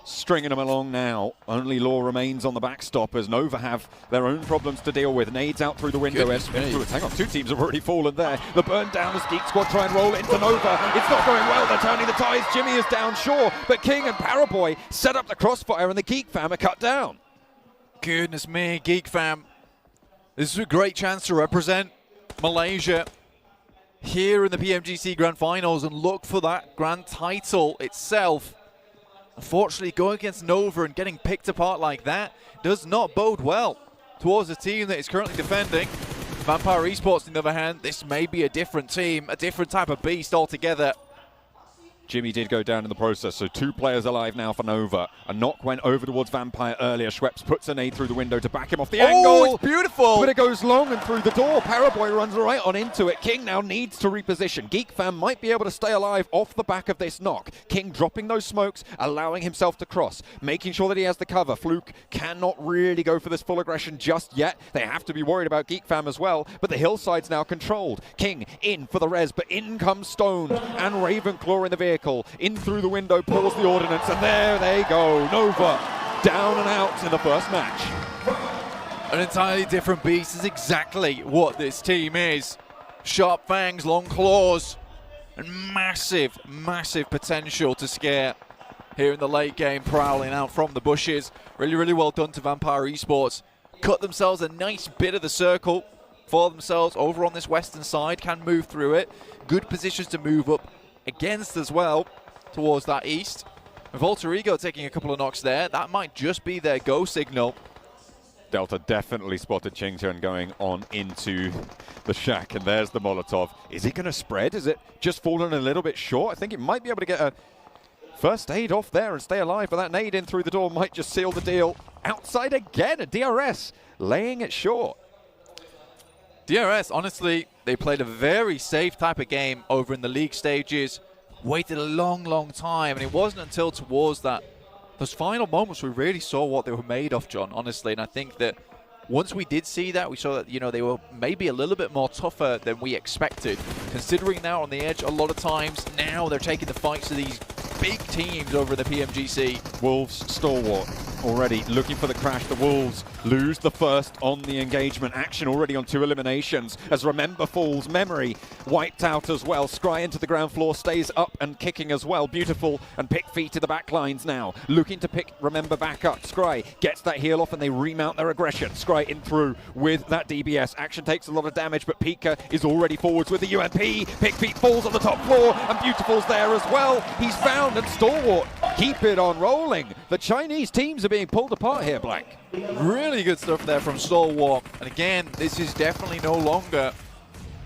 stringing them along now. Only Law remains on the backstop as Nova have their own problems to deal with. Nades out through the window. Hang on, 2 teams have already fallen there. The burn down as Geek Squad try and roll it into Nova. It's not going well. They're turning the ties. Jimmy is down, sure, but King and Paraboy set up the crossfire and the Geek fam are cut down. Goodness me, Geek fam. This is a great chance to represent Malaysia here in the PMGC Grand Finals and look for that grand title itself. Unfortunately, going against Nova and getting picked apart like that does not bode well towards a team that is currently defending. Vampire Esports, on the other hand, this may be a different team, a different type of beast altogether. Jimmy did go down in the process, so 2 players alive now for Nova. A knock went over towards Vampire earlier. Schweppes puts a nade through the window to back him off the angle. Oh, it's beautiful! But it goes long and through the door. Paraboy runs right on into it. King now needs to reposition. Geek fam might be able to stay alive off the back of this knock. King dropping those smokes, allowing himself to cross, making sure that he has the cover. Fluke cannot really go for this full aggression just yet. They have to be worried about Geek fam as well, but the hillside's now controlled. King in for the res, but in comes Stone and Ravenclaw in the vehicle. In through the window, pulls the ordnance, and there they go. Nova down and out in the first match. An entirely different beast is exactly what this team is. Sharp fangs, long claws, and massive, massive potential to scare here in the late game, prowling out from the bushes. Really, really well done to Vampire Esports. Cut themselves a nice bit of the circle for themselves over on this western side, can move through it. Good positions to move up against as well towards that east. With Alter Ego taking a couple of knocks there, that might just be their go signal. Delta definitely spotted Chingchun going on into the shack, and there's the Molotov. Is it going to spread? Is it just fallen a little bit short? I think it might be able to get a first aid off there and stay alive, but that nade in through the door might just seal the deal. Outside again, a DRS laying it short. DRS, honestly, they played a very safe type of game over in the league stages. Waited a long, long time, and it wasn't until towards those final moments we really saw what they were made of, John, honestly. And I think that once we did see that, we saw that, you know, they were maybe a little bit more tougher than we expected. Considering now on the edge a lot of times, now they're taking the fights to these big teams over in the PMGC. Wolves stalwart already looking for the crash. The Wolves lose the first on the engagement. Action already on 2 eliminations as Remember falls. Memory wiped out as well. Scry into the ground floor, stays up and kicking as well. Beautiful and Pick feet to the back lines now. Looking to pick Remember back up. Scry gets that heal off and they remount their aggression. Scry in through with that DBS. Action takes a lot of damage, but Pika is already forwards with the UMP. Pick feet falls on the top floor and Beautiful's there as well. He's found and Stalwart keep it on rolling. The Chinese teams are being pulled apart here, Blank. Really good stuff there from Stalwart. And again, this is definitely no longer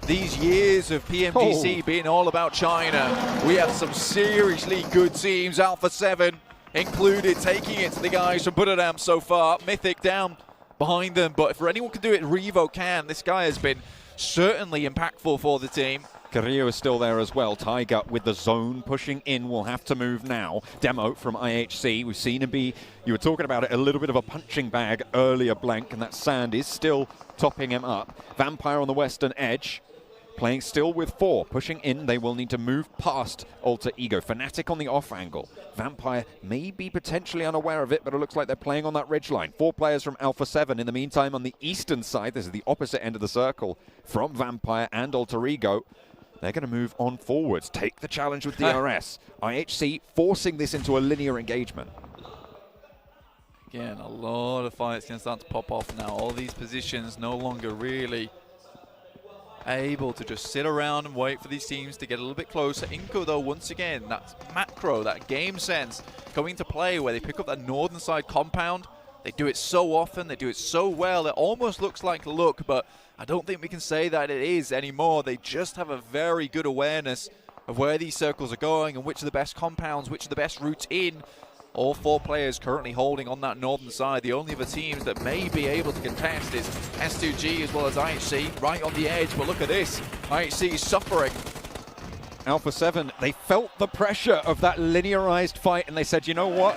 these years of PMGC being all about China. We have some seriously good teams, Alpha 7 included, taking it to the guys from Buddhadam so far. Mythic down behind them, but if anyone can do it, Revo can. This guy has been certainly impactful for the team. Carrillo is still there as well. Tiger with the zone pushing in will have to move now. Demo from IHC. We've seen him be, you were talking about it, a little bit of a punching bag earlier, Blank, and that sand is still topping him up. Vampire on the western edge, playing still with 4. Pushing in, they will need to move past Alter Ego. Fnatic on the off angle. Vampire may be potentially unaware of it, but it looks like they're playing on that ridgeline. 4 players from Alpha 7 in the meantime on the eastern side. This is the opposite end of the circle from Vampire and Alter Ego. They're going to move on forwards, take the challenge with DRS. IHC forcing this into a linear engagement. Again, a lot of fights can start to pop off now. All these positions no longer really able to just sit around and wait for these teams to get a little bit closer. Inco, though, once again, that macro, that game sense coming to play where they pick up that northern side compound, They do it so often, they do it so well, it almost looks like luck, but I don't think we can say that it is anymore. They just have a very good awareness of where these circles are going and which are the best compounds, which are the best routes in. All 4 players currently holding on that northern side. The only other teams that may be able to contest is S2G as well as IHC, right on the edge, but look at this. IHC is suffering. Alpha 7, they felt the pressure of that linearized fight and they said, you know what?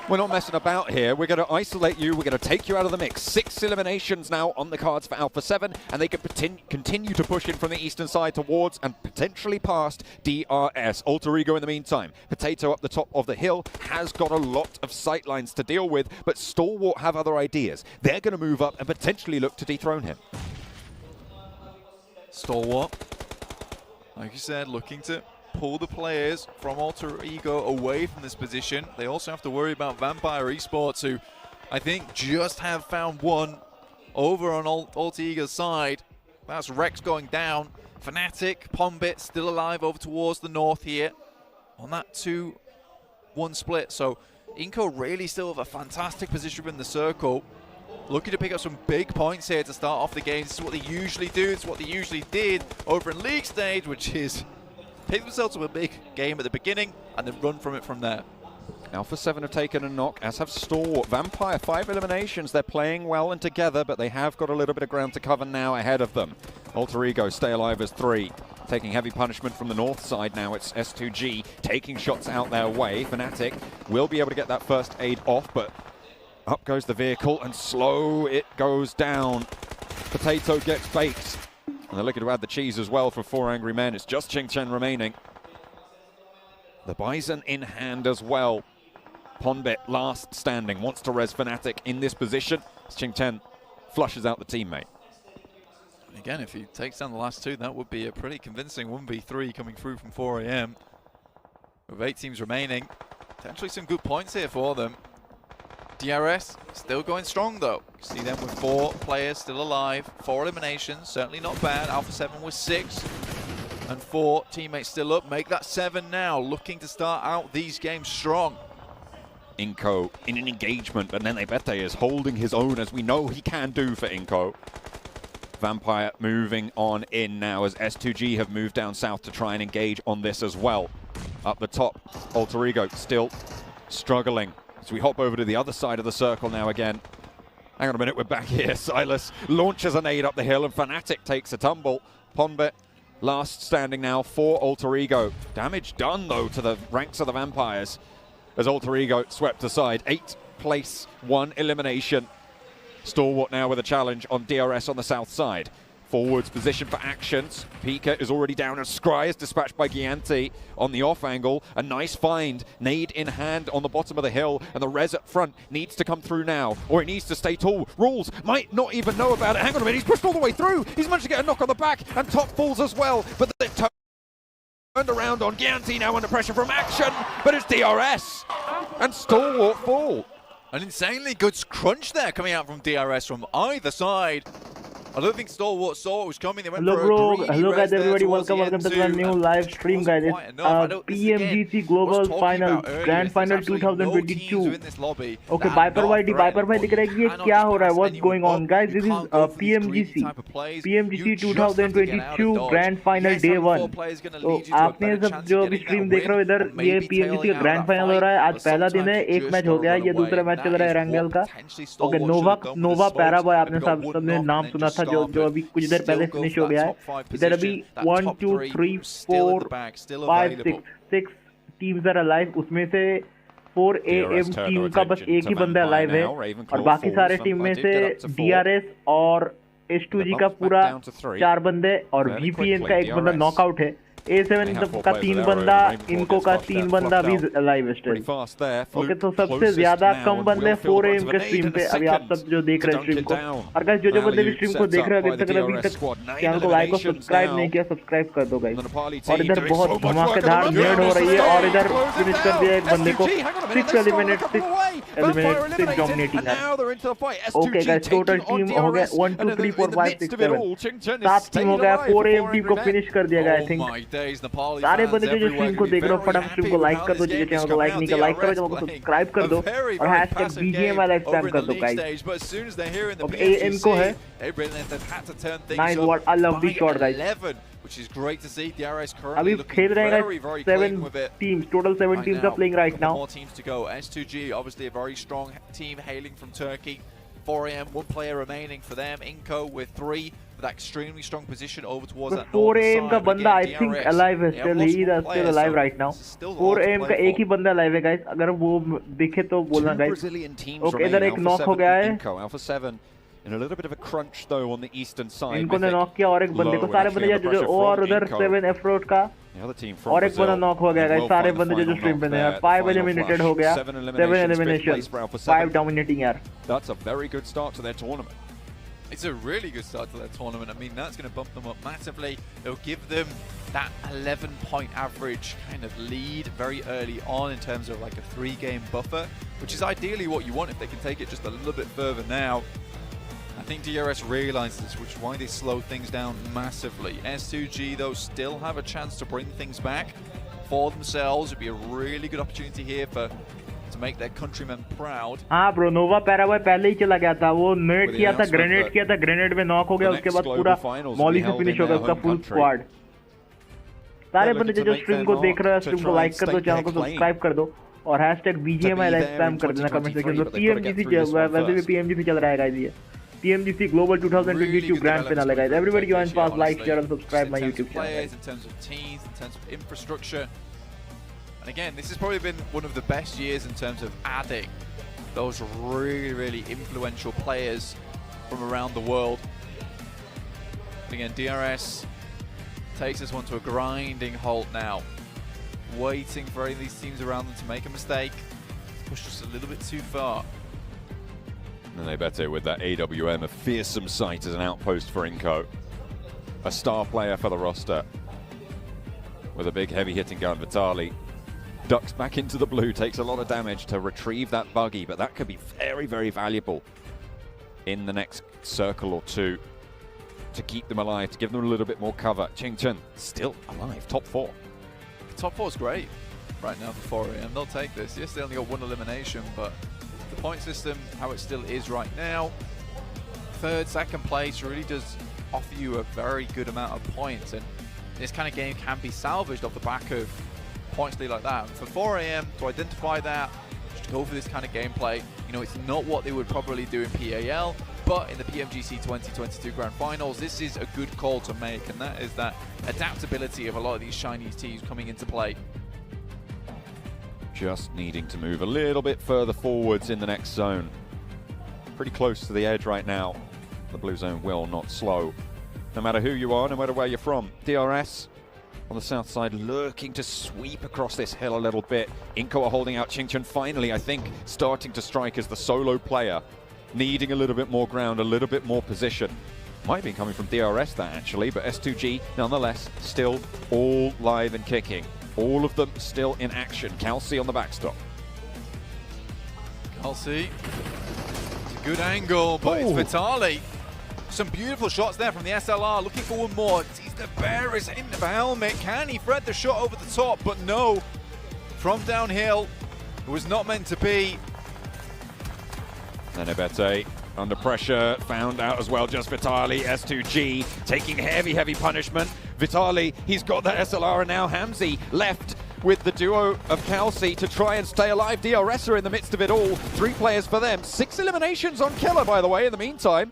We're not messing about here. We're going to isolate you. We're going to take you out of the mix. 6 eliminations now on the cards for Alpha 7, and they can continue to push in from the eastern side towards and potentially past DRS. Alter Ego in the meantime. Potato up the top of the hill has got a lot of sightlines to deal with, but Stalwart have other ideas. They're going to move up and potentially look to dethrone him. Stalwart, like you said, looking to pull the players from Alter Ego away from this position. They also have to worry about Vampire Esports, who I think just have found one over on Alter Ego's side. That's Rex going down. Fnatic, Pombit still alive over towards the north here on that 2-1 split. So Inco really still have a fantastic position in the circle. Looking to pick up some big points here to start off the game. This is what they usually do. It's what they usually did over in league stage, which is pick themselves up a big game at the beginning and then run from it from there. Alpha 7 have taken a knock, as have Stalwart. Vampire, 5 eliminations. They're playing well and together, but they have got a little bit of ground to cover now ahead of them. Alter Ego stay alive as 3. Taking heavy punishment from the north side now. It's S2G taking shots out their way. Fnatic will be able to get that first aid off, but up goes the vehicle and slow it goes down. Potato gets baked. And they're looking to add the cheese as well for 4 angry men. It's just Qingchen remaining. The Bison in hand as well. Pombit last standing, wants to res Fnatic in this position. Qingchen flushes out the teammate. Again, if he takes down the last 2, that would be a pretty convincing 1v3 coming through from 4 AM. With 8 teams remaining, potentially some good points here for them. DRS still going strong though. You see them with 4 players still alive, 4 eliminations, certainly not bad. Alpha 7 with 6 and 4 teammates still up. Make that 7 now, looking to start out these games strong. Inco in an engagement, but Nene Bete is holding his own, as we know he can do for Inco. Vampire moving on in now as S2G have moved down south to try and engage on this as well. Up the top, Alter Ego still struggling. So we hop over to the other side of the circle now again. Hang on a minute, we're back here. Silas launches a nade up the hill and Fnatic takes a tumble. Pombit last standing now for Alter Ego. Damage done though to the ranks of the Vampires as Alter Ego swept aside. 8th place, 1 elimination. Stalwart now with a challenge on DRS on the south side. Forwards position for actions. Pika is already down and Scry is dispatched by Gianti on the off angle. A nice find, nade in hand on the bottom of the hill, and the res up front needs to come through now, or he needs to stay tall. Rules might not even know about it. Hang on a minute, he's pushed all the way through. He's managed to get a knock on the back, and top falls as well, but they've turned around on Gianti now under pressure from action, but it's DRS, and Stalwart fall. An insanely good crunch there coming out from DRS from either side. I don't think Stalwart saw what was coming. They went hello for bro, a greedy hello guys, res everybody, there welcome to the new live stream guys. It's PMGC Global Finals Grand Final 2022. Okay, Viper भाई दिख रहा है कि ये क्या हो रहा है? What's going on guys? This is PMGC 2022 Grand Final Day 1. तो आपने सब जो अभी स्ट्रीम देख रहे हो इधर, ये PMGC का ग्रैंड फाइनल हो रहा है. आज पहला दिन है, एक मैच हो गया, ये दूसरा मैच चल रहा है रैंगल का. ओके, नोवा पैराबॉय, आपने सबने नाम सुना था, जो अभी कुछ देर पहले फिनिश हो गया है. इधर अभी 1 2 3 4 5 6 टीम्स आर अलाइव. उसमें से 4 AM टीम का बस एक ही बंदा अलाइव है, और बाकी सारे टीम में से DRS और S2G का पूरा 4 बंदे और VPN का एक बंदा नॉकआउट है. A7 का 3 बंदा, इनको का 3 बंदा भी लाइव स्ट्रीम. ओके, तो सबसे ज्यादा कम बंदे 4 AM के स्ट्रीम पे अभी आप सब जो देख रहे हैं स्ट्रीम को. और गाइस जो बंदे भी स्ट्रीम को देख रहे हैं अभी तक चैनल को लाइक और सब्सक्राइब नहीं किया, सब्सक्राइब कर दो गाइस. और इधर बहुत धमाकेदार रेड हो रही है, और इधर फिनिश कर दिया एक बंदे को. 6 eliminate 6 eliminated, dominating her. Now they're into the fight. Okay guys, total team हो गया 1 2 3 4 5 6 7 7 टीम हो गया 4 AM टीम को फिनिश कर दिया गया आई थिंक सारे बंदे जो स्ट्रीम को देख रहे हो फटाफट स्ट्रीम को लाइक कर दो, जो चैनल को लाइक नहीं किया लाइक करो, चैनल को सब्सक्राइब कर दो और #BGMI वाला स्पैम कर दो गाइस। ओके इनको है 9 watt, I love this shot guys, which is great to see. DRS अभी currently खेल रहे हैं very, very 7 clean with it. teams, total 7 teams are playing right now. More teams to go. S2G, obviously a very strong team hailing from Turkey. 4AM, 1 player remaining for them. Inco with 3 with that extremely strong position over towards that 4 AM का बंदा I think alive है still, he is still alive right now. 4 AM का एक ही बंदा alive है guys, अगर वो दिखे तो बोलना guys. Okay, इधर एक knock हो गया है. Alpha 7 in a little bit of a crunch though on the eastern side. इनको ने knock किया और एक बंदे को, सारे बंदे जो और उधर 7 F-road का और एक बंदा knock हो गया guys, सारे बंदे जो स्ट्रीम पे हैं यार 5 eliminated हो गया, 7 eliminations, 5 dominating यार. That's a very good start to their tournament. It's a really good start to their tournament. I mean, that's going to bump them up massively. It'll give them that 11-point average kind of lead very early on in terms of like a 3-game buffer, which is ideally what you want if they can take it just a little bit further now. I think DRS realizes which is why they slow things down massively. S2G though still have a chance to bring things back for themselves. It'd be a really good opportunity here to make their countrymen proud. हाँ bro, नोवा पैरावाय पहले ही चला गया था, वो net किया था, grenade में knock हो गया, उसके बाद पूरा मॉली से फिनिश हो गया उसका फुल स्क्वाड. सारे बंदे जो स्ट्रीम को देख रहे हैं स्ट्रीम को लाइक कर दो, चैनल को सब्सक्राइब कर दो और #BGMI लाइक स्पैम कर देना कमेंट सेक्शन में. PMGC वैसे भी PMGC चल रहा है गाइस, ये PMGC Global 2022 Grand Finale guys. Everybody join fast, like, share and subscribe my YouTube channel. In terms of teams, in terms of infrastructure. And again, this has probably been one of the best years in terms of adding those really, really influential players from around the world. And again, DRS takes this one to a grinding halt now. Waiting for any of these teams around them to make a mistake. Pushed us a little bit too far. And they better with that AWM, a fearsome sight as an outpost for Inco. A star player for the roster. With a big heavy hitting gun, Vitali ducks back into the blue, takes a lot of damage to retrieve that buggy, but that could be very, very valuable in the next circle or two to keep them alive, to give them a little bit more cover. Chingchen still alive, top 4. Top 4 is great right now for 4AM. They'll take this. Yes, they only got 1 elimination, but the point system, how it still is right now, 3rd, 2nd place really does offer you a very good amount of points, and this kind of game can be salvaged off the back of points like that. And for 4AM to identify that, just go for this kind of gameplay. You know, it's not what they would probably do in PAL, but in the PMGC 2022 Grand Finals, this is a good call to make, and that is that adaptability of a lot of these Chinese teams coming into play. Just needing to move a little bit further forwards in the next zone. Pretty close to the edge right now. The blue zone will not slow. No matter who you are, no matter where you're from. DRS on the south side lurking to sweep across this hill a little bit. Inco are holding out. Chingchen finally, I think, starting to strike as the solo player. Needing a little bit more ground, a little bit more position. Might be coming from DRS that actually, but S2G nonetheless still all live and kicking. All of them still in action. Kelsey on the backstop. Kelsey, it's a good angle, but it's Vitali. Some beautiful shots there from the SLR, looking for one more. Sees the bearers in the helmet. Can he thread the shot over the top? But no. From downhill, it was not meant to be. Nenebete under pressure, found out as well, just Vitali. S2G taking heavy punishment. Vitali, he's got that SLR, and now Hamzi left with the duo of Kelsey to try and stay alive. DRS are in the midst of it all. 3 players for them. 6 eliminations on Killer, by the way, in the meantime.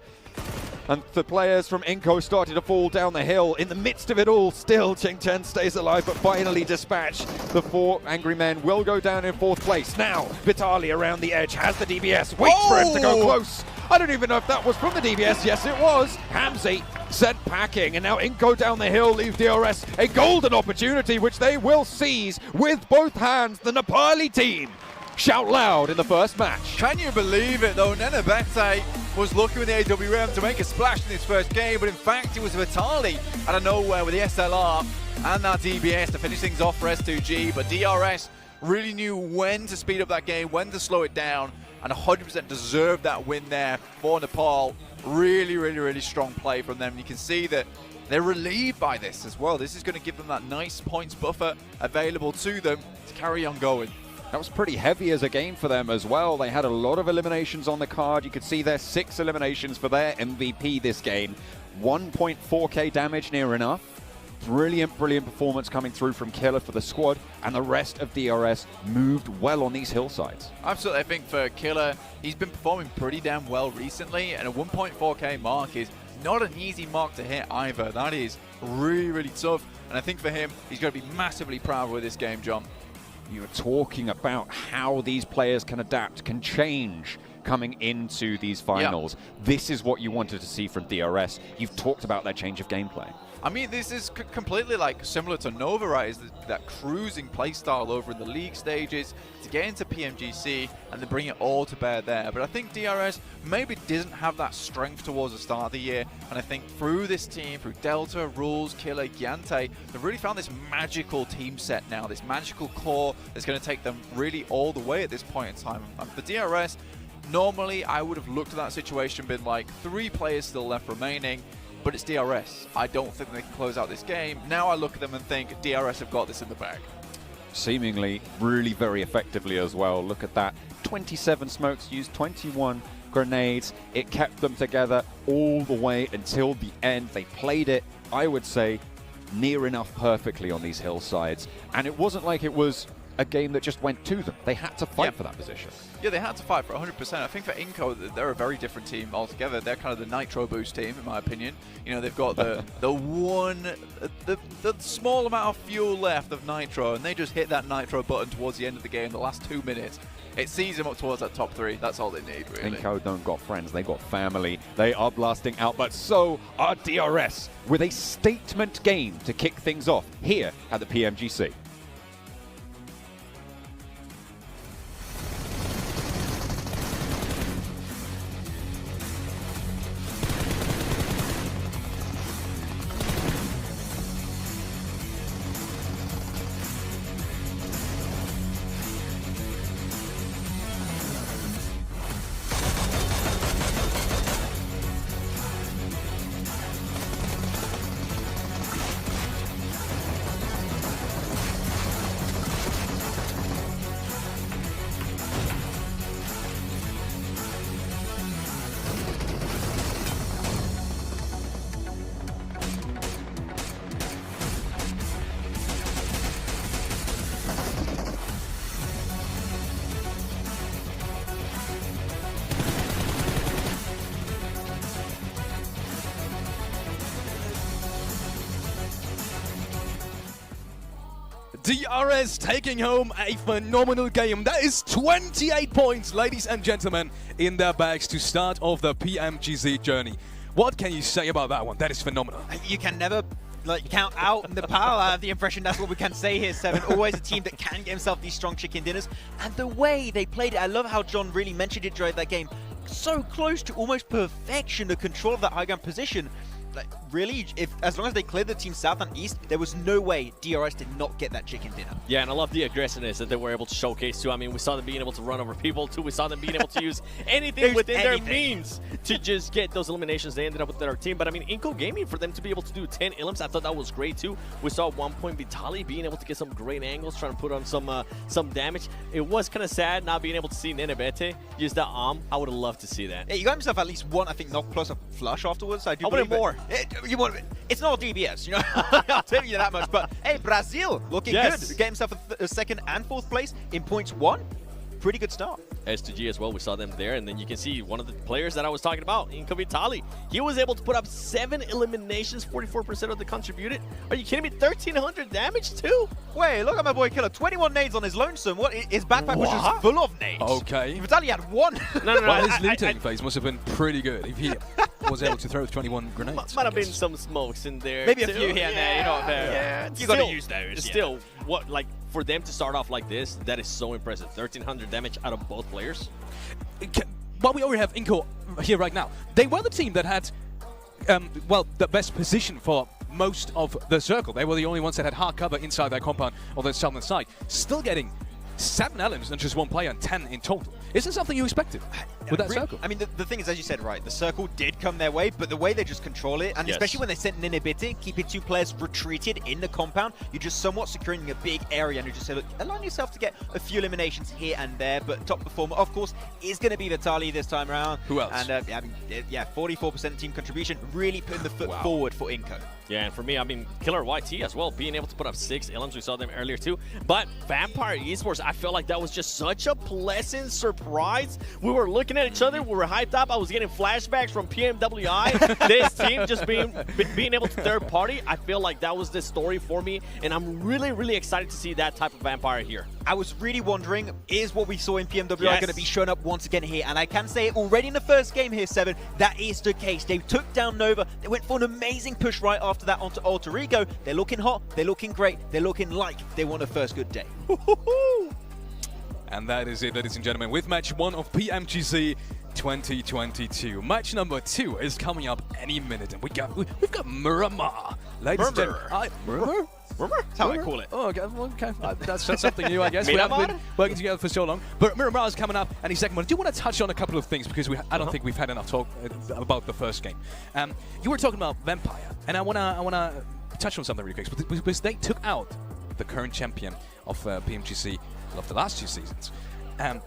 And the players from Inco started to fall down the hill. In the midst of it all, still Chingchen stays alive, but finally dispatched. The 4 angry men will go down in 4th place. Now, Vitali around the edge, has the DBS, waits for him to go close. I don't even know if that was from the DBS. Yes, it was. Hamzi sent packing, and now Inco down the hill leaves DRS a golden opportunity, which they will seize with both hands. The Nepali team shout loud in the first match. Can you believe it though? Nenebete was looking with the AWM to make a splash in his first game, but in fact it was Vitali out of nowhere with the SLR and that DBS to finish things off for S2G. But DRS really knew when to speed up that game, when to slow it down, and 100% deserved that win there for Nepal. Really, really, really strong play from them. You can see that they're relieved by this as well. This is going to give them that nice points buffer available to them to carry on going. That was pretty heavy as a game for them as well. They had a lot of eliminations on the card. You could see their 6 eliminations for their MVP this game. 1.4k damage, near enough. Brilliant, brilliant performance coming through from Killer for the squad, and the rest of DRS moved well on these hillsides. Absolutely, I think for Killer, he's been performing pretty damn well recently, and a 1.4k mark is not an easy mark to hit either. That is really, really tough, and I think for him, he's going to be massively proud with this game, John. You were talking about how these players can adapt, can change coming into these finals. Yep. This is what you wanted to see from DRS. You've talked about that change of gameplay. I mean, this is completely like similar to Nova, right? Is that cruising playstyle over in the league stages to get into Pmgc and then bring it all to bear there. But I think DRS maybe doesn't have that strength towards the start of the year. And I think through this team, through Delta, Rules, Killer, Yante, they've really found this magical team set now, this magical core that's going to take them really all the way at this point in time. And for DRS, normally I would have looked at that situation and been like, 3 players still left remaining. But it's DRS. I don't think they can close out this game. Now I look at them and think DRS have got this in the bag. Seemingly really very effectively as well. Look at that. 27 smokes used, 21 grenades. It kept them together all the way until the end. They played it, I would say, near enough perfectly on these hillsides. And it wasn't like it was a game that just went to them. They had to fight for that position. Yeah, they had to fight for 100%. I think for Inco, they're a very different team altogether. They're kind of the Nitro Boost team, in my opinion. You know, they've got the small amount of fuel left of Nitro, and they just hit that Nitro button towards the end of the game, the last 2 minutes. It sees them up towards that top 3. That's all they need, really. Inco don't got friends, they got family. They are blasting out, but so are DRS, with a statement game to kick things off here at the PMGC. DRS taking home a phenomenal game. That is 28 points, ladies and gentlemen, in their bags to start off the PMGC journey. What can you say about that one? That is phenomenal. You can never count out Nepal. I have the impression that's what we can say here, Seven. Always a team that can get himself these strong chicken dinners. And the way they played it, I love how John really mentioned it during that game. So close to almost perfection, the control of that high ground position. Like, really, as long as they cleared the team south and east, there was no way DRS did not get that chicken dinner. Yeah, and I love the aggressiveness that they were able to showcase too. I mean, we saw them being able to run over people too. We saw them being able to use anything within their means to just get those eliminations. They ended up with their team. But I mean, Inco Gaming, for them to be able to do 10 elims, I thought that was great too. We saw at one point Vitali being able to get some great angles, trying to put on some damage. It was kind of sad not being able to see Nenebete use that arm. I would have loved to see that. Yeah, you got himself at least one, I think, knock plus a flush afterwards. I wanted more. It's not DBS, you know. I'll tell you that much. But hey, Brazil looking good. Get himself a second and fourth place in points 1. Pretty good start. STG as well, we saw them there, and then you can see one of the players that I was talking about, Inco Vitali. He was able to put up 7 eliminations, 44% of the contributed. Are you kidding me? 1,300 damage too? Wait, look at my boy Killer. 21 nades on his lonesome. What? His backpack was just full of nades. Okay. Vitali had 1. No. Well, his looting phase must have been pretty good if he was able to throw 21 grenades. Might have been some smokes in there. Maybe a few here and there. You know, yeah. You got to use those. Still, what, like, for them to start off like this, that is so impressive. 1,300 damage out of both players. While we already have Inco here right now, they were the team that had, well, the best position for most of the circle. They were the only ones that had hard cover inside their compound on the southern side. Still getting 7 elements and just 1 player and 10 in total. Isn't something you expected with that circle? I mean, the thing is, as you said, right, the circle did come their way, but the way they just control it, and especially when they sent Ninibiti, keeping 2 players retreated in the compound, you're just somewhat securing a big area, and you just say, look, allow yourself to get a few eliminations here and there, but top performer, of course, is going to be Vitaly this time around. Who else? And, I mean, yeah, 44% team contribution, really putting the foot forward for Inco. Yeah, and for me, I mean, Killer YT as well, being able to put up 6 elims. We saw them earlier too. But Vampire Esports, I feel like that was just such a pleasant surprise. We were looking at each other, we were hyped up. I was getting flashbacks from PMWI. This team just being able to third party, I feel like that was the story for me. And I'm really, really excited to see that type of Vampire here. I was really wondering, is what we saw in PMWI going to be shown up once again here? And I can say already in the first game here, 7, that is the case. They took down Nova. They went for an amazing push right after that onto Alter Ego. They're looking hot. They're looking great. They're looking like they want a first good day. And that is it, ladies and gentlemen, with match 1 of PMGC 2022. Match number 2 is coming up any minute, and we've got Miramar. Ladies and gentlemen, Miramar? That's how I call it. Oh, okay. That's something new, I guess. We haven't been working together for so long. But Miramar is coming up any second. But I do want to touch on a couple of things because I don't think we've had enough talk about the first game. You were talking about Vampire, and I wanna touch on something really quick because they took out the current champion of PMGC of the last 2 seasons.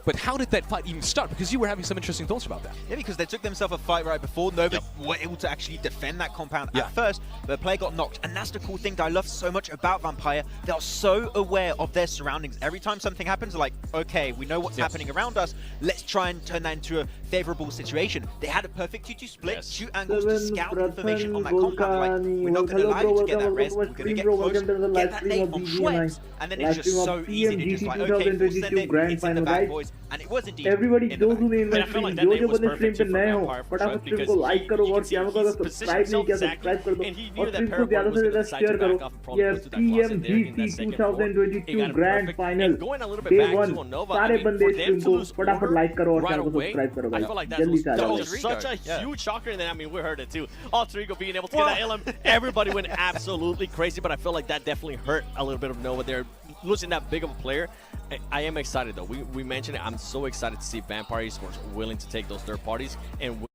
But how did that fight even start? Because you were having some interesting thoughts about that. Yeah, because they took themselves a fight right before. Nova were able to actually defend that compound at first, but the player got knocked. And that's the cool thing that I love so much about Vampire. They are so aware of their surroundings. Every time something happens, they're like, okay, we know what's happening around us. Let's try and turn that into a favorable situation. They had a perfect 2-2 split, 2 angles to scout information on that compound. Like, we're not going to allow you to get that res. We're going to get close, get that nade on Schweppes, and then it's just so easy to just like, okay, we'll send it, it's in the back, boys. And it was indeed everybody those who in the I feel stream like that जो name जो was बंदे stream perfect पे for नए हो Vampire for फटाफट sure stream को like करो और चैनल को अगर सब्सक्राइब नहीं किया सब्सक्राइब कर दो और stream को ज़्यादा से ज़्यादा शेयर करो ये PMGC 2022 Grand Final Day 1 सारे बंदे stream को फटाफट like करो और चैनल को subscribe करो I feel like that was such a huge shocker, and then I mean we heard it too. Alter Ego being able to get that LM, everybody went absolutely crazy, but I feel like that definitely hurt a little bit of Nova there, losing that big of a player. I am excited though. We mentioned it. I'm so excited to see Vampire Esports willing to take those third parties and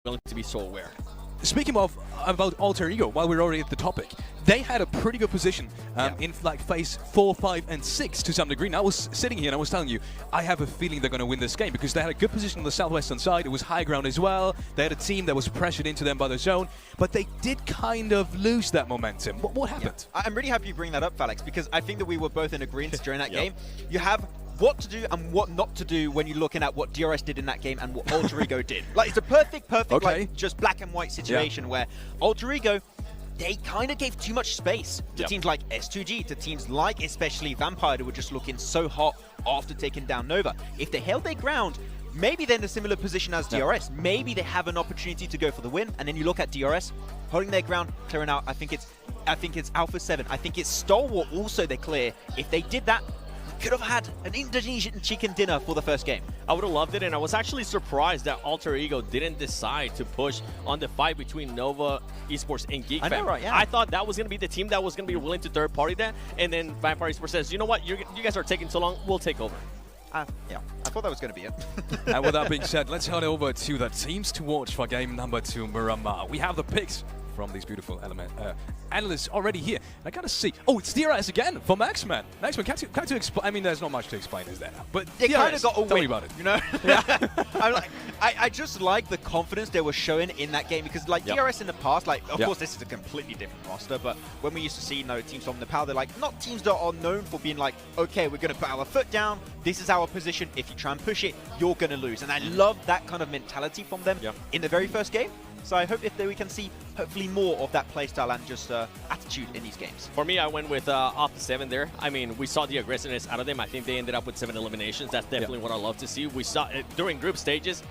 willing to be so aware. Speaking of about Alter Ego, while we're already at the topic, they had a pretty good position in like phase 4, 5, and 6 to some degree. And I was sitting here and I was telling you, I have a feeling they're going to win this game because they had a good position on the southwestern side. It was high ground as well. They had a team that was pressured into them by the zone, but they did kind of lose that momentum. What happened? I'm really happy you bring that up, Felix, because I think that we were both in agreement during that game. You have what to do and what not to do when you're looking at what DRS did in that game and what Alter Ego did. Like, it's a perfect, like, just black and white situation where Alter Ego, they kind of gave too much space to teams like S2G, to teams like especially Vampire, who were just looking so hot after taking down Nova. If they held their ground, maybe they're in a similar position as DRS. Maybe they have an opportunity to go for the win. And then you look at DRS, holding their ground, clearing out. I think it's Alpha 7. I think it's Stalwart also they clear. If they did that, could have had an Indonesian chicken dinner for the first game. I would have loved it, and I was actually surprised that Alter Ego didn't decide to push on the fight between Nova Esports and Geek Fam. Right, yeah. I thought that was going to be the team that was going to be willing to third party that, and then Vampire Esports says, you know what, you guys are taking so long, we'll take over. Yeah, I thought that was going to be it. And with that being said, let's head over to the teams to watch for game number 2, Miramar. We have the picks from these beautiful analysts already here. I gotta see. Oh, it's DRS again for Maxman. Maxman, can't you explain? I mean, there's not much to explain, is there? But they kind of got a win. Tell me about it. You know? I just like the confidence they were showing in that game because, like, DRS in the past, like, of course, this is a completely different roster, but when we used to see, teams from Nepal, they're like, not teams that are known for being like, okay, we're going to put our foot down. This is our position. If you try and push it, you're going to lose. And I love that kind of mentality from them in the very first game. So I hope we can see hopefully more of that playstyle and just attitude in these games. For me, I went with Alpha 7 there. I mean, we saw the aggressiveness out of them. I think they ended up with 7 eliminations. That's definitely what I love to see. We saw it during group stages.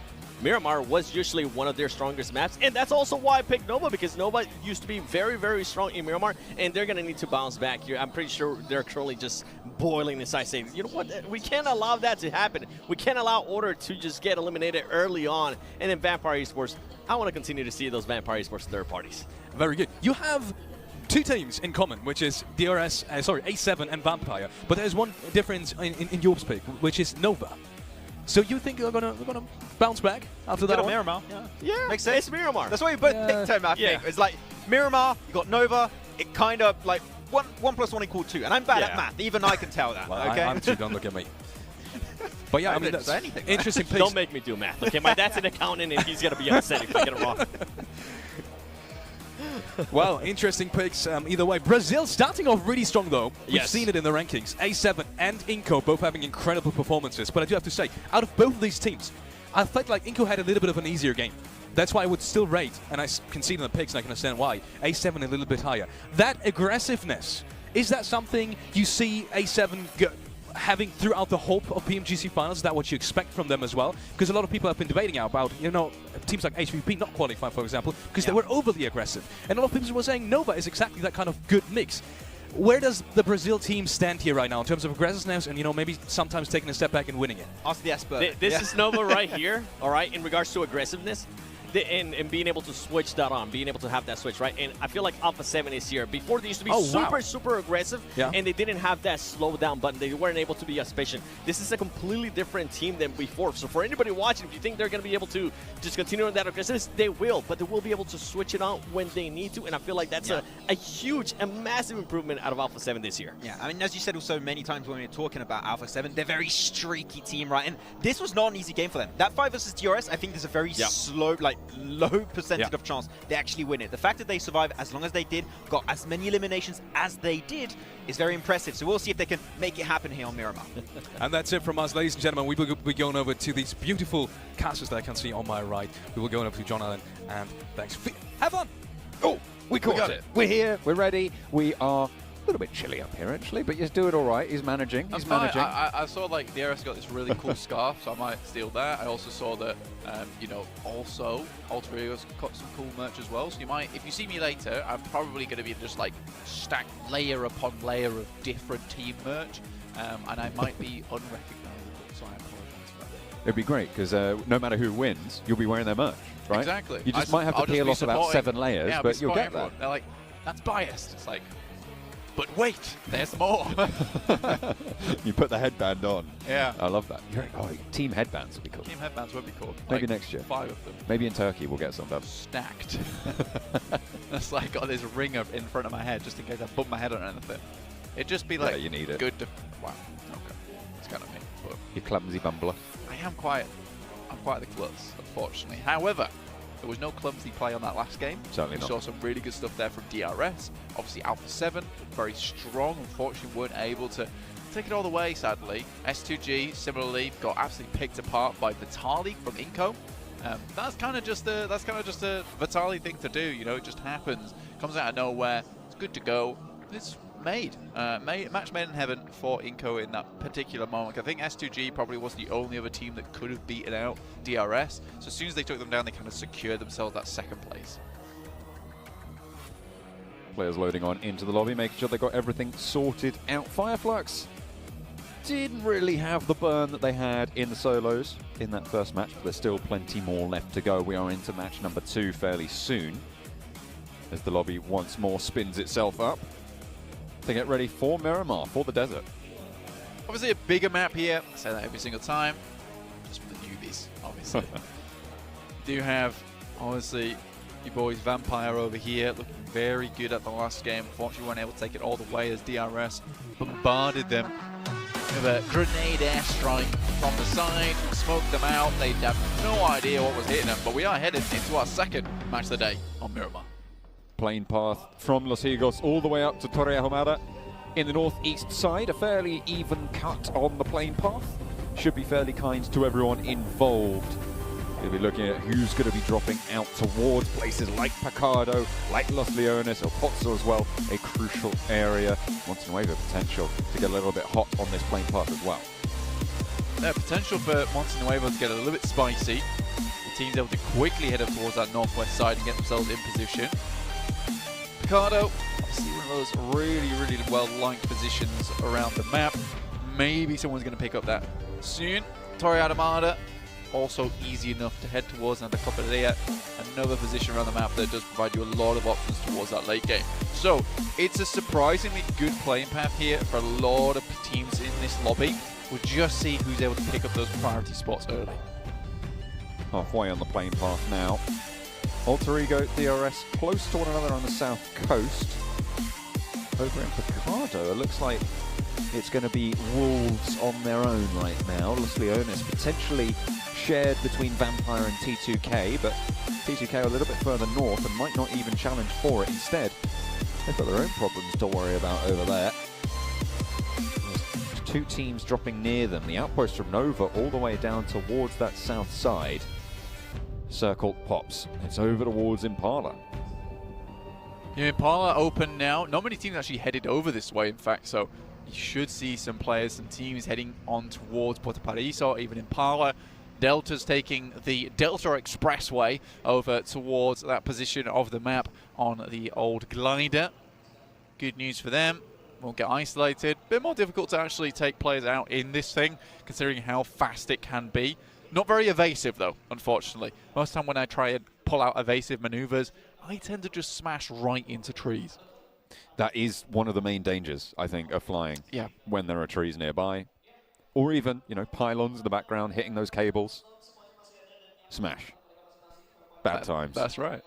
Miramar was usually one of their strongest maps, and that's also why I picked Nova, because Nova used to be very, very strong in Miramar, and they're going to need to bounce back here. I'm pretty sure they're currently just boiling inside, saying, you know what, we can't allow that to happen. We can't allow Order to just get eliminated early on, and then Vampire Esports, I want to continue to see those Vampire Esports third parties. Very good. You have two teams in common, which is A7 and Vampire, but there's one difference in your pick, which is Nova. So you think we're gonna bounce back after that one? Miramar. Yeah, makes sense. It's Miramar. That's why we both picked him, I think. It's like Miramar, you got Nova, it kind of like 1 + 1 = 2, and I'm bad at math. Even I can tell that. Well, okay, I'm too, don't look at me. But yeah, I mean, that's anything, interesting picks. Don't make me do math, okay? My dad's an accountant, and he's gonna be upset if I get it wrong. Well, interesting picks either way. Brazil starting off really strong, though. We've Yes. seen it in the rankings. A7 and Inco both having incredible performances. But I do have to say, out of both of these teams, I felt like Inco had a little bit of an easier game. That's why I would still rate, and I can see it in the picks, and I can understand why, A7 a little bit higher. That aggressiveness, is that something you see A7 having throughout the whole of PMGC finals? Is that what you expect from them as well? Because a lot of people have been debating about, you know, teams like HVP not qualifying, for example, because they were overly aggressive. And a lot of people were saying Nova is exactly that kind of good mix. Where does the Brazil team stand here right now in terms of aggressiveness and, you know, maybe sometimes taking a step back and winning it? Ask the expert. This is Nova right here, all right, in regards to aggressiveness. And being able to switch that on, being able to have that switch, right? And I feel like Alpha 7 is here. Before, they used to be super aggressive, and they didn't have that slow down button. They weren't able to be as patient. This is a completely different team than before. So for anybody watching, if you think they're going to be able to just continue on that aggressiveness, they will. But they will be able to switch it on when they need to. And I feel like that's a huge and massive improvement out of Alpha 7 this year. Yeah, I mean, as you said also many times when we were talking about Alpha 7, they're a very streaky team, right? And this was not an easy game for them. That 5 versus DRS, I think there's a very slow, like, low percentage of chance they actually win it. The fact that they survive as long as they did, got as many eliminations as they did, is very impressive. So we'll see if they can make it happen here on Miramar. And that's it from us, ladies and gentlemen. We will be going over to these beautiful castles that I can see on my right. We will go over to John Allen, and thanks. Have fun! Oh, we got it. We're here. We're ready. We are a little bit chilly up here, actually, but he's doing all right. He's managing. That's He's fine. managing. I saw like DRS got this really cool scarf, so I might steal that. I also saw that, you know, also Alter Ego's got some cool merch as well. So you might, if you see me later, I'm probably going to be just like stacked layer upon layer of different team merch, and I might be unrecognizable. So I apologize for that. It'd be great because no matter who wins, you'll be wearing their merch, right? Exactly. You just might have to peel off about 7 layers, yeah, but you'll get everyone. that. They're like, that's biased. It's like, but wait, there's more. You put the headband on. Yeah. I love that. Team headbands would be cool. Team headbands would be cool. Maybe like next year. 5 of them. Maybe in Turkey we'll get some done. Stacked. That's like got this ring in front of my head just in case I bump my head on anything. It'd just be like you need it. good to. Wow. Okay. It's kind of me. But You clumsy bumbler. I'm quite the klutz, unfortunately. However, there was no clumsy play on that last game. Certainly we not. saw some really good stuff there from DRS. Obviously, Alpha 7, very strong. Unfortunately, weren't able to take it all the way, sadly. S2G, similarly, got absolutely picked apart by Vitali from Inco. That's kind of just a Vitali thing to do. You know, it just happens. Comes out of nowhere. It's good to go. It's match made in heaven for Inco in that particular moment. I think S2G probably was the only other team that could have beaten out DRS. So as soon as they took them down, they kind of secured themselves that second place. Players loading on into the lobby, making sure they got everything sorted out. Fireflux didn't really have the burn that they had in the solos in that first match, but there's still plenty more left to go. We are into match number 2 fairly soon as the lobby once more spins itself up to get ready for Miramar, for the desert. Obviously a bigger map here. I say that every single time. Just for the newbies, obviously. Do have, obviously, your boys Vampire over here, looking very good at the last game. Unfortunately, weren't able to take it all the way as DRS bombarded them with a grenade airstrike from the side, smoked them out. They have no idea what was hitting them, but we are headed into our second match of the day on Miramar. Plane path from Los Higos all the way up to Torre Ahumada in the northeast side. A fairly even cut on the plane path. Should be fairly kind to everyone involved. We'll be looking at who's going to be dropping out towards places like Picado, like Los Leones, or Pozzo as well. A crucial area. Montenuevo potential to get a little bit hot on this plane path as well. Potential for Montenuevo to get a little bit spicy. team's able to quickly head up towards that northwest side and get themselves in position. Picardo, obviously one of those really, really well-liked positions around the map. Maybe someone's going to pick up that soon. Torre Armada, also easy enough to head towards another Copadilla, another position around the map that does provide you a lot of options towards that late game. So it's a surprisingly good playing path here for a lot of teams in this lobby. We'll just see who's able to pick up those priority spots early. Halfway on the playing path now. Alter Ego, DRS close to one another on the south coast. Over in Picardo, it looks like it's going to be Wolves on their own right now. Los Leones potentially shared between Vampire and T2K, but T2K are a little bit further north and might not even challenge for it. Instead, they've got their own problems to worry about over there. There's two teams dropping near them. The outpost from Nova all the way down towards that south side. Circle pops. It's over towards Impala. Yeah, Impala open now. Not many teams actually headed over this way, in fact, so you should see some players, some teams heading on towards Puerto Paraíso, even Impala. Delta's taking the Delta Expressway over towards that position of the map on the old glider. Good news for them. Won't get isolated. Bit more difficult to actually take players out in this thing, considering how fast it can be. Not very evasive, though, unfortunately. Most time when I try and pull out evasive maneuvers, I tend to just smash right into trees. That is one of the main dangers, I think, of flying. Yeah. When there are trees nearby. Or even, you know, pylons in the background, hitting those cables. Smash. Bad times. That's right.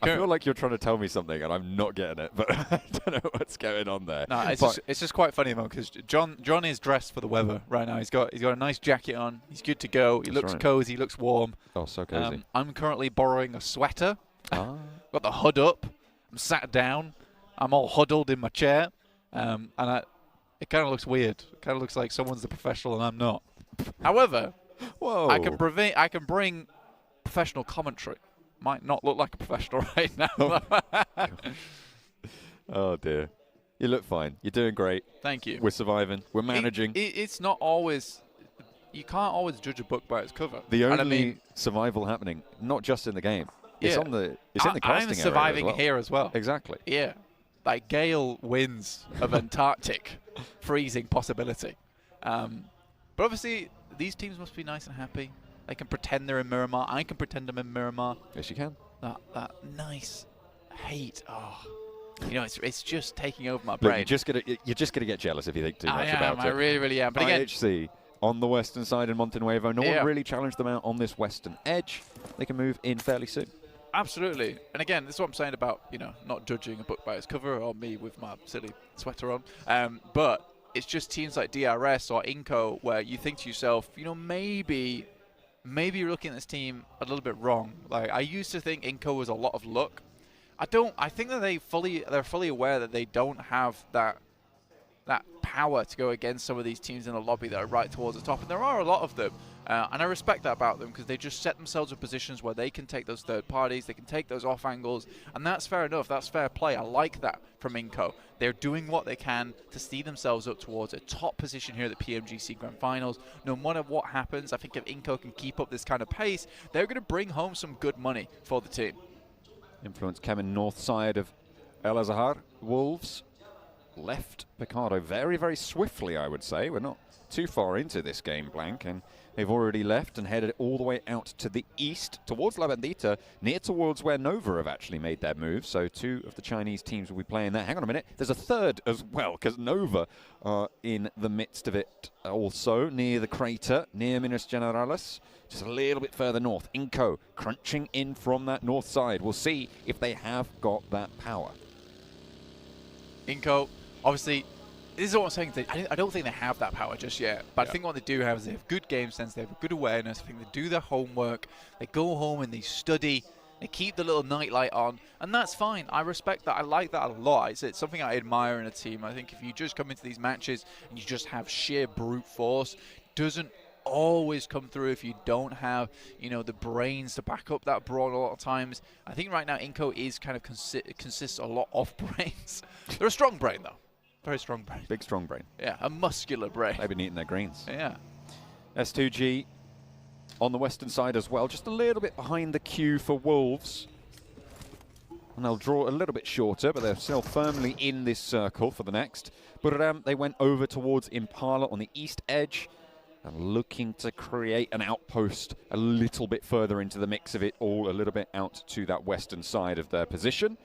I feel like you're trying to tell me something and I'm not getting it, but I don't know what's going on there. No, it's just quite funny, because John is dressed for the weather right now. He's got a nice jacket on. He's good to go. He looks cozy. He looks warm. Oh, so cozy. I'm currently borrowing a sweater. Got the hood up. I'm sat down. I'm all huddled in my chair, and it kind of looks weird. It kind of looks like someone's the professional and I'm not. However, whoa, I can bring professional commentary. Might not look like a professional right now. Oh dear. You look fine. You're doing great. Thank you. We're surviving. We're managing. It's not always... You can't always judge a book by its cover. The only survival happening, not just in the game. It's in the casting area I'm surviving as well. here as well. Exactly. Yeah. Like Gale wins of Antarctic freezing possibility. But obviously, these teams must be nice and happy. They can pretend they're in Miramar. I can pretend I'm in Miramar. Yes, you can. That nice hate. Oh, you know, it's just taking over my brain. Look, you're just gonna get jealous if you think too much about it. I really, really am. But again, IHC on the western side in Montenuevo. No one really challenged them out on this western edge. They can move in fairly soon. Absolutely. And again, this is what I'm saying about, you know, not judging a book by its cover, or me with my silly sweater on. But it's just teams like DRS or Inco where you think to yourself, you know, maybe you're looking at this team a little bit wrong. Like, I used to think Inco was a lot of luck. I think that they're fully aware that they don't have that power to go against some of these teams in the lobby that are right towards the top, and there are a lot of them. And I respect that about them, because they just set themselves in positions where they can take those third parties, they can take those off angles, and that's fair enough. That's fair play. I like that from Inco. They're doing what they can to see themselves up towards a top position here at the PMGC Grand Finals. No matter what happens, I think if Inco can keep up this kind of pace, they're going to bring home some good money for the team. Influence coming north side of El Azahar. Wolves left Picardo very, very swiftly, I would say. We're not too far into this game, Blank, and they've already left and headed all the way out to the east, towards La Bandita, near towards where Nova have actually made their move. So two of the Chinese teams will be playing there. Hang on a minute, there's a third as well, because Nova are in the midst of it also, near the crater, near Minas Generalis, just a little bit further north. Inco crunching in from that north side. We'll see if they have got that power. Inco, obviously, this is what I'm saying. I don't think they have that power just yet. But I think what they do have is they have good game sense. They have a good awareness. I think they do their homework. They go home and they study. They keep the little nightlight on. And that's fine. I respect that. I like that a lot. It's something I admire in a team. I think if you just come into these matches and you just have sheer brute force, doesn't always come through if you don't have, you know, the brains to back up that brawn a lot of times. I think right now Inco is kind of consists a lot of brains. They're a strong brain, though. Very strong brain. Big strong brain. Yeah, a muscular brain. They've been eating their greens. Yeah. S2G on the western side as well, just a little bit behind the queue for Wolves. And they'll draw a little bit shorter, but they're still firmly in this circle for the next. But they went over towards Impala on the east edge and looking to create an outpost a little bit further into the mix of it all, a little bit out to that western side of their position.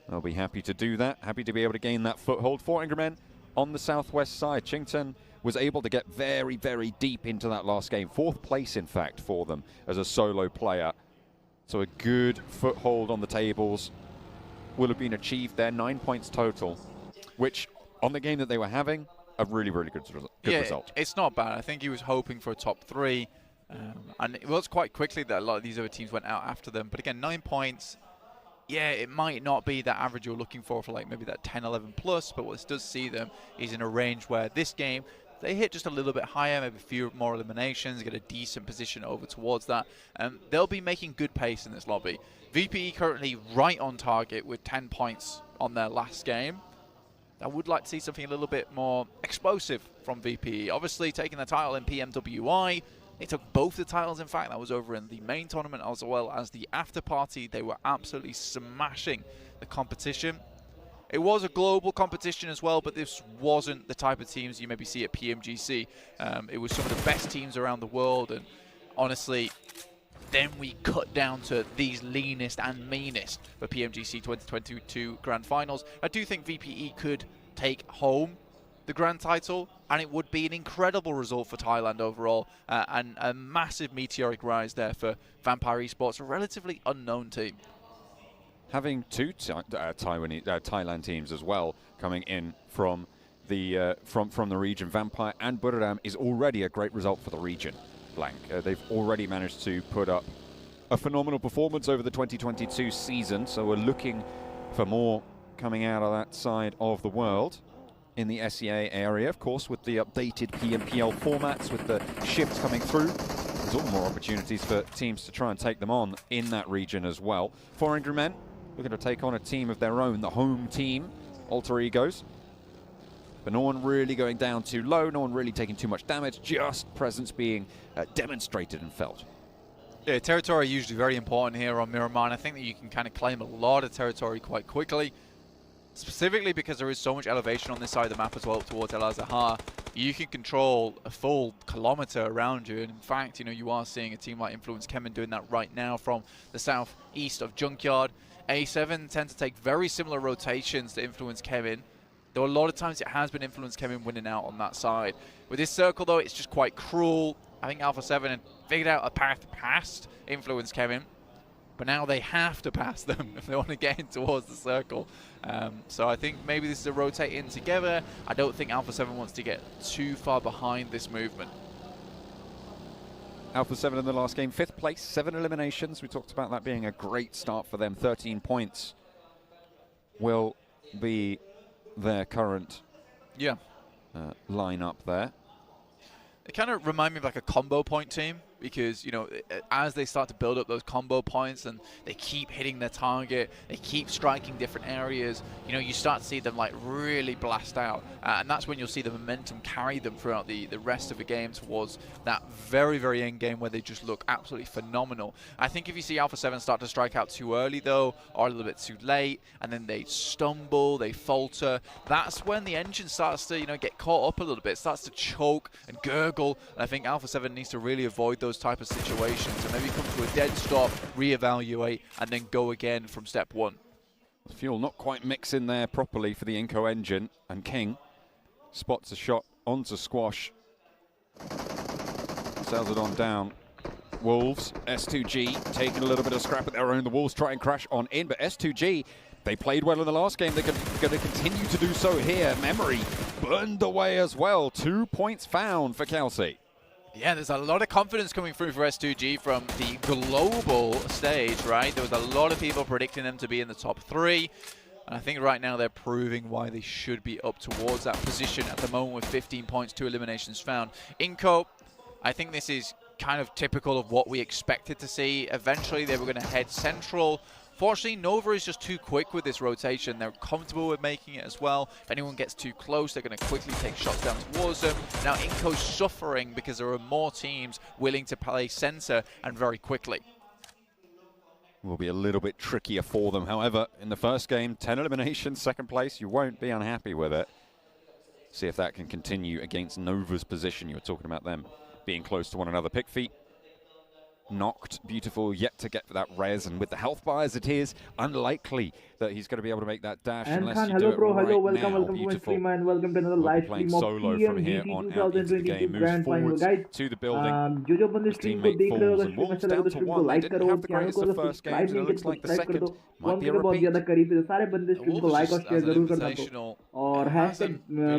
They'll be happy to do that, happy to be able to gain that foothold. 4 Angry Men on the southwest side. Chington was able to get very, very deep into that last game. 4th place, in fact, for them as a solo player. So a good foothold on the tables will have been achieved there. 9 points total, which on the game that they were having, a really, really good result. It's not bad. I think he was hoping for a top 3. And it was quite quickly that a lot of these other teams went out after them. But again, 9 points. Yeah, it might not be that average you're looking for like maybe that 10, 11 plus, but what this does see them is in a range where this game, they hit just a little bit higher, maybe a few more eliminations, get a decent position over towards that. They'll be making good pace in this lobby. VPE currently right on target with 10 points on their last game. I would like to see something a little bit more explosive from VPE. Obviously, taking the title in PMWI, they took both the titles, in fact. That was over in the main tournament as well as the after party. They were absolutely smashing the competition. It was a global competition as well, but this wasn't the type of teams you maybe see at PMGC. It was some of the best teams around the world, and honestly, then we cut down to these leanest and meanest for PMGC 2022 Grand Finals. I do think VPE could take home the grand title, and it would be an incredible result for Thailand overall, and a massive meteoric rise there for Vampire Esports, a relatively unknown team. Having 2 Thailand teams as well coming in from the region, Vampire and Buriram, is already a great result for the region. Blank. They've already managed to put up a phenomenal performance over the 2022 season, so we're looking for more coming out of that side of the world. In the SEA area, of course, with the updated PMPL formats, with the shifts coming through, there's all more opportunities for teams to try and take them on in that region as well. 4 Angry Men looking to take on a team of their own, the home team, Alter Egos. But no one really going down too low, no one really taking too much damage, just presence being demonstrated and felt. Yeah, territory usually very important here on Miramar, and I think that you can kind of claim a lot of territory quite quickly. Specifically because there is so much elevation on this side of the map as well towards El Azahar, you can control a full kilometer around you. And in fact, you know, you are seeing a team like Influence Kemen doing that right now from the southeast of Junkyard. A7 tend to take very similar rotations to Influence Kemen, though a lot of times it has been Influence Kemen winning out on that side. With this circle though, it's just quite cruel. I think Alpha 7 had figured out a path past Influence Kemen, but now they have to pass them if they want to get in towards the circle. So I think maybe this is a rotate in together. I don't think Alpha 7 wants to get too far behind this movement. Alpha 7 in the last game, 5th place, 7 eliminations. We talked about that being a great start for them. 13 points will be their current lineup there. They kind of remind me of like a combo point team, because, you know, as they start to build up those combo points and they keep hitting their target, they keep striking different areas, you know, you start to see them like really blast out. And that's when you'll see the momentum carry them throughout the rest of the game towards that very, very end game where they just look absolutely phenomenal. I think if you see Alpha 7 start to strike out too early though, or a little bit too late, and then they stumble, they falter, that's when the engine starts to, you know, get caught up a little bit, starts to choke and gurgle. And I think Alpha 7 needs to really avoid those type of situations and maybe come to a dead stop, reevaluate, and then go again from step 1. The fuel not quite mixing there properly for the Inco engine, and King spots a shot onto Squash. Sells it on down. Wolves, S2G taking a little bit of scrap at their own. The Wolves try and crash on in, but S2G, they played well in the last game. They're going to continue to do so here. Memory burned away as well. 2 points found for Kelsey. Yeah, there's a lot of confidence coming through for S2G from the global stage, right? There was a lot of people predicting them to be in the top 3. And I think right now they're proving why they should be up towards that position at the moment with 15 points, 2 eliminations found. Inco, I think this is kind of typical of what we expected to see. Eventually they were going to head central Fortunately, Nova is just too quick with this rotation. They're comfortable with making it as well. If anyone gets too close, they're going to quickly take shots down towards them. Now, Inco's suffering because there are more teams willing to play center and very quickly. Will be a little bit trickier for them. However, in the first game, 10 eliminations, second place, you won't be unhappy with it. See if that can continue against Nova's position. You were talking about them being close to one another. Pick feet knocked. Beautiful, yet to get that res, and with the health bar as it is, unlikely that he's going to be able to make that dash and unless Khan, you do it welcome, right now. welcome to my stream and welcome to another live playing stream of solo from here on out into the game. Moves forwards to the building. जो बंदे His stream को teammate देख रहे हो falls अगर and stream Wolves अच्छा लगे down तो to stream को one. They like didn't करो, have the चैनल greatest को of अगर first games, subscribe and नहीं it किया looks तो like the subscribe कर second दो, might 1 be a के बहुत ज़्यादा repeat. करीब है, सारे बंदे stream को like और share जरूर करना as an तो, invitational, और hashtag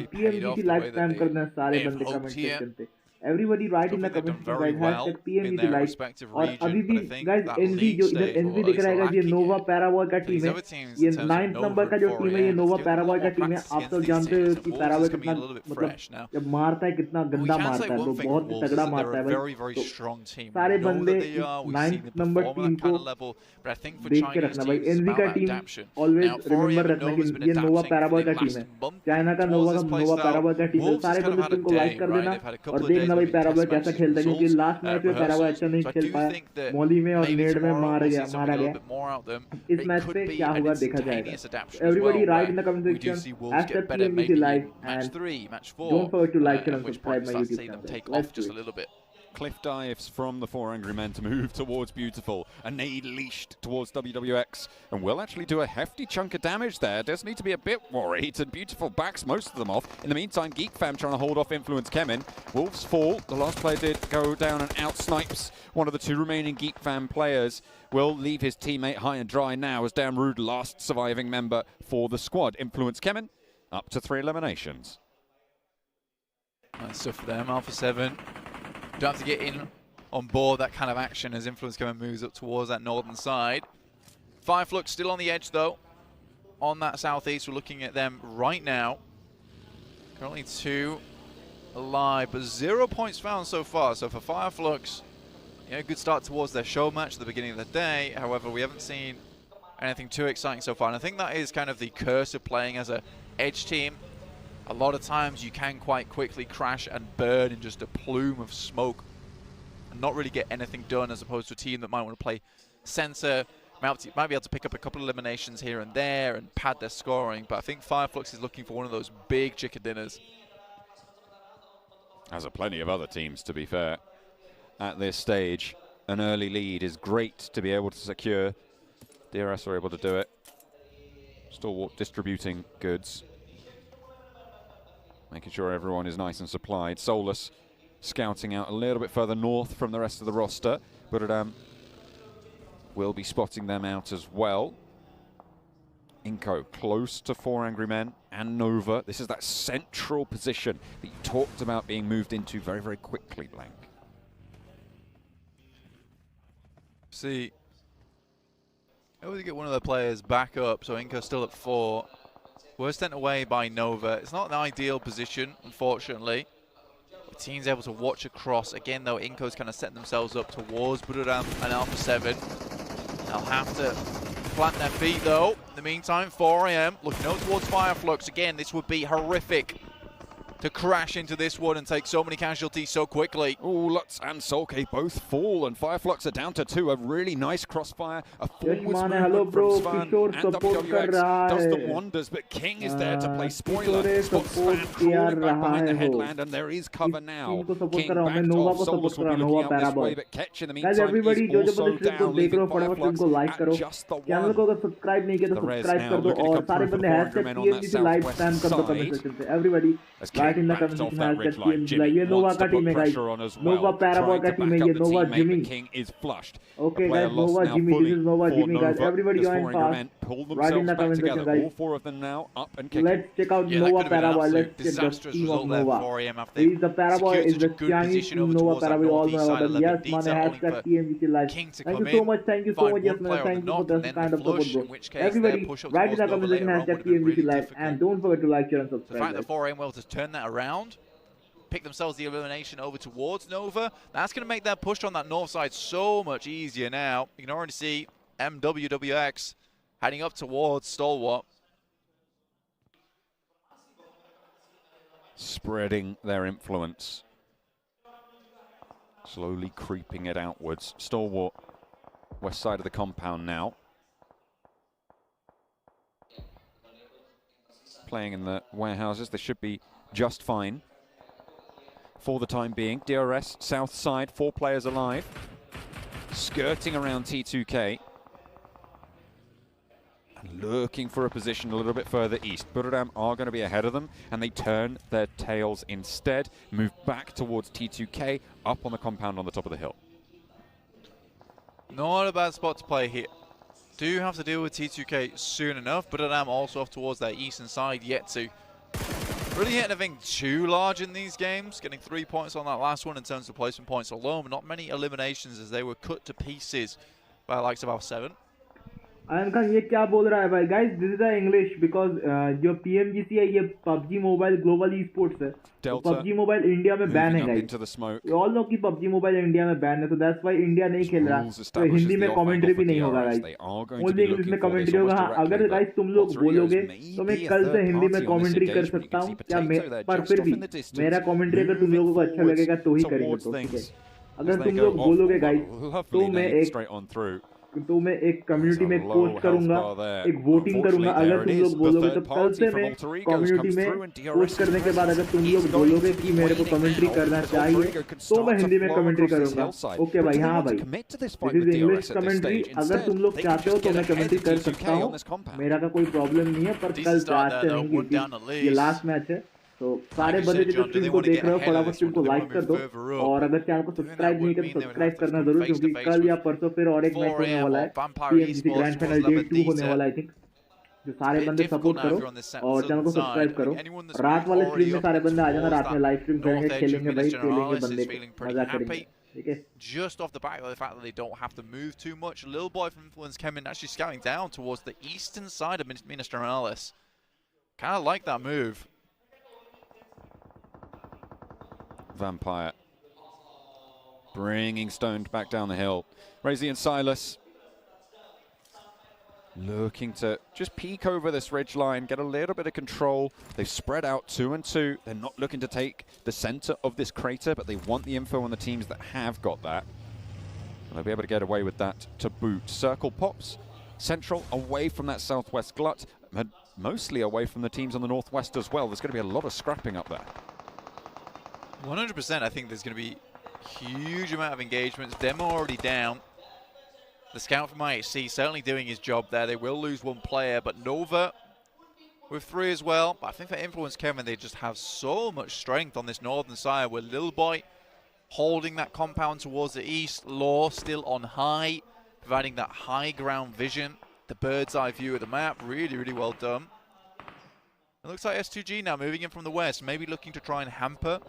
PMGC live spam करना है सारे बंदे comment section पे. Everybody write in the comment section guys, hashtag PMGC like. और अभी भी guys NV जो इधर NV दिख रहा है guys, ये Nova Paraboy का टीम है, ये 9th नंबर का जो टीम है ये Nova Paraboy का टीम है. आप तो जानते हो कि Paraboy कितना मतलब जब मारता है कितना गंदा मारता है, तो बहुत तगड़ा मारता है भाई. तो सारे बंदे 9th नंबर टीम को देख के रखना भाई. NV का टीम always remember रखना कि ये Nova Paraboy का टीम है, चाइना का Nova Paraboy का टीम है. सारे बंदे टीम को लाइक कर देना और देखना भाई पैराबॉय कैसा खेलता है, क्योंकि लास्ट मैच में पैराबॉय अच्छा नहीं खेल पाया, मॉली में और नेड में मारा गया. इस मैच पे क्या होगा देखा जाएगा. Everybody right in the comment section hashtag PMGC live and don't forget to like and subscribe my YouTube channel. Let's do it. Cliff dives from the 4 Angry Men to move towards Beautiful. A nade leashed towards WWX and will actually do a hefty chunk of damage there. Does need to be a bit worried, and Beautiful backs most of them off. In the meantime, Geek Fam trying to hold off Influence Kemin. Wolves fall. The last player did go down and out snipes one of the 2 remaining Geek Fam players. Will leave his teammate high and dry now as Dan Rude, last surviving member for the squad. Influence Kemin up to 3 eliminations. Nice stuff for them, Alpha 7. Don't have to get in on board that kind of action as Influence Kemin moves up towards that northern side. Fireflux still on the edge though, on that southeast. We're looking at them right now. Currently 2 alive, but 0 points found so far. So for Fireflux, yeah, good start towards their show match at the beginning of the day. However, we haven't seen anything too exciting so far. And I think that is kind of the curse of playing as a edge team. A lot of times you can quite quickly crash and burn in just a plume of smoke and not really get anything done, as opposed to a team that might want to play center, might be able to pick up a couple of eliminations here and there and pad their scoring. But I think Fireflux is looking for one of those big chicken dinners. As are plenty of other teams, to be fair. At this stage, an early lead is great to be able to secure. DRS are able to do it. Stalwart distributing goods, making sure everyone is nice and supplied. Solus scouting out a little bit further north from the rest of the roster, but will be spotting them out as well. Inco close to 4 Angry Men and Nova. This is that central position that you talked about being moved into very, very quickly, Blank. See, able to get one of the players back up, so Inco's still at 4. We're sent away by Nova. It's not an ideal position, unfortunately. The team's able to watch across. Again, though, Inco's kind of setting themselves up towards Buduram and Alpha 7. They'll have to plant their feet, though. In the meantime, 4 AM looking out towards Fireflux. Again, this would be horrific to crash into this one and take so many casualties so quickly. Oh, Lutz and Solke both fall, and Fireflux are down to 2. A really nice crossfire, a forwards movement from Svan, and WWX does the wonders, but King is there to play spoiler. Spots Svan crawling back behind the headland, and there is cover now. King backed off. Solus will be looking out this way, but Ketch in the meantime is also down, leaving Fireflux at just the 1. The res now looking to come through for 4 Angry Men on that southwest side. Everybody right in the comment section hashtag PMGC. ये नोवा का team है guys. नोवा पैराबॉय का team है ये. नोवा Jimmy. Okay guys, Nova Jimmy. This is Nova Jimmy guys. Everybody join fast. Right in the comment section guys. All 4 of them now up and kicking. Let's check out Nova Paraboy. Let's check the team of Nova. He's the Paraboy is the Chinese team. Nova Paraboy all know about them. Yes man, hashtag PMGC live. Thank you so much. Thank you so much. Yes man, thank you for this kind of support bro. Everybody right in the comment section hashtag PMGC live, and don't forget to like, share and subscribe. The fact that 4AM will just turn that around, pick themselves the elimination over towards Nova, that's going to make their push on that north side so much easier now. You can already see MWWX heading up towards Stalwart. Spreading their influence. Slowly creeping it outwards. Stalwart, west side of the compound now. Playing in the warehouses, they should be just fine for the time being. DRS, south side, 4 players alive. Skirting around T2K. And looking for a position a little bit further east. Buradam are going to be ahead of them, and they turn their tails instead. Move back towards T2K, up on the compound on the top of the hill. Not a bad spot to play here. Do have to deal with T2K soon enough, but Buradam also off towards their eastern side, yet to really hit anything too large in these games. Getting 3 points on that last one in terms of placement points alone, but not many eliminations as they were cut to pieces by the likes of Al7. Ion Khan ये क्या बोल रहा है भाई? Guys this is English because जो PMGC है ये PUBG mobile global e sports है. पबजी मोबाइल इंडिया में बैन है गाइस. ऑल नो कि पबजी मोबाइल इंडिया में बैन है, तो दैट्स व्हाई इंडिया नहीं खेल रहा. तो हिंदी में कमेंटरी भी नहीं होगा गाइस, ओनली इंग्लिश में कमेंट्री होगा. हाँ, अगर गाइस तुम लोग बोलोगे तो मैं कल से हिंदी में कमेंट्री कर सकता हूँ क्या पर फिर भी मेरा कमेंट्री अगर तुम लोगों को अच्छा लगेगा तो ही करेंगे. तो ठीक है, अगर तुम लोग बोलोगे गाइस तो मैं एक कम्युनिटी में पोस्ट करूंगा, एक वोटिंग करूंगा. अगर तुम लोग बोलोगे तो कल से मैं कम्युनिटी में पोस्ट करने के बाद अगर तुम लोग बोलोगे कि मेरे को कमेंट्री करना चाहिए तो मैं हिंदी में कमेंट्री करूंगा. ओके भाई? हाँ भाई, दिस इज इंग्लिश कमेंट्री. अगर तुम लोग चाहते हो तो मैं कमेंट्री कर सकता हूँ, मेरा का कोई प्रॉब्लम नहीं है. पर कल चाहते नहीं क्योंकि ये लास्ट मैच है. तो सारे बंदे जो स्ट्रीम को देख रहे हो फटाफट स्ट्रीम को लाइक कर दो, और अगर चैनल को सब्सक्राइब नहीं किया तो सब्सक्राइब करना जरूर, क्योंकि कल या परसों फिर और एक मैच होने वाला है. पीएमजीसी ग्रैंड फाइनल डे 2 होने वाला है आई थिंक. जो सारे बंदे सपोर्ट करो और चैनल को सब्सक्राइब करो. रात वाले स्ट्रीम में सारे बंदे आ जाना, रात में लाइव स्ट्रीम करेंगे, खेलेंगे भाई, खेलेंगे बंदे, मजा करेंगे. ठीक है, just off the back of the fact that they don't have to move too much. Little boy from Influence came in actually scouting down towards the eastern side of Minister Morales. Kind of like that move. Vampire bringing Stoned back down the hill. Razy and Silas looking to just peek over this ridge line, get a little bit of control. They've spread out 2 and 2. They're not looking to take the center of this crater, but they want the info on the teams that have got that. And they'll be able to get away with that to boot. Circle pops central, away from that southwest glut, and mostly away from the teams on the northwest as well. There's going to be a lot of scrapping up there. 100%. I think there's going to be huge amount of engagements. Demo already down. The scout from IHC certainly doing his job there. They will lose 1 player, but Nova with 3 as well. But I think for Influence Kevin, they just have so much strength on this northern side, with Lil Boy holding that compound towards the east. Law still on high, providing that high ground vision, the bird's eye view of the map. Really, really well done. It looks like S2G now moving in from the west, maybe looking to try and hamper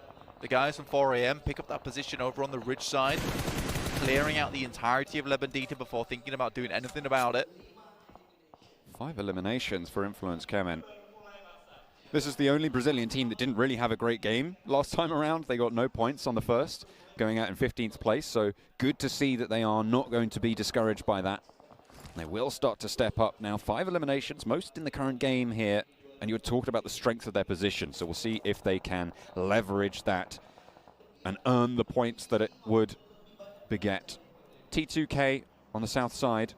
the guys from 4 AM, pick up that position over on the ridge side, clearing out the entirety of Lebandita before thinking about doing anything about it. 5 eliminations for Influence Kemen. This is the only Brazilian team that didn't really have a great game last time around. They got no points on the first, going out in 15th place, so good to see that they are not going to be discouraged by that. They will start to step up now. 5 eliminations, most in the current game here. And you were talking about the strength of their position, so we'll see if they can leverage that and earn the points that it would beget. T2K on the south side,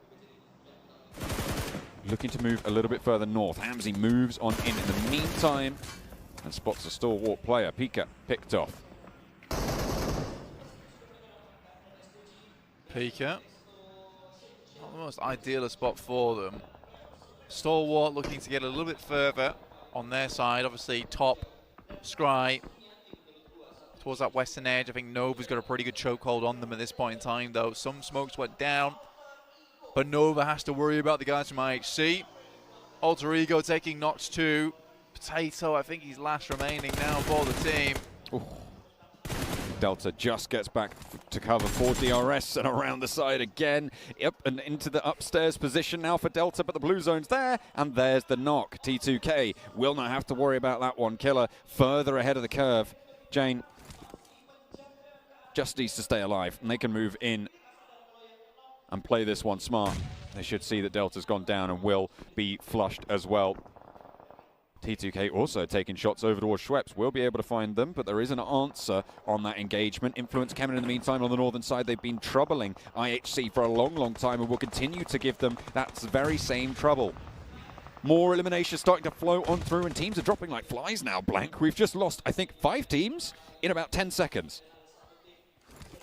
looking to move a little bit further north. Hamzy moves on in the meantime and spots a stalwart player. Pika picked off. Pika, not the most ideal a spot for them. Stalwart looking to get a little bit further on their side. Obviously, top, Scry, towards that western edge. I think Nova's got a pretty good chokehold on them at this point in time, though. Some smokes went down, but Nova has to worry about the guys from IHC. Alter Ego taking knocks too. Potato, I think he's last remaining now for the team. Ooh. Delta just gets back to cover for DRS and around the side again. Yep, and into the upstairs position now for Delta, but the blue zone's there, and there's the knock. T2K will not have to worry about that one. Killer further ahead of the curve. Jane just needs to stay alive, and they can move in and play this one smart. They should see that Delta's gone down and will be flushed as well. T2K also taking shots over towards Schweppes. Will be able to find them, but there is an answer on that engagement. Influence Kemen in the meantime on the northern side. They've been troubling IHC for a long, long time and will continue to give them that very same trouble. More eliminations starting to flow on through, and teams are dropping like flies now, Blank. We've just lost, I think, 5 teams in about 10 seconds.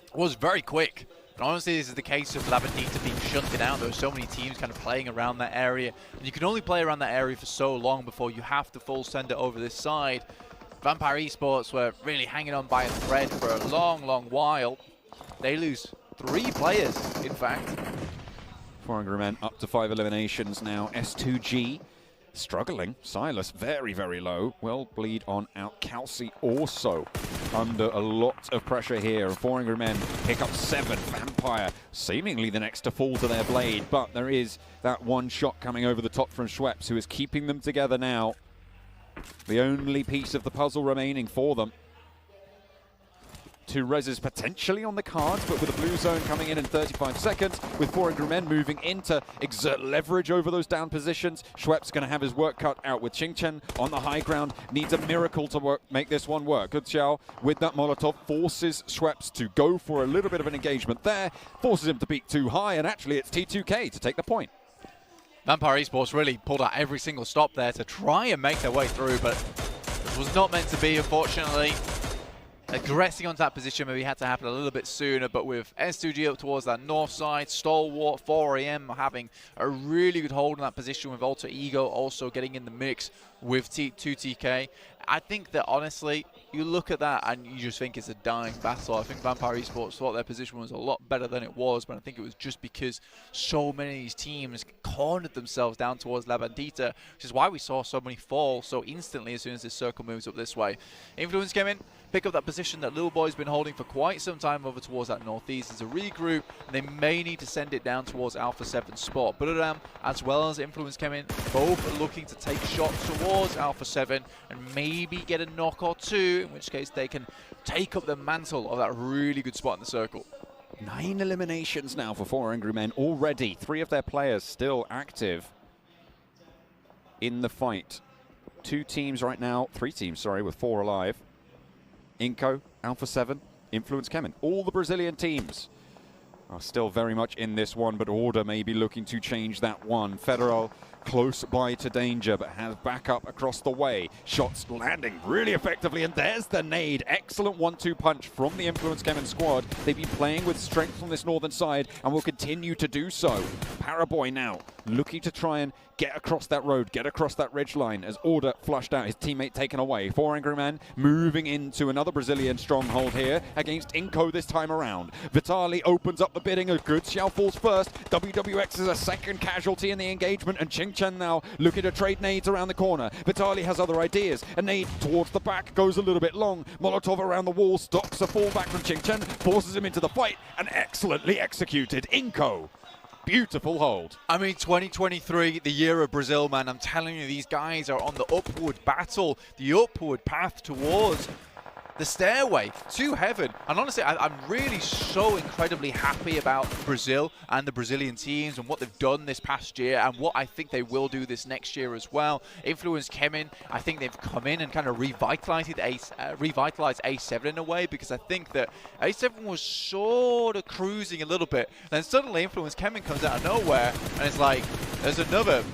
It was very quick. And honestly, this is the case of Labadita being shunted out. There were so many teams kind of playing around that area. And you can only play around that area for so long before you have to full send it over this side. Vampire Esports were really hanging on by a thread for a long, long while. They lose 3 players, in fact. 4 Angry Men up to 5 eliminations now. S2G struggling. Silas very, very low. Will bleed on out. Kelsey also under a lot of pressure here. 4 Angry Men pick up 7. Vampire seemingly the next to fall to their blade, but there is that one shot coming over the top from Schweppes, who is keeping them together now. The only piece of the puzzle remaining for them. 2 reses potentially on the cards, but with a blue zone coming in 35 seconds, with 4 Angry Men moving in to exert leverage over those down positions. Schweppes going to have his work cut out with Qingchen on the high ground. Needs a miracle to make this one work. Good Xiao with that Molotov forces Schweppes to go for a little bit of an engagement there, forces him to peak too high, and actually it's T2K to take the point. Vampire Esports really pulled out every single stop there to try and make their way through, but it was not meant to be, unfortunately. Aggressing onto that position maybe had to happen a little bit sooner, but with S2G up towards that north side, Stalwart, 4AM having a really good hold on that position, with Alter Ego also getting in the mix with 2TK. I think that honestly, you look at that and you just think it's a dying battle. I think Vampire Esports thought their position was a lot better than it was, but I think it was just because so many of these teams cornered themselves down towards La Bandita, which is why we saw so many fall so instantly as soon as this circle moves up this way. Influence came in, pick up that position that Little Boy's been holding for quite some time over towards that northeast as a regroup, and they may need to send it down towards Alpha 7 spot. Buradam as well as Influence came in, both are looking to take shots towards Alpha 7 and maybe get a knock or 2, in which case they can take up the mantle of that really good spot in the circle. 9 eliminations now for 4 Angry Men already. 3 of their players still active in the fight. 2 teams right now, 3 teams, sorry, with 4 alive. Inco, Alpha 7, Influence Kemen. All the Brazilian teams are still very much in this one, but Order may be looking to change that one. Federal close by to danger, but has backup across the way. Shots landing really effectively, and there's the nade. Excellent 1-2 punch from the Influence Kemen squad. They've been playing with strength on this northern side and will continue to do so. Paraboy now looking to try and get across that road, get across that ridge line as Order flushed out, his teammate taken away. 4 Angry Men moving into another Brazilian stronghold here against Inco this time around. Vitali opens up the bidding, a good Xiao falls first. WWX is a second casualty in the engagement, and Qingchen now looking to trade nades around the corner. Vitali has other ideas. A nade towards the back goes a little bit long. Molotov around the wall stops a fallback from Qingchen, forces him into the fight, and excellently executed. Inco. Beautiful hold. I mean, 2023, the year of Brazil, man. I'm telling you, these guys are on the upward battle, the upward path towards the stairway to heaven. And honestly, I'm really so incredibly happy about Brazil and the Brazilian teams and what they've done this past year and what I think they will do this next year as well. Influence Kemen, I think they've come in and kind of revitalized A7 in a way, because I think that A7 was sort of cruising a little bit. Then suddenly Influence Kemen comes out of nowhere and it's like, there's another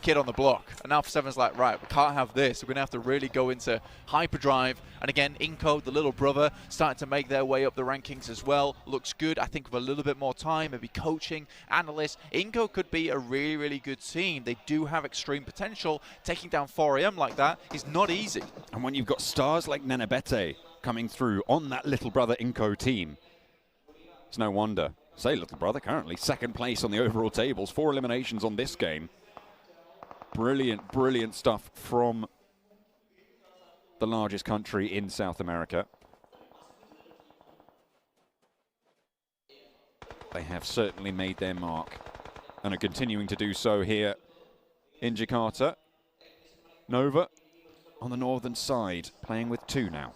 kid on the block, and Alpha 7's like, right, we can't have this. We're going to have to really go into hyperdrive. And again, Inco, the little brother, starting to make their way up the rankings as well. Looks good. I think with a little bit more time, maybe coaching, analysts, Inco could be a really, really good team. They do have extreme potential. Taking down 4AM like that is not easy. And when you've got stars like Nenebete coming through on that little brother Inco team, it's no wonder. Say little brother, currently second place on the overall tables, 4 eliminations on this game. Brilliant, brilliant stuff from the largest country in South America. They have certainly made their mark and are continuing to do so here in Jakarta. Nova on the northern side, playing with 2 now.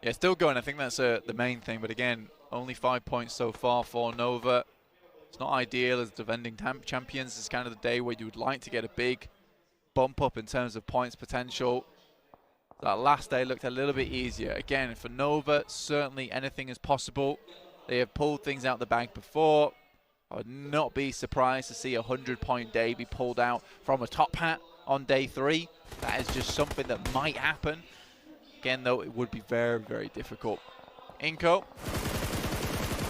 Yeah, still going. I think that's the main thing. But again, only 5 points so far for Nova. It's not ideal as defending champions. It's kind of the day where you would like to get a big bump up in terms of points potential. That last day looked a little bit easier. Again, for Nova, certainly anything is possible. They have pulled things out the bag before. I would not be surprised to see a 100-point day be pulled out from a top hat on day 3. That is just something that might happen. Again, though, it would be very, very difficult. Inko,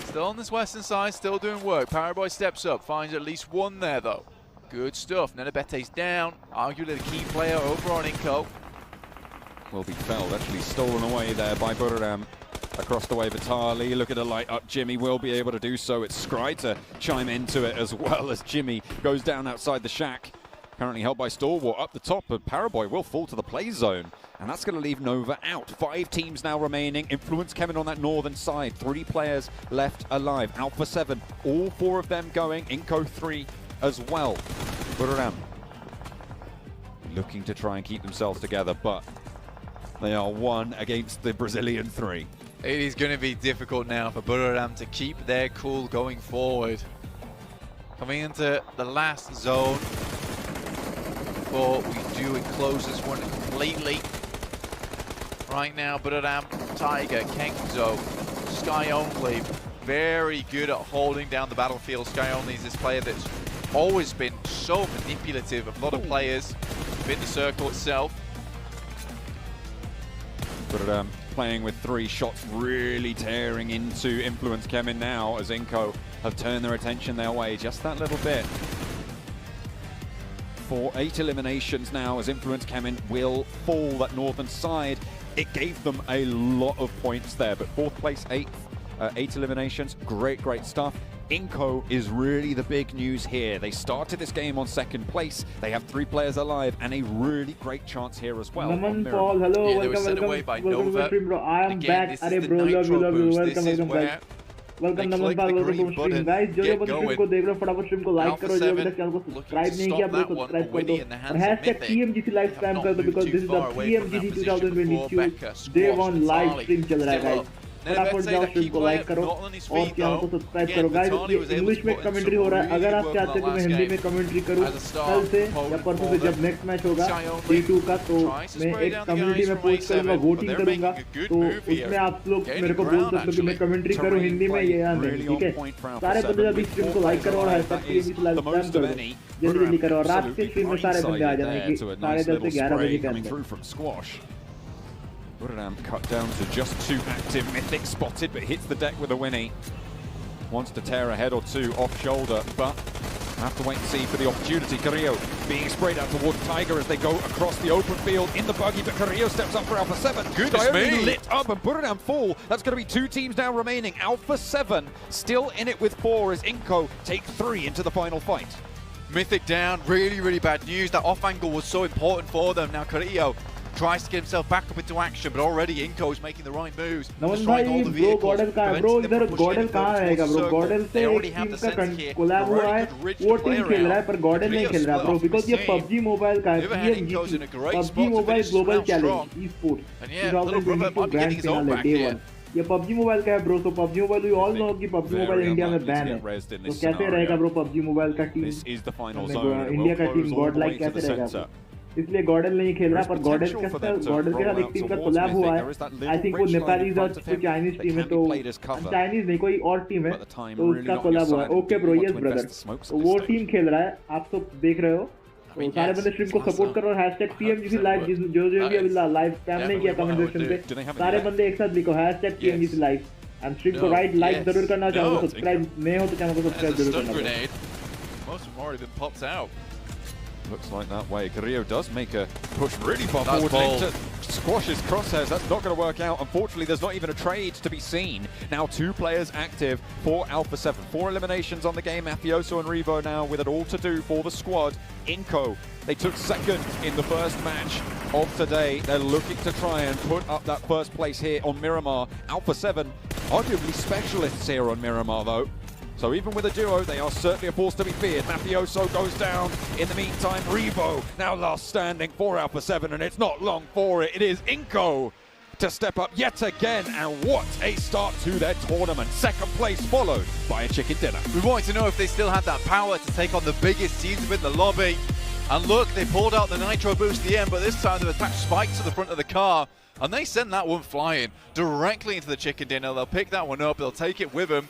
still on this western side, still doing work. Paraboy steps up, finds at least one there, though. Good stuff. Nenebete's down. Arguably the key player over on Inko. Will be felled, actually stolen away there by Buriram. Across the way, Vitali, look at the light up. Jimmy will be able to do so. It's Scry to chime into it as well as Jimmy goes down outside the shack. Currently held by Stalwart up the top, but Paraboy will fall to the play zone. And that's going to leave Nova out. 5 teams now remaining. Influence coming on that northern side. 3 players left alive. Alpha 7, all 4 of them going. Inko 3 as well. Buriram looking to try and keep themselves together, but they are 1 against the Brazilian 3. It is going to be difficult now for Buriram to keep their cool going forward. Coming into the last zone before we do close this one completely. Right now, Buriram, Tiger, Kengzo, Sky Only, very good at holding down the battlefield. Sky Only is this player that's always been so manipulative of a lot of players within the circle itself. But playing with 3 shots, really tearing into Influence Kemin now as Inko have turned their attention their way just that little bit. For 8 eliminations now as Influence Kemin will fall that northern side. It gave them a lot of points there, but 4th place, 8 eliminations, great stuff. Inko is really the big news here. They started this game on 2nd place. They have 3 players alive and a really great chance here as well. Naman Paul, hello, yeah, welcome to stream, bro. I am back. Arey bro, love you, welcome guys. Welcome Naman Paul, welcome to stream, guys. जो लोग stream को देख रहे हो फटाफट stream को like करो, जो अभी तक चैनल को subscribe नहीं किया bro, subscribe कर दो और hashtag PMGC live spam कर दो because this is the PMGC 2022 day 1 live stream चल रहा है guys. फटाफट जाओ stream को like करो और चैनल को subscribe करो guys. इंग्लिश में कमेंट्री हो रहा है. अगर आप चाहते हो कि मैं हिंदी में कमेंट्री करूं कल से या परसों से जब नेक्स्ट मैच होगा D2 का, तो मैं एक कम्युनिटी में पोस्ट करूंगा, वोटिंग करूंगा, तो उसमें आप लोग मेरे को बोल सकते हो कि मैं कमेंट्री करूं हिंदी में या नहीं. ठीक है, सारे बंदे अभी स्ट्रीम को लाइक करो और हैशटैग PMGC लाइव स्पैम करो, जल्दी करो. और रात के स्ट्रीम में सारे बंदे आ जाएंगे 10:30 से 11 बजे के अंदर. Buriram cut down to just 2 active. Mythic spotted, but hits the deck with a Winnie. Wants to tear a head or 2 off shoulder, but have to wait and see for the opportunity. Carrillo being sprayed out towards Tiger as they go across the open field in the buggy, but Carrillo steps up for Alpha 7. Goodness me! Lit up and Buriram fall. That's going to be 2 teams now remaining. Alpha 7 still in it with 4 as Inko take 3 into the final fight. Mythic down, really bad news. That off angle was so important for them. Now Carrillo tries to get himself back up into action, but already Inko is making the right moves. Destroying all the vehicles. Bro, इधर Gordon कहाँ रहेगा bro? Gordon से एक team का collab हुआ है, वो team खेल रहा है पर गॉर्डन नहीं खेल रहा bro, because ये PUBG मोबाइल का है, PUBG mobile global challenge esports 2022 grand finale day 1. ये PUBG मोबाइल का है bro, तो PUBG mobile we all know कि PUBG मोबाइल इंडिया में बैन है, तो कैसे रहेगा bro PUBG मोबाइल का टीम, इंडिया का टीम गॉड लाइक कैसे रहेगा? इसलिए गॉर्डन नहीं खेल रहा, पर गॉर्डन के साथ एक टीम का कोलैब हुआ है. आई थिंक वो नेपालीज और चाइनीज टीम है, तो चाइनीज नहीं कोई और टीम है, तो उसका कोलैब हुआ है. ओके ब्रो, यस ब्रदर, तो वो टीम खेल रहा है, आप सब देख रहे हो, तो सारे बंदे स्ट्रीम को सपोर्ट करो और हैशटैग PMGC लाइव, जो भी अभी लाइव स्पैम नहीं किया कमेंट सेक्शन पे, सारे बंदे एक साथ लिखो hashtag PMGC live and stream को राइट लाइक जरूर करना, चैनल को सब्सक्राइब नहीं हो तो चैनल को सब्सक्राइब जरूर करना. Looks like that way. Carrillo does make a push really far forward to squash his crosshairs. That's not going to work out. Unfortunately, there's not even a trade to be seen. Now 2 players active for Alpha 7. 4 eliminations on the game. Mafioso and Revo now with it all to do for the squad. Inko, they took 2nd in the first match of today. They're looking to try and put up that 1st place here on Miramar. Alpha 7, arguably specialists here on Miramar though. So even with a duo, they are certainly a force to be feared. Mafioso goes down. In the meantime, Revo now last standing for Alpha 7, and it's not long for it. It is Inko to step up yet again, and what a start to their tournament. Second place followed by a chicken dinner. We wanted to know if they still had that power to take on the biggest teams within the lobby. And look, they pulled out the nitro boost at the end, but this time they've attached spikes to the front of the car, and they send that one flying directly into the chicken dinner. They'll pick that one up, they'll take it with them.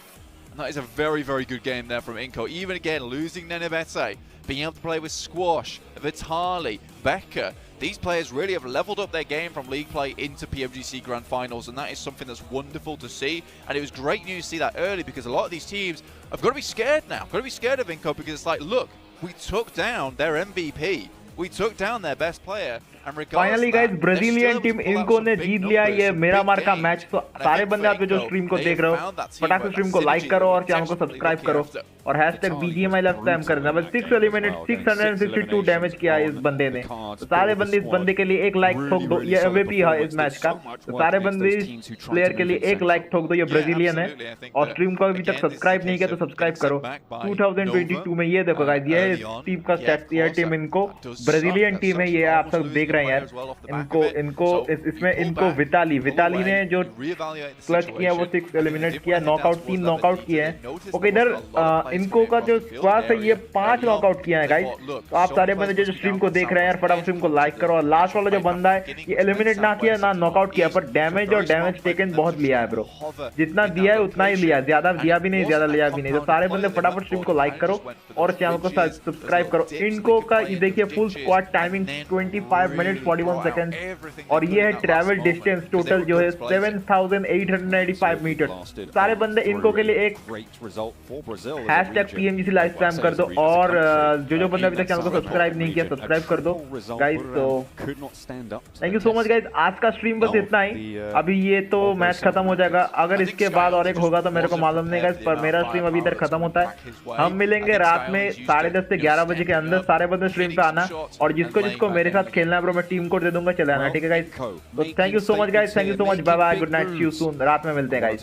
And that is a very, very good game there from Inco. Even again, losing Nenebete, being able to play with Squash, Vitali, Becca. These players really have leveled up their game from league play into PMGC Grand Finals, and that is something that's wonderful to see. And it was great news to see that early, because a lot of these teams have got to be scared now. Got to be scared of Inco, because it's like, look, we took down their MVP. We took down their best player. Finally guys Brazilian team इनको ने जीत लिया ये मेरा मार का match. तो सारे बंदे आप जो स्ट्रीम को देख रहे हो फटाक से स्ट्रीम को लाइक करो और चैनल को सब्सक्राइब करो और #BGMI लव स्पैम कर देना। बस 6 एलिमिनेट 662 डैमेज किया इस बंदे ने। तो सारे बंदे इस बंदे के लिए एक लाइक ठोक दो, ये एमवीपी है इस मैच का। तो सारे बंदे इस प्लेयर के लिए एक लाइक ठोक दो, ये ब्राजीलियन है। और स्ट्रीम को अभी तक सब्सक्राइब नहीं किया तो सब्सक्राइब करो। 2022 में ये देखो गाइस, ये टीम का स्टैट्स, ये टीम इनको ब्राजीलियन टीम है, ये आप सब देख रहे हैं यार। इसमें इनको विताली ने जो क्लच किया वो 6 एलिमिनेट किया, नॉकआउट 3 नॉकआउट किए हैं। ओके, इधर इनको का जो स्क्वाड है ये 5 नॉकआउट किया है गाइस। तो आप सारे बंदे जो स्ट्रीम को देख रहे हैं यार फटाफट स्ट्रीम को लाइक करो। और लास्ट वाला जो बंदा है ये एलिमिनेट ना किया ना नॉकआउट किया, पर डैमेज और डैमेज टेकन बहुत लिया है ब्रो। जितना दिया है उतना ही लिया, ज्यादा दिया भी नहीं ज्यादा लिया भी नहीं। तो सारे बंदे फटाफट स्ट्रीम को लाइक करो और चैनल को सब्सक्राइब करो। इनको का देखिए full squad timing 25 minute 41 second, और ये है ट्रैवल डिस्टेंस टोटल जो है 7895 मीटर। सारे बंदे इनको के लिए एक #PMGC लाइव स्पैम कर दो और जो बंदे अभी तक चैनल को सब्सक्राइब नहीं किया सब्सक्राइब कर दो गाइस। तो thank you so much guys, आज का स्ट्रीम बस इतना ही। अभी ये तो मैच खत्म हो जाएगा, अगर इसके बाद और एक होगा तो मेरे को मालूम नहीं गाइस, पर मेरा स्ट्रीम अभी इधर खत्म होता है। हम मिलेंगे रात में 10:30 से 11 बजे के अंदर। सारे बंदे स्ट्रीम पे आना और जिसको मेरे साथ खेलना है ब्रो मैं टीम कोड दे दूंगा, चले आना, ठीक है गाइस। तो thank you so much guys, thank you so much, bye bye, good night, see you soon. रात में मिलते हैं गाइस।